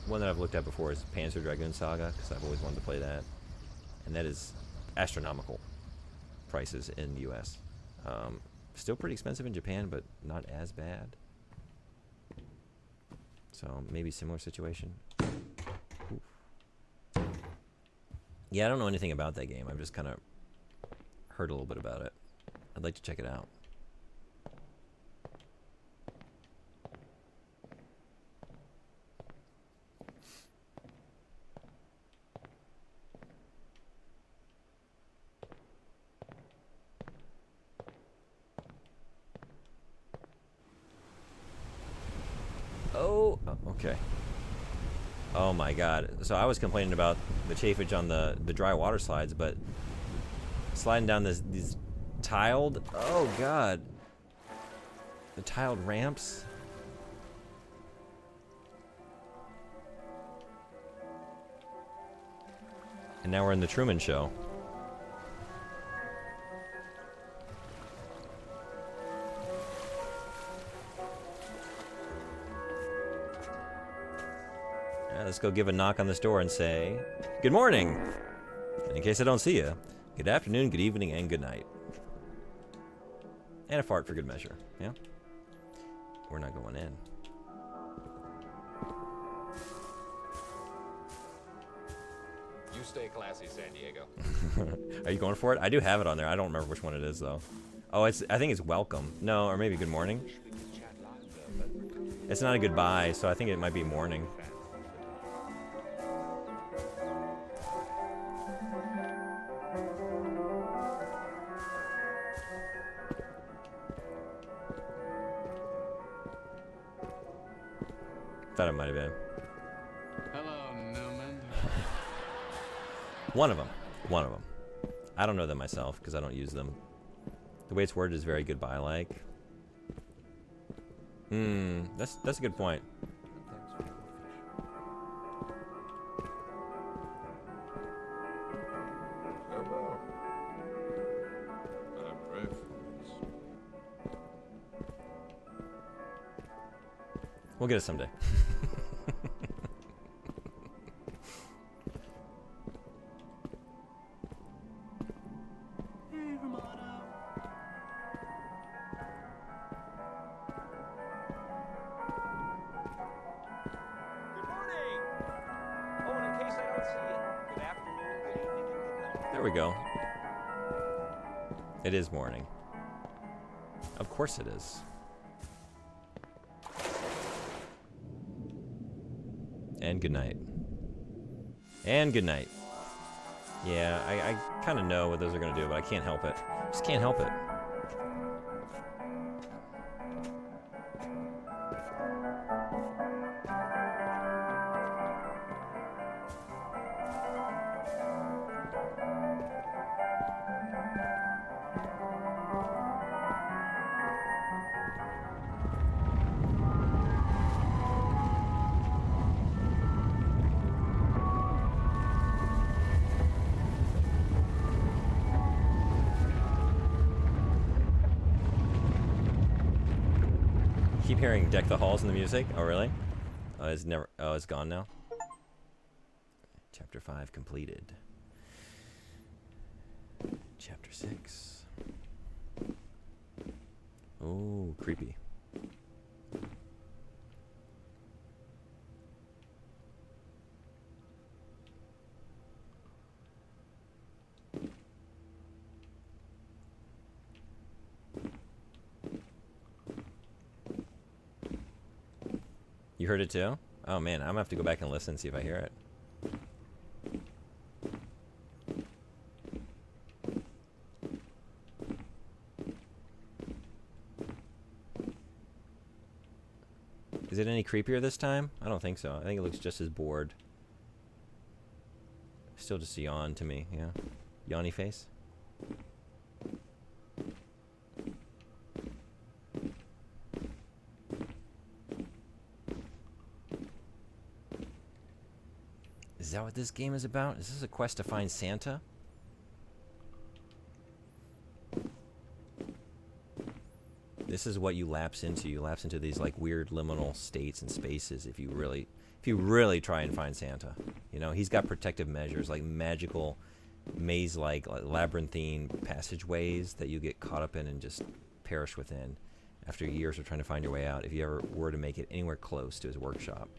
one that I've looked at before is Panzer Dragoon Saga because I've always wanted to play that, and that is astronomical prices in the U.S. Still pretty expensive in Japan, but not as bad. So maybe similar situation. Oof. Yeah, I don't know anything about that game. I've just kind of heard a little bit about it. I'd like to check it out. Oh, okay. Oh my god. So I was complaining about the chafage on the dry water slides, but sliding down these tiled, oh god. The tiled ramps. And now we're in the Truman Show. Let's go give a knock on this door and say, good morning. And in case I don't see you, good afternoon, good evening, and good night. And a fart for good measure, yeah? We're not going in. You stay classy, San Diego. Are you going for it? I do have it on there. I don't remember which one it is, though. Oh, I think it's welcome. No, or maybe good morning. It's not a goodbye, so I think it might be morning. Thought it might have been. Hello, Newman. One of them. One of them. I don't know them myself because I don't use them. The way it's worded is very goodbye-like. That's a good point. We'll get it someday. There we go. It is morning. Of course it is. And good night. And good night. Yeah, I kind of know what those are going to do, but I can't help it. Just can't help it. Keep hearing Deck the Halls in the music. Oh, really? It's never. Oh, it's gone now. Chapter 5 completed. Chapter 6. Oh, creepy. You heard it too? Oh man, I'm gonna have to go back and listen and see if I hear it. Is it any creepier this time? I don't think so. I think it looks just as bored. Still just a yawn to me, yeah. Yawny face. Is that what this game is about? Is this a quest to find Santa? This is what you lapse into. You lapse into these like weird liminal states and spaces if you really try and find Santa. You know, he's got protective measures like magical maze-like labyrinthine passageways that you get caught up in and just perish within after years of trying to find your way out if you ever were to make it anywhere close to his workshop.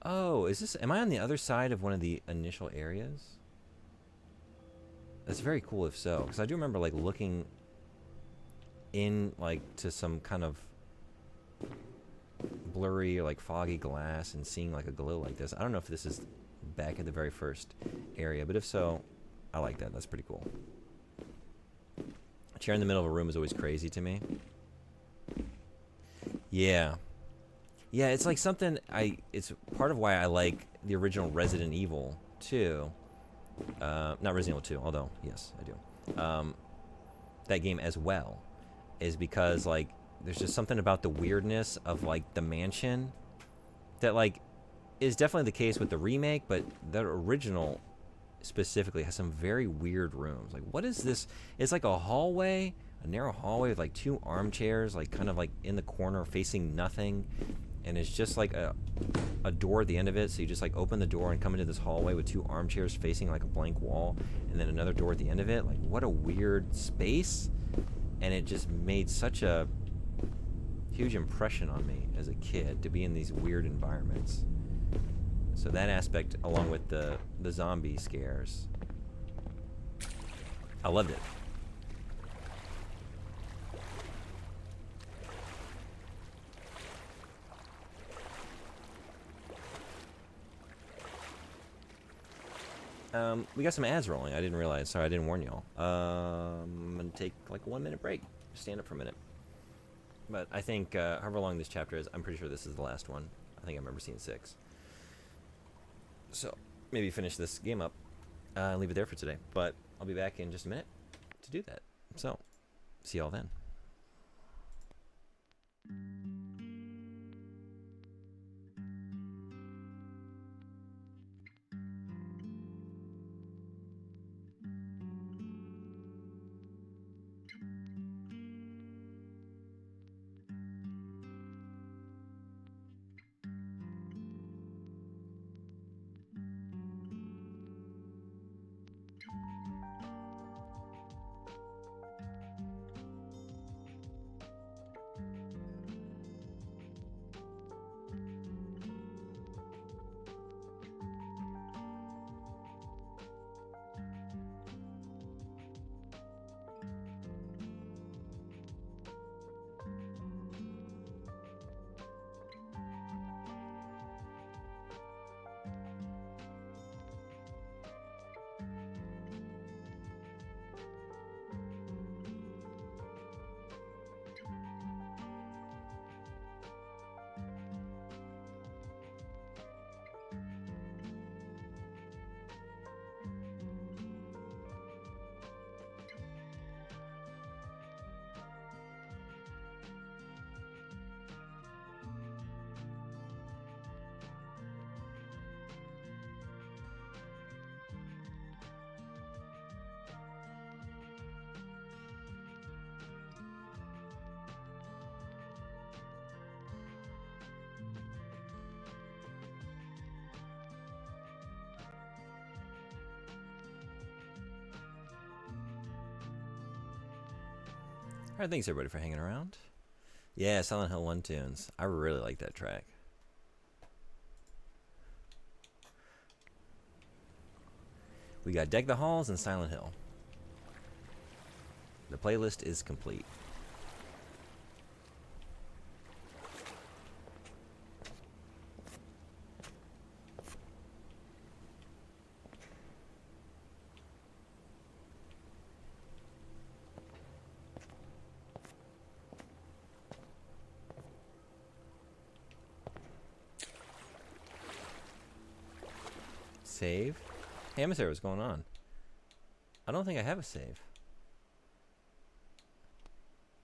Oh, am I on the other side of one of the initial areas? That's very cool if so, because I do remember like looking in like to some kind of blurry or like foggy glass and seeing like a glow like this. I don't know if this is back at the very first area, but if so, I like that. That's pretty cool. A chair in the middle of a room is always crazy to me. Yeah. Yeah, it's like something it's part of why I like the original Resident Evil 2. Not Resident Evil 2, although, yes, I do. That game as well is because, like, there's just something about the weirdness of, like, the mansion that, like, is definitely the case with the remake, but the original specifically has some very weird rooms. Like, what is this? It's like a hallway, a narrow hallway with, like, 2 armchairs, like, kind of, like, in the corner facing nothing. And it's just like a door at the end of it, so you just like open the door and come into this hallway with 2 armchairs facing like a blank wall, and then another door at the end of it. Like, what a weird space. And it just made such a huge impression on me as a kid to be in these weird environments. So that aspect, along with the zombie scares, I loved it. We got some ads rolling. I didn't realize. Sorry, I didn't warn y'all. I'm going to take like a 1-minute break. Stand up for a minute. But I think, however long this chapter is, I'm pretty sure this is the last one. I think I remember seeing 6. So, maybe finish this game up and leave it there for today. But I'll be back in just a minute to do that. So, see y'all then. Alright, thanks everybody for hanging around. Yeah, Silent Hill 1 tunes. I really like that track. We got Deck the Halls and Silent Hill. The playlist is complete. Save? Hey, Emissary, what's going on? I don't think I have a save.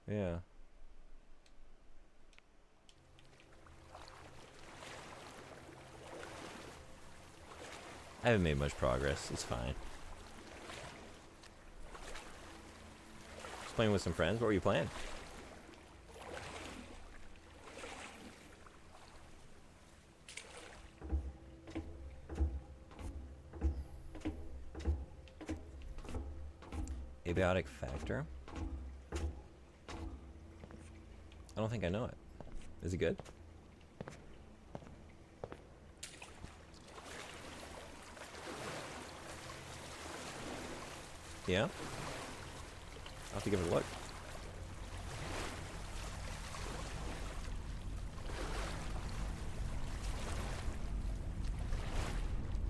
Yeah. I haven't made much progress. It's fine. Just playing with some friends. What were you playing? Abiotic factor? I don't think I know it. Is it good? Yeah? I'll have to give it a look.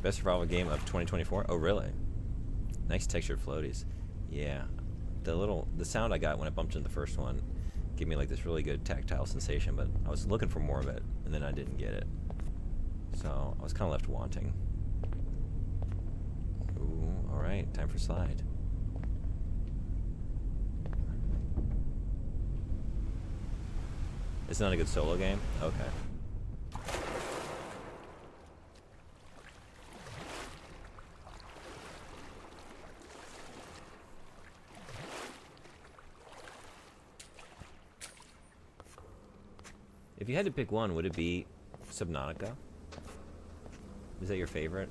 Best survival game of 2024? Oh, really? Nice textured floaties. Yeah. The sound I got when I bumped into the first one gave me like this really good tactile sensation, but I was looking for more of it, and then I didn't get it. So I was kind of left wanting. Ooh, alright, time for slide. It's not a good solo game? Okay. If you had to pick one, would it be Subnautica? Is that your favorite?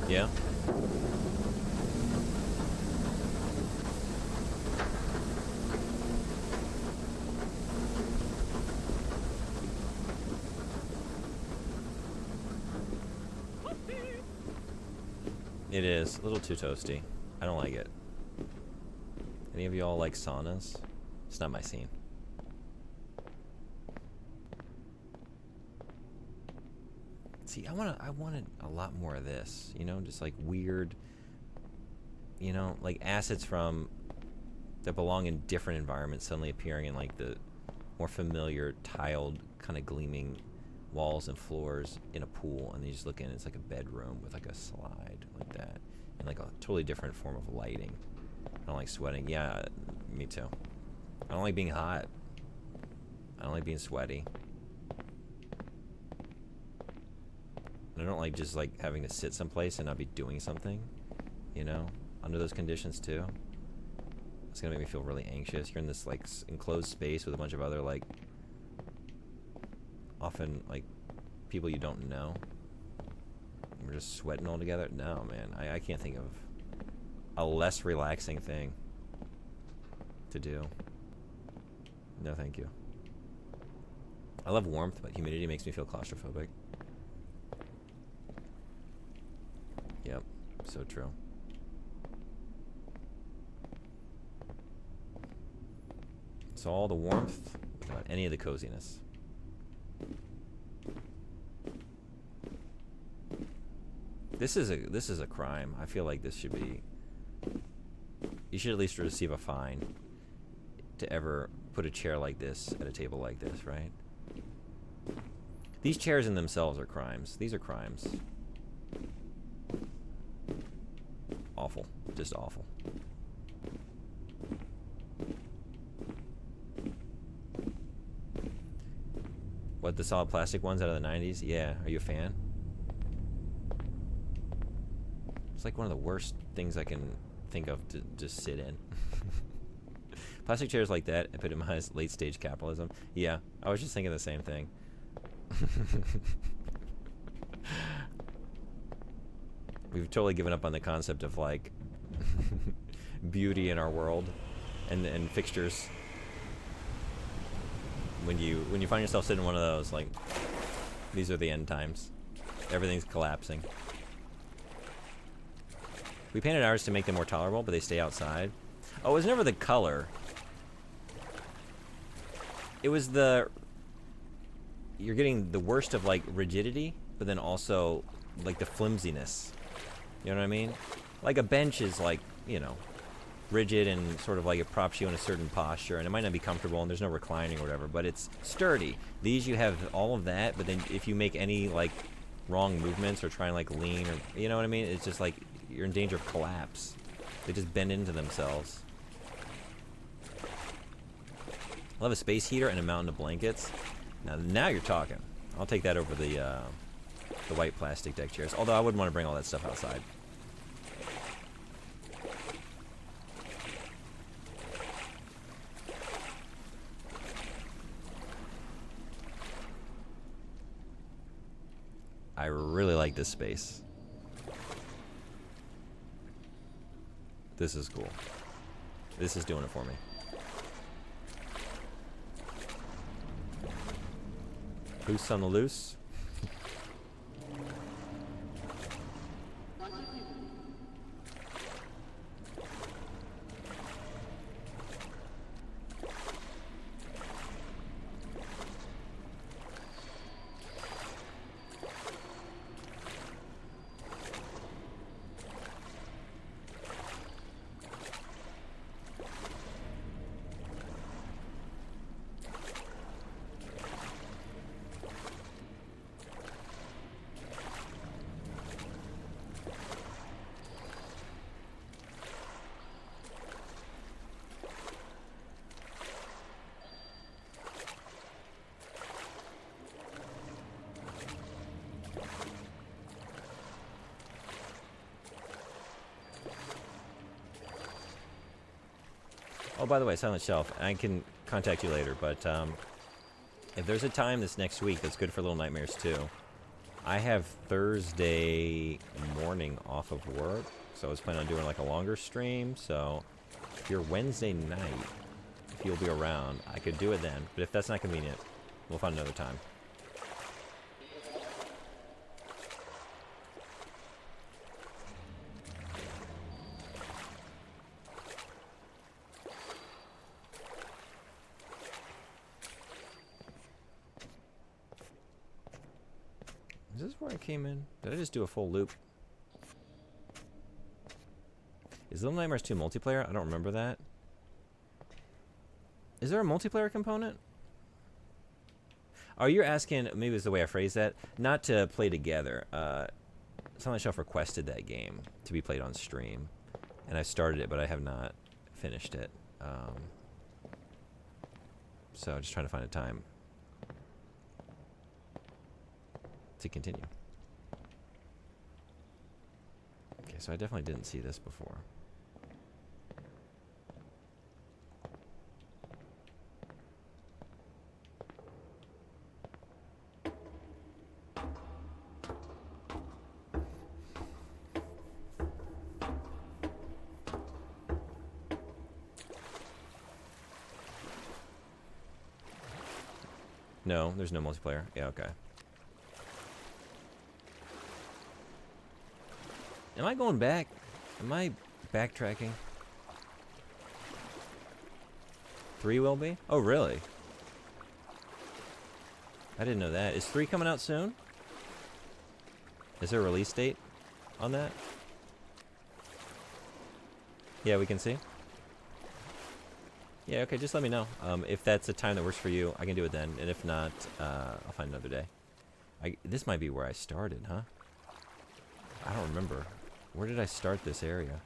Yeah? It is. A little too toasty. I don't like it. Any of y'all like saunas? It's not my scene. See, I wanted a lot more of this, you know, just like weird, you know, like assets from that belong in different environments suddenly appearing in like the more familiar tiled kind of gleaming walls and floors in a pool, and you just look in, it's like a bedroom with like a slide like that, and like a totally different form of lighting. I don't like sweating. Yeah, me too. I don't like being hot. I don't like being sweaty. And I don't like just like having to sit someplace and not be doing something, you know, under those conditions too. It's gonna make me feel really anxious. You're in this like enclosed space with a bunch of other like often like people you don't know. We're just sweating all together. No, man, I can't think of a less relaxing thing to do. No, thank you. I love warmth, but humidity makes me feel claustrophobic. Yep, so true. So all the warmth without any of the coziness. This is a crime. I feel like this should be. You should at least receive a fine to ever put a chair like this at a table like this, right? These chairs in themselves are crimes. These are crimes. Awful. Just awful. What, the solid plastic ones out of the 90s? Yeah. Are you a fan? It's like one of the worst things I can think of to just sit in. Plastic chairs like that epitomize late stage capitalism. Yeah, I was just thinking the same thing. We've totally given up on the concept of like beauty in our world and fixtures. When you find yourself sitting in one of those, like, these are the end times. Everything's collapsing. We painted ours to make them more tolerable, but they stay outside. Oh, it was never the color. It was the... You're getting the worst of, like, rigidity, but then also, like, the flimsiness. You know what I mean? Like, a bench is, like, you know, rigid and sort of like it props you in a certain posture, and it might not be comfortable, and there's no reclining or whatever, but it's sturdy. These, you have all of that, but then if you make any like wrong movements or try and like lean, or you know what I mean, it's just like you're in danger of collapse. They just bend into themselves. I'll have a space heater and a mountain of blankets. Now you're talking. I'll take that over the white plastic deck chairs. Although I wouldn't want to bring all that stuff outside. I really like this space. This is cool. This is doing it for me. Loose on the loose. Oh, by the way, Silent Shelf, I can contact you later, but if there's a time this next week that's good for Little Nightmares 2, I have Thursday morning off of work, so I was planning on doing like a longer stream, so if you're Wednesday night, if you'll be around, I could do it then, but if that's not convenient, we'll find another time. Is this where I came in? Did I just do a full loop? Is Little Nightmares 2 multiplayer? I don't remember that. Is there a multiplayer component? Oh, you're asking, maybe it's the way I phrased that, not to play together. Silent Shelf requested that game to be played on stream, and I started it, but I have not finished it. So just trying to find a time to continue. Okay, so I definitely didn't see this before. No, there's no multiplayer. Yeah, okay. Am I going back? Am I backtracking? 3 will be? Oh, really? I didn't know that. Is 3 coming out soon? Is there a release date on that? Yeah, we can see. Yeah, okay, just let me know. If that's a time that works for you, I can do it then. And if not, I'll find another day. This might be where I started, huh? I don't remember. Where did I start this area?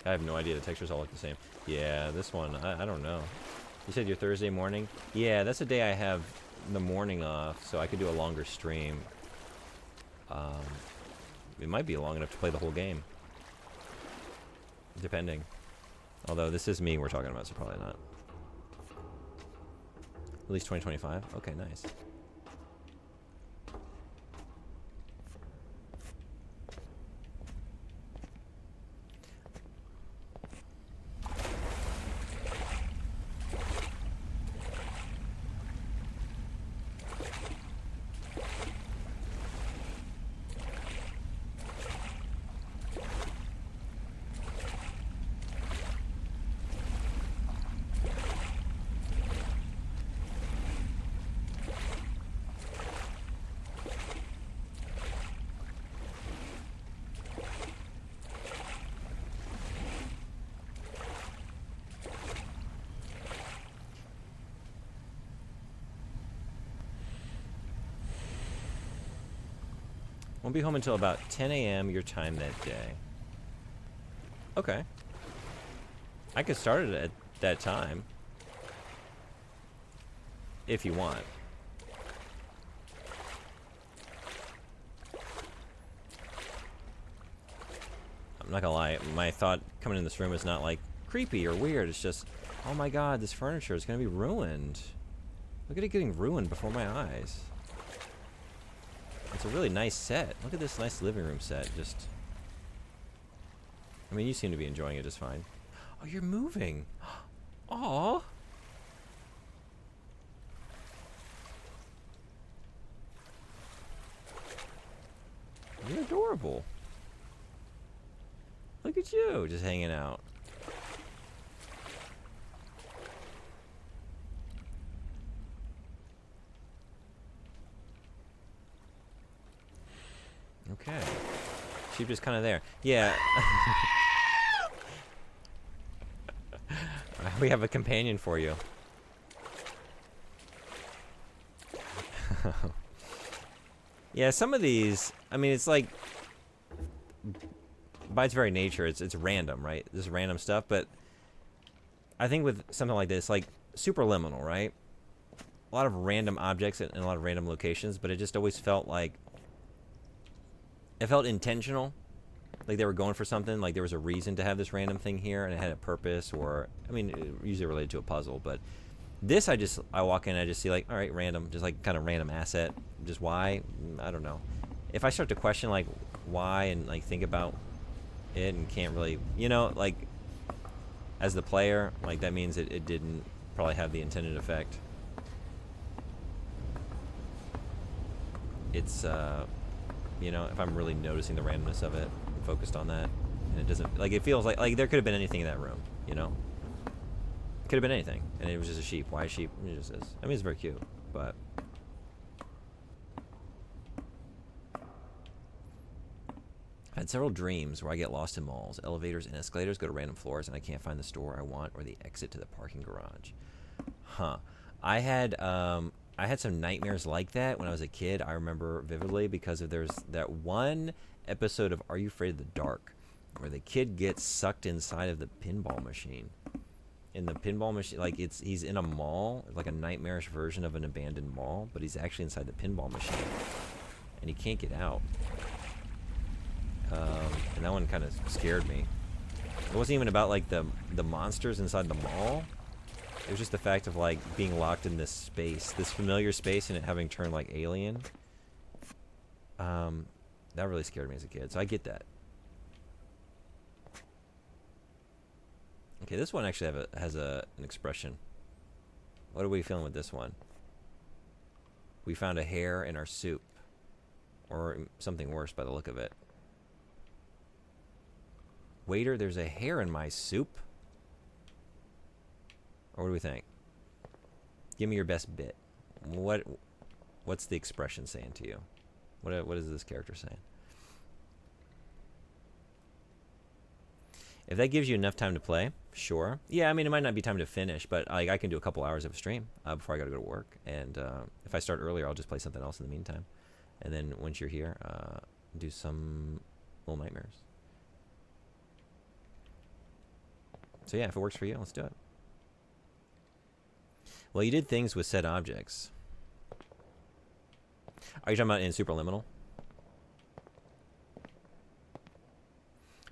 I have no idea. The textures all look the same. Yeah, this one, I don't know. You said your Thursday morning? Yeah, that's a day I have the morning off, so I could do a longer stream. It might be long enough to play the whole game. Depending. Although this is me we're talking about, so probably not. At least 2025? Okay, nice. Won't be home until about 10 a.m. your time that day. Okay. I could start it at that time. If you want. I'm not gonna lie, my thought coming in this room is not like creepy or weird. It's just, oh my god, this furniture is gonna be ruined. Look at it getting ruined before my eyes. It's a really nice set. Look at this nice living room set. Just, I mean, you seem to be enjoying it just fine. Oh, you're moving. Aw. You're adorable. Look at you, just hanging out. Okay. She's just kind of there. Yeah. We have a companion for you. Yeah, some of these, I mean, it's like, by its very nature, it's random, right? This is random stuff, but I think with something like this, like Superliminal, right? A lot of random objects in a lot of random locations, but it just always felt like, it felt intentional. Like they were going for something, like there was a reason to have this random thing here, and it had a purpose, or, I mean, usually related to a puzzle, but this, I walk in and I just see like, all right, random, just like kind of random asset. Just why? I don't know. If I start to question like why and like think about it and can't really, you know, like as the player, like that means it didn't probably have the intended effect. It's, you know, if I'm really noticing the randomness of it, I'm focused on that, and it doesn't, like, it feels like there could have been anything in that room, you know? Could have been anything, and it was just a sheep. Why a sheep? It just is. I mean, it's very cute, but I had several dreams where I get lost in malls, elevators, and escalators, go to random floors, and I can't find the store I want or the exit to the parking garage. Huh. I had some nightmares like that when I was a kid. I remember vividly because there's that one episode of Are You Afraid of the Dark where the kid gets sucked inside of the pinball machine. In the pinball machine, like he's in a mall, like a nightmarish version of an abandoned mall, but he's actually inside the pinball machine, and he can't get out. And that one kind of scared me. It wasn't even about like the monsters inside the mall. It was just the fact of like being locked in this space, this familiar space, and it having turned like alien. That really scared me as a kid, so I get that. Okay, this one actually has an expression. What are we feeling with this one? We found a hair in our soup. Or something worse by the look of it. Waiter, there's a hair in my soup. Or what do we think? Give me your best bit. What's the expression saying to you? What is this character saying? If that gives you enough time to play, sure. Yeah, I mean, it might not be time to finish, but like I can do a couple hours of a stream before I got to go to work. And if I start earlier, I'll just play something else in the meantime. And then once you're here, do some Little Nightmares. So yeah, if it works for you, let's do it. Well, you did things with said objects. Are you talking about in Superliminal?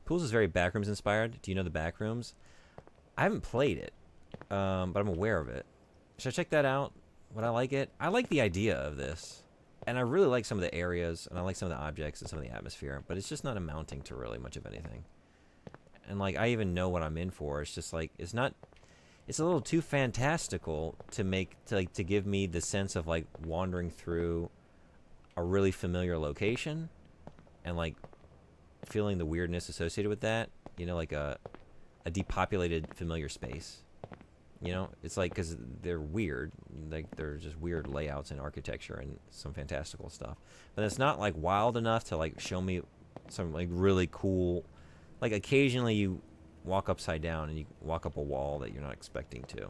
Pools is very Backrooms inspired. Do you know the Backrooms? I haven't played it, but I'm aware of it. Should I check that out? Would I like it? I like the idea of this. And I really like some of the areas, and I like some of the objects and some of the atmosphere, but it's just not amounting to really much of anything. And like, I even know what I'm in for. It's just like, it's not, it's a little too fantastical to give me the sense of like wandering through a really familiar location and like feeling the weirdness associated with that, you know, like a depopulated familiar space. You know, it's like, because they're weird, like they're just weird layouts and architecture and some fantastical stuff, but it's not like wild enough to like show me some like really cool, like occasionally you walk upside down and you walk up a wall that you're not expecting to,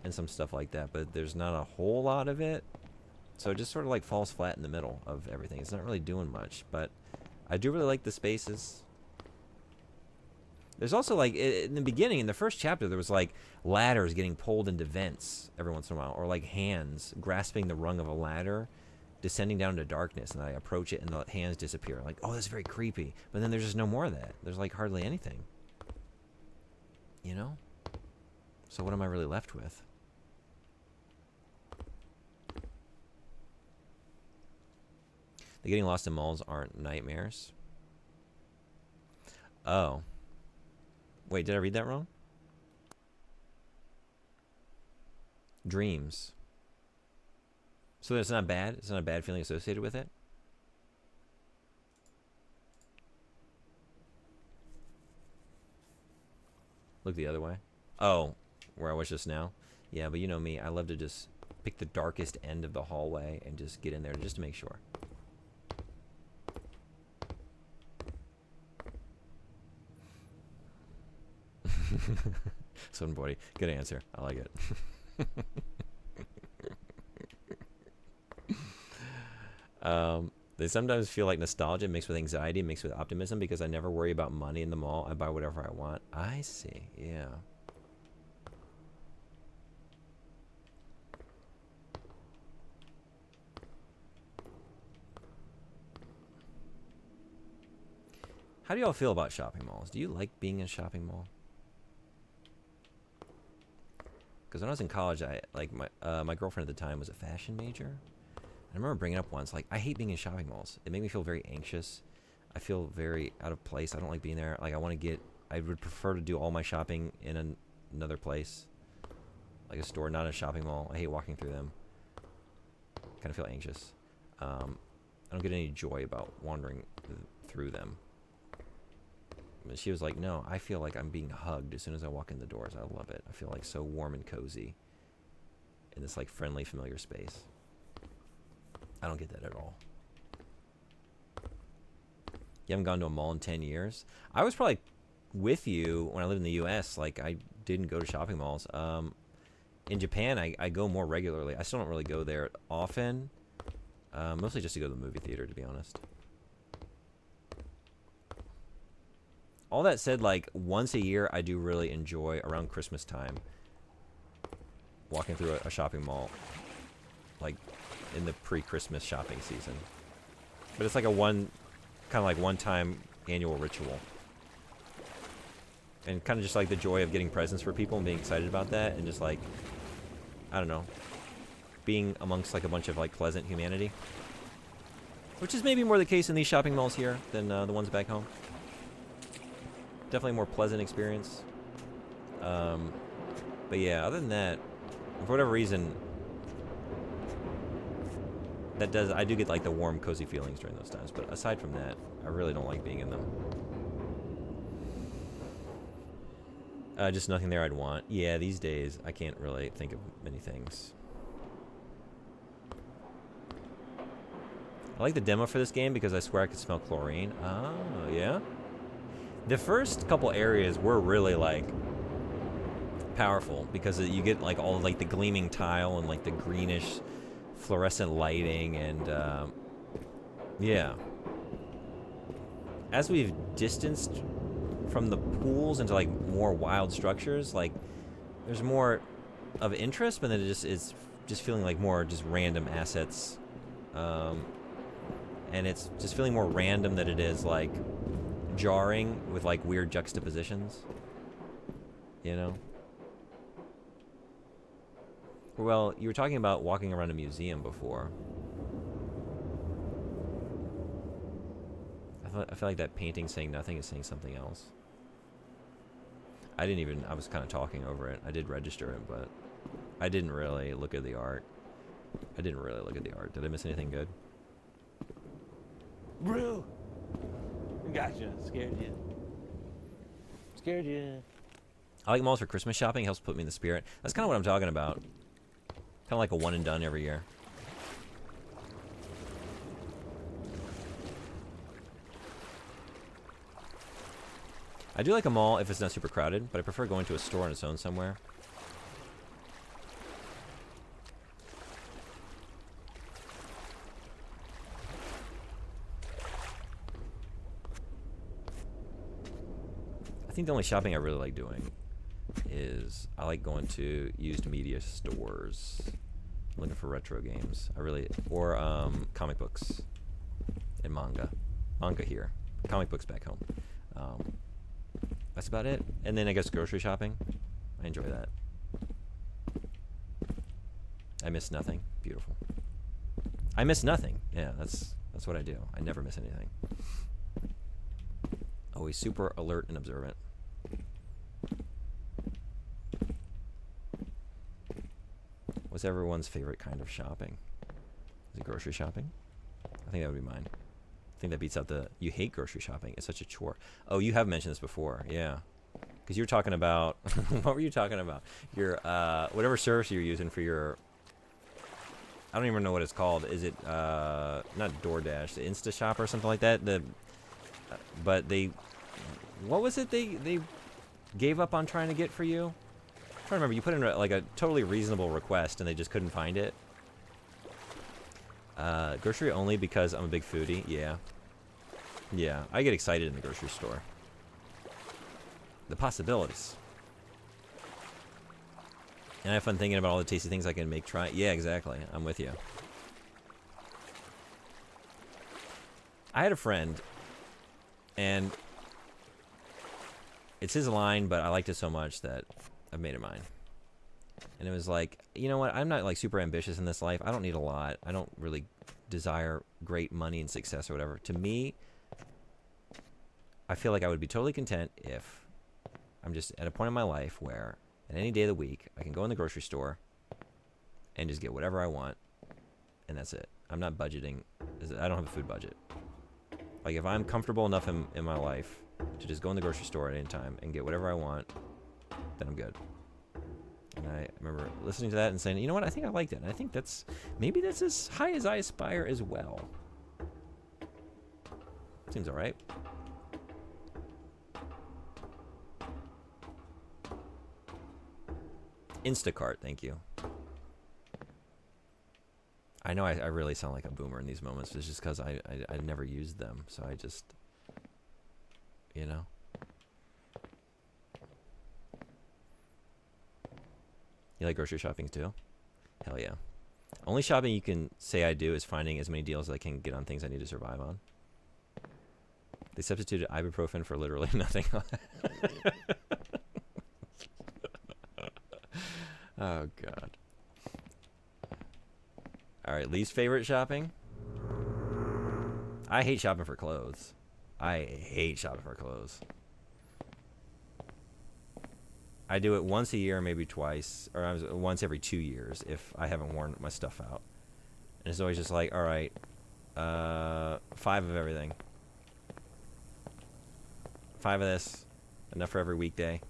and some stuff like that, but there's not a whole lot of it. So it just sort of like falls flat in the middle of everything. It's not really doing much, but I do really like the spaces. There's also like in the beginning, in the first chapter, there was like ladders getting pulled into vents every once in a while, or like hands grasping the rung of a ladder, descending down into darkness, and I approach it and the hands disappear. Like, oh, that's very creepy. But then there's just no more of that. There's like hardly anything. You know? So what am I really left with? The getting lost in malls aren't nightmares. Oh. Wait, did I read that wrong? Dreams. So it's not bad? It's not a bad feeling associated with it? Look the other way. Oh, where I was just now? Yeah, but you know me. I love to just pick the darkest end of the hallway and just get in there just to make sure. Somebody, good answer. I like it. They sometimes feel like nostalgia mixed with anxiety, mixed with optimism, because I never worry about money in the mall. I buy whatever I want. I see. Yeah. How do y'all feel about shopping malls? Do you like being in a shopping mall? Because when I was in college, I like my girlfriend at the time was a fashion major. I remember bringing up once, like, I hate being in shopping malls. It made me feel very anxious. I feel very out of place. I don't like being there. Like, I would prefer to do all my shopping in another place, like a store, not a shopping mall. I hate walking through them. Kind of feel anxious. I don't get any joy about wandering through them. But she was like, no, I feel like I'm being hugged as soon as I walk in the doors. I love it. I feel like so warm and cozy in this like friendly, familiar space. I don't get that at all. You haven't gone to a mall in 10 years? I was probably with you when I lived in the U.S. Like, I didn't go to shopping malls. In Japan, I go more regularly. I still don't really go there often. Mostly just to go to the movie theater, to be honest. All that said, like, once a year, I do really enjoy, around Christmas time, walking through a shopping mall, like, in the pre-Christmas shopping season. But it's like a one-time annual ritual. And kind of just like the joy of getting presents for people and being excited about that, and just like, I don't know, being amongst like a bunch of like pleasant humanity. Which is maybe more the case in these shopping malls here than the ones back home. Definitely more pleasant experience. But yeah, other than that, for whatever reason, I do get like the warm, cozy feelings during those times. But aside from that, I really don't like being in them. Just nothing there I'd want. Yeah, these days, I can't really think of many things. I like the demo for this game because I swear I could smell chlorine. Oh, yeah? The first couple areas were really, like, powerful because you get, like, all of, like, the gleaming tile and, like, the greenish fluorescent lighting and, yeah. As we've distanced from the pools into, like, more wild structures, like, there's more of interest, but then it just is just feeling like more just random assets. And it's just feeling more random than it is, like, jarring with like weird juxtapositions, you know. Well, you were talking about walking around a museum before. I feel like that painting saying nothing is saying something else. I was kind of talking over it. I did register it, but I didn't really look at the art. Did I miss anything good? Brew! Gotcha. Scared you. I like malls for Christmas shopping. It helps put me in the spirit. That's kind of what I'm talking about. Kind of like a one and done every year. I do like a mall if it's not super crowded, but I prefer going to a store on its own somewhere. think the only shopping I really like doing is I like going to used media stores, looking for retro games. Or comic books and manga here, comic books back home. That's about it. And then I guess grocery shopping. I enjoy that. I miss nothing. Beautiful. I miss nothing. Yeah, that's what I do. I never miss anything. Always super alert and observant. What's everyone's favorite kind of shopping? Is it grocery shopping? I think that would be mine. I think that beats out the... You hate grocery shopping. It's such a chore. Oh, you have mentioned this before. Yeah. Because you were talking about... What were you talking about? Your, whatever service you're using for your... I don't even know what it's called. Is it, not DoorDash, the InstaShop or something like that? But they... What was it they gave up on trying to get for you? I'm trying to remember. You put in like a totally reasonable request and they just couldn't find it. Grocery only because I'm a big foodie. Yeah. Yeah, I get excited in the grocery store. The possibilities. And I have fun thinking about all the tasty things I can make. Yeah, exactly. I'm with you. I had a friend, and it's his line, but I liked it so much that I've made it mine. And it was like, you know what? I'm not like super ambitious in this life. I don't need a lot. I don't really desire great money and success or whatever. To me, I feel like I would be totally content if I'm just at a point in my life where at any day of the week, I can go in the grocery store and just get whatever I want, and that's it. I'm not budgeting. I don't have a food budget. Like, if I'm comfortable enough in my life to just go in the grocery store at any time and get whatever I want, then I'm good. And I remember listening to that and saying, you know what, I think I like that. And I think maybe that's as high as I aspire as well. Seems all right. Instacart, thank you. I know I really sound like a boomer in these moments, but it's just because I never used them, so I just, you know. You like grocery shopping too? Hell yeah. Only shopping you can say I do is finding as many deals as I can get on things I need to survive on. They substituted ibuprofen for literally nothing. Oh, God. All right, least favorite shopping? I hate shopping for clothes. I hate shopping for clothes. I do it once a year, maybe twice, or once every 2 years if I haven't worn my stuff out. And it's always just like, all right, 5 of everything. 5 of this, enough for every weekday.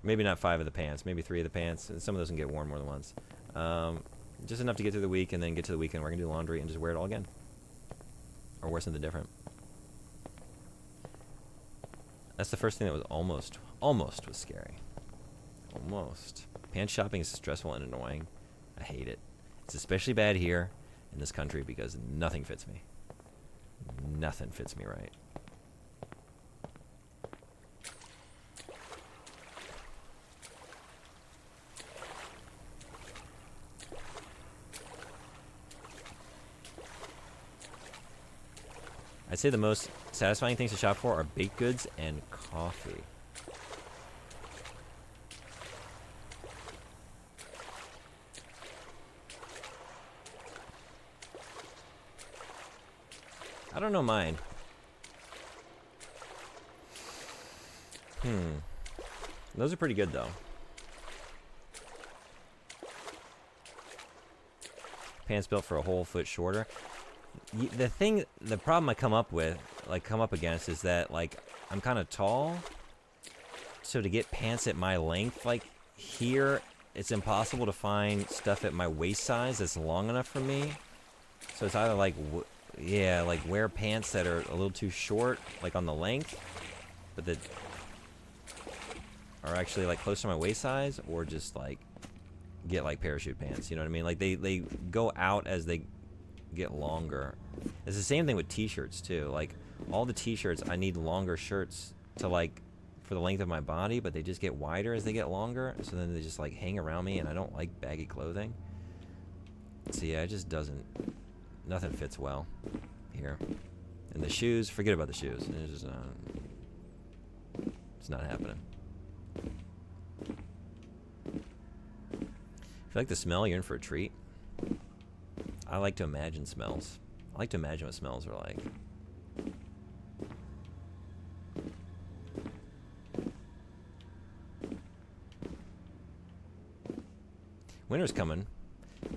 Maybe not 5 of the pants, maybe 3 of the pants. And some of those can get worn more than once. Just enough to get through the week, and then get to the weekend where I can do laundry and just wear it all again. Or wear something different. That's the first thing that was almost was scary. Almost. Pants shopping is stressful and annoying. I hate it. It's especially bad here in this country because nothing fits me. Nothing fits me right. I'd say the most satisfying things to shop for are baked goods and coffee. I don't know mine. Those are pretty good though. Pants built for a whole foot shorter. The problem I come up against is that, like, I'm kind of tall, so to get pants at my length, like, here, it's impossible to find stuff at my waist size that's long enough for me. So it's either like, like wear pants that are a little too short, like on the length, but that are actually like close to my waist size, or just like get like parachute pants. You know what I mean? Like they go out as they get longer. It's the same thing with t-shirts too. Like all the t-shirts, I need longer shirts to like for the length of my body, but they just get wider as they get longer. So then they just like hang around me, and I don't like baggy clothing. So yeah, it just doesn't. Nothing fits well here. And the shoes, forget about the shoes. It's just not. It's not happening. If you like the smell, you're in for a treat. I like to imagine smells. I like to imagine what smells are like. Winter's coming,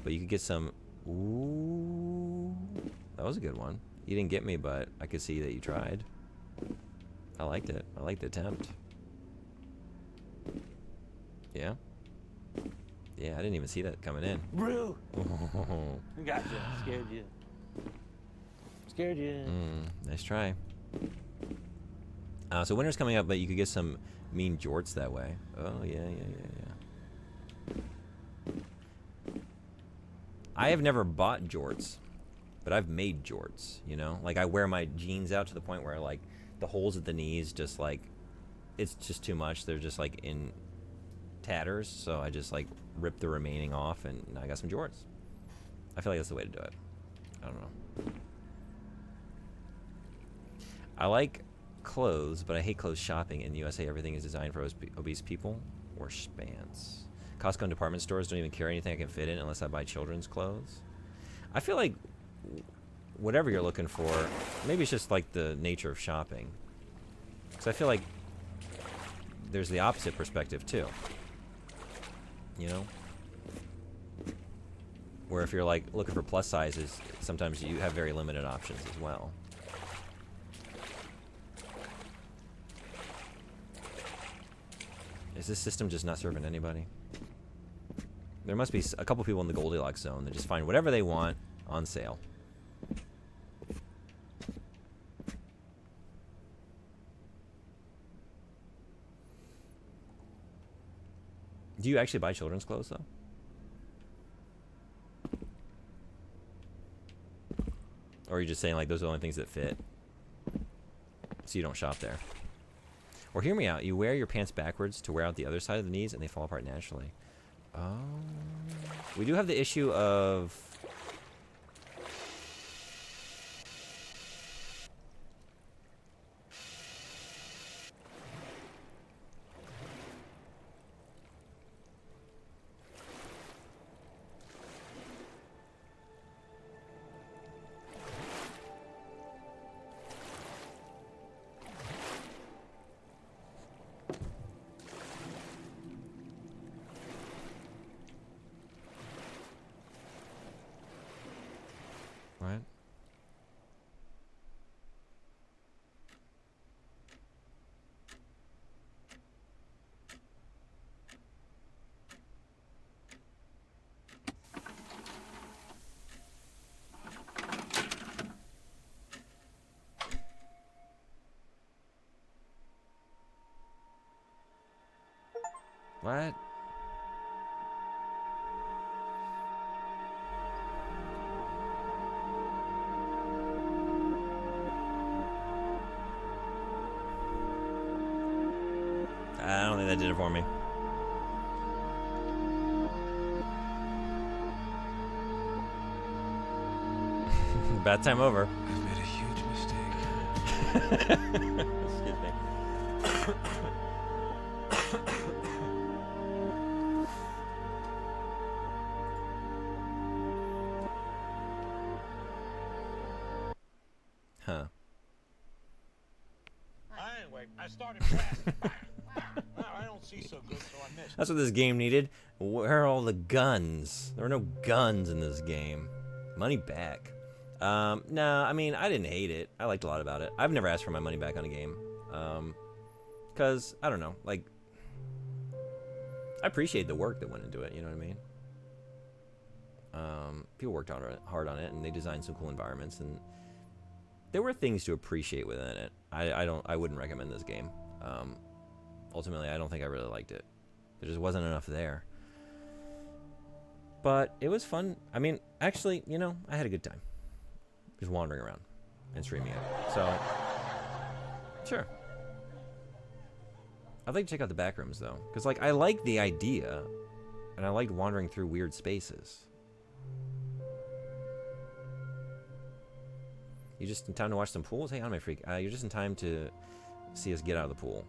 but you could get some. Ooh, that was a good one. You didn't get me, but I could see that you tried. I liked it. I liked the attempt. Yeah. Yeah, I didn't even see that coming in. Brew. Gotcha. Scared you. Scared you. Nice try. So winter's coming up, but you could get some mean jorts that way. Oh, yeah. I have never bought jorts, but I've made jorts, you know? Like, I wear my jeans out to the point where, like, the holes at the knees just, like, it's just too much. They're just, like, in tatters, so I just, like, rip the remaining off, and now I got some jorts. I feel like that's the way to do it. I don't know. I like clothes, but I hate clothes shopping. In the USA, everything is designed for obese people or spans. Costco and department stores don't even carry anything I can fit in unless I buy children's clothes. I feel like whatever you're looking for, maybe it's just like the nature of shopping. Because I feel like there's the opposite perspective too. You know? Where if you're like looking for plus sizes, sometimes you have very limited options as well. Is this system just not serving anybody? There must be a couple people in the Goldilocks zone that just find whatever they want on sale. Do you actually buy children's clothes, though? Or are you just saying, like, those are the only things that fit? So you don't shop there. Or hear me out. You wear your pants backwards to wear out the other side of the knees, and they fall apart naturally. Oh. We do have the issue of... Right? What? I don't think that did it for me. Bad time over. I've made a huge mistake. Excuse me. Huh. Anyway, I started blasting. Now I don't see so good, so I missed. That's what this game needed. Where are all the guns? There were no guns in this game. Money back. No, I mean, I didn't hate it. I liked a lot about it. I've never asked for my money back on a game. Because, I don't know, like, I appreciate the work that went into it, you know what I mean? People worked hard on it, and they designed some cool environments, and there were things to appreciate within it. I wouldn't recommend this game. Ultimately, I don't think I really liked it. There just wasn't enough there. But it was fun. I mean, actually, you know, I had a good time. Just wandering around and streaming it. So, sure. I'd like to check out the back rooms though, because like I like the idea, and I liked wandering through weird spaces. You just in time to watch some pools? Hey, Anime Freak, you're just in time to see us get out of the pool.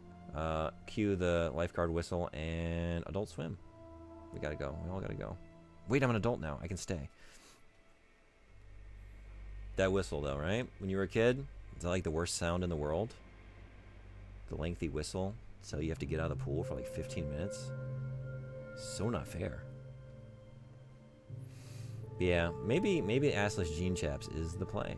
Cue the lifeguard whistle and Adult Swim. We gotta go. We all gotta go. Wait, I'm an adult now. I can stay. That whistle though, right? When you were a kid, is that like the worst sound in the world? The lengthy whistle. So you have to get out of the pool for like 15 minutes. So not fair. Yeah, maybe Assless Jean Chaps is the play.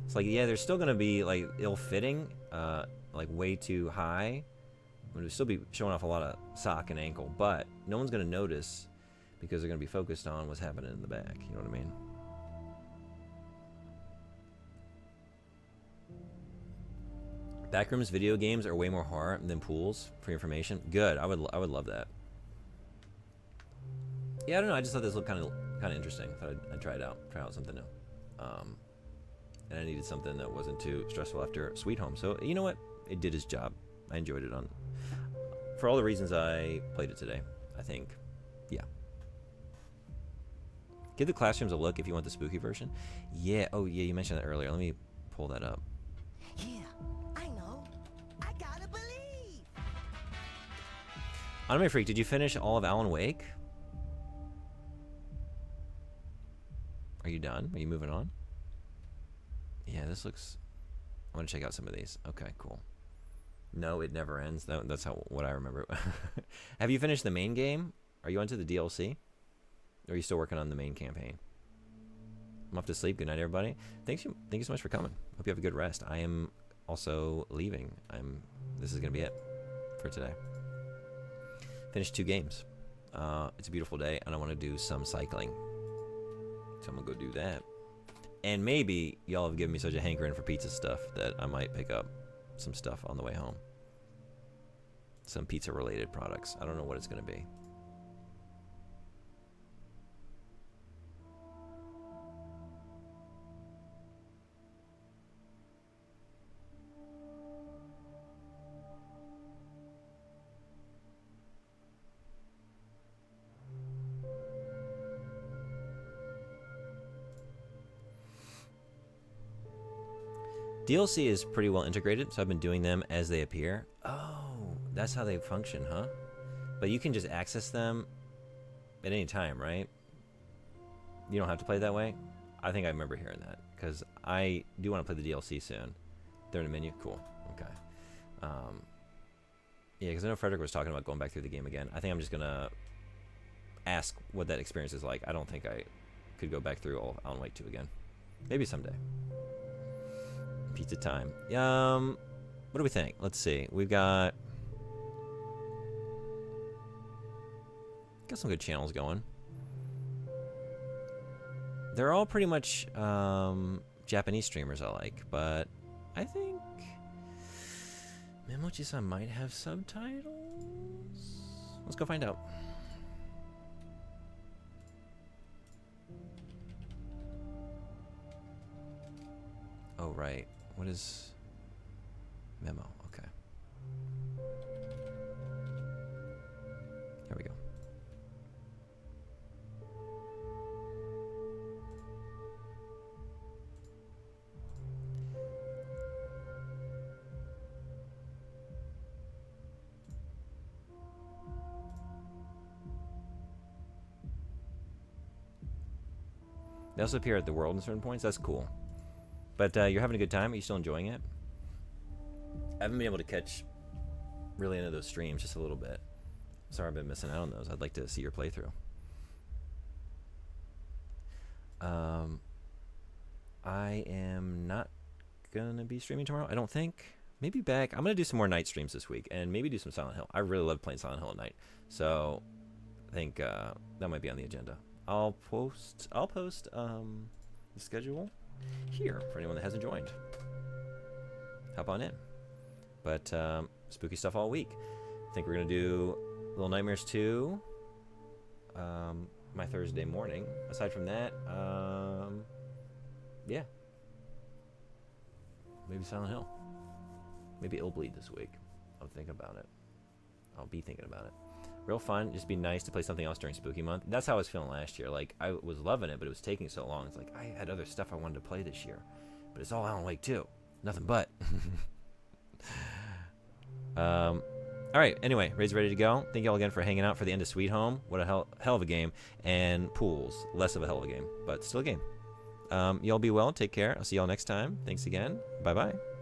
It's like, yeah, there's still gonna be like ill-fitting, like way too high. It'll still be showing off a lot of sock and ankle, but no one's gonna notice because they're gonna be focused on what's happening in the back. You know what I mean? Backrooms video games are way more horror than pools. For your information, good. I would love that. Yeah, I don't know. I just thought this looked kind of interesting. Thought I'd try it out. Try out something new. And I needed something that wasn't too stressful after Sweet Home. So you know what? It did its job. I enjoyed it for all the reasons I played it today. I think, yeah. Give the classrooms a look if you want the spooky version. Yeah. Oh yeah, you mentioned that earlier. Let me pull that up. Yeah, I know. I gotta believe. Anime Freak, did you finish all of Alan Wake? Are you done? Are you moving on? Yeah, this looks... I want to check out some of these. Okay, cool. No, it never ends. That's what I remember. Have you finished the main game? Are you onto the DLC? Or are you still working on the main campaign? I'm off to sleep. Good night, everybody. Thank you so much for coming. Hope you have a good rest. I am also leaving. This is going to be it for today. Finished 2 games. It's a beautiful day, and I want to do some cycling. So I'm going to go do that. And maybe y'all have given me such a hankering for pizza stuff that I might pick up some stuff on the way home. Some pizza-related products. I don't know what it's going to be. DLC is pretty well integrated, so I've been doing them as they appear. Oh, that's how they function, huh? But you can just access them at any time, right? You don't have to play that way? I think I remember hearing that, because I do want to play the DLC soon. They're in the menu? Cool. Okay. Yeah, because I know Frederick was talking about going back through the game again. I think I'm just going to ask what that experience is like. I don't think I could go back through all of Alan Wake 2 again. Maybe someday. Pizza time. What do we think? Let's see. We've got some good channels going. They're all pretty much Japanese streamers I like, but I think Memochi-san might have subtitles. Let's go find out. Oh, right. What is Memo? Okay. Here we go. They also appear at the world in certain points. That's cool. But you're having a good time? Are you still enjoying it? I haven't been able to catch really into those streams, just a little bit. Sorry I've been missing out on those. I'd like to see your playthrough. I am not going to be streaming tomorrow, I don't think. Maybe back. I'm going to do some more night streams this week, and maybe do some Silent Hill. I really love playing Silent Hill at night. So I think that might be on the agenda. I'll post the schedule here for anyone that hasn't joined. Hop on in. But spooky stuff all week. I think we're gonna do Little Nightmares 2 my Thursday morning. Aside from that, yeah, maybe Silent Hill. Maybe it'll bleed this week. I'm thinking about it. I'll be thinking about it. Real fun. Just be nice to play something else during Spooky Month. That's how I was feeling last year. Like, I was loving it, but it was taking so long. It's like, I had other stuff I wanted to play this year. But it's all Alan Wake 2. Nothing but. All right. Anyway, Raid's ready to go. Thank you all again for hanging out for the end of Sweet Home. What a hell of a game. And Pools. Less of a hell of a game, but still a game. Y'all be well. Take care. I'll see y'all next time. Thanks again. Bye-bye.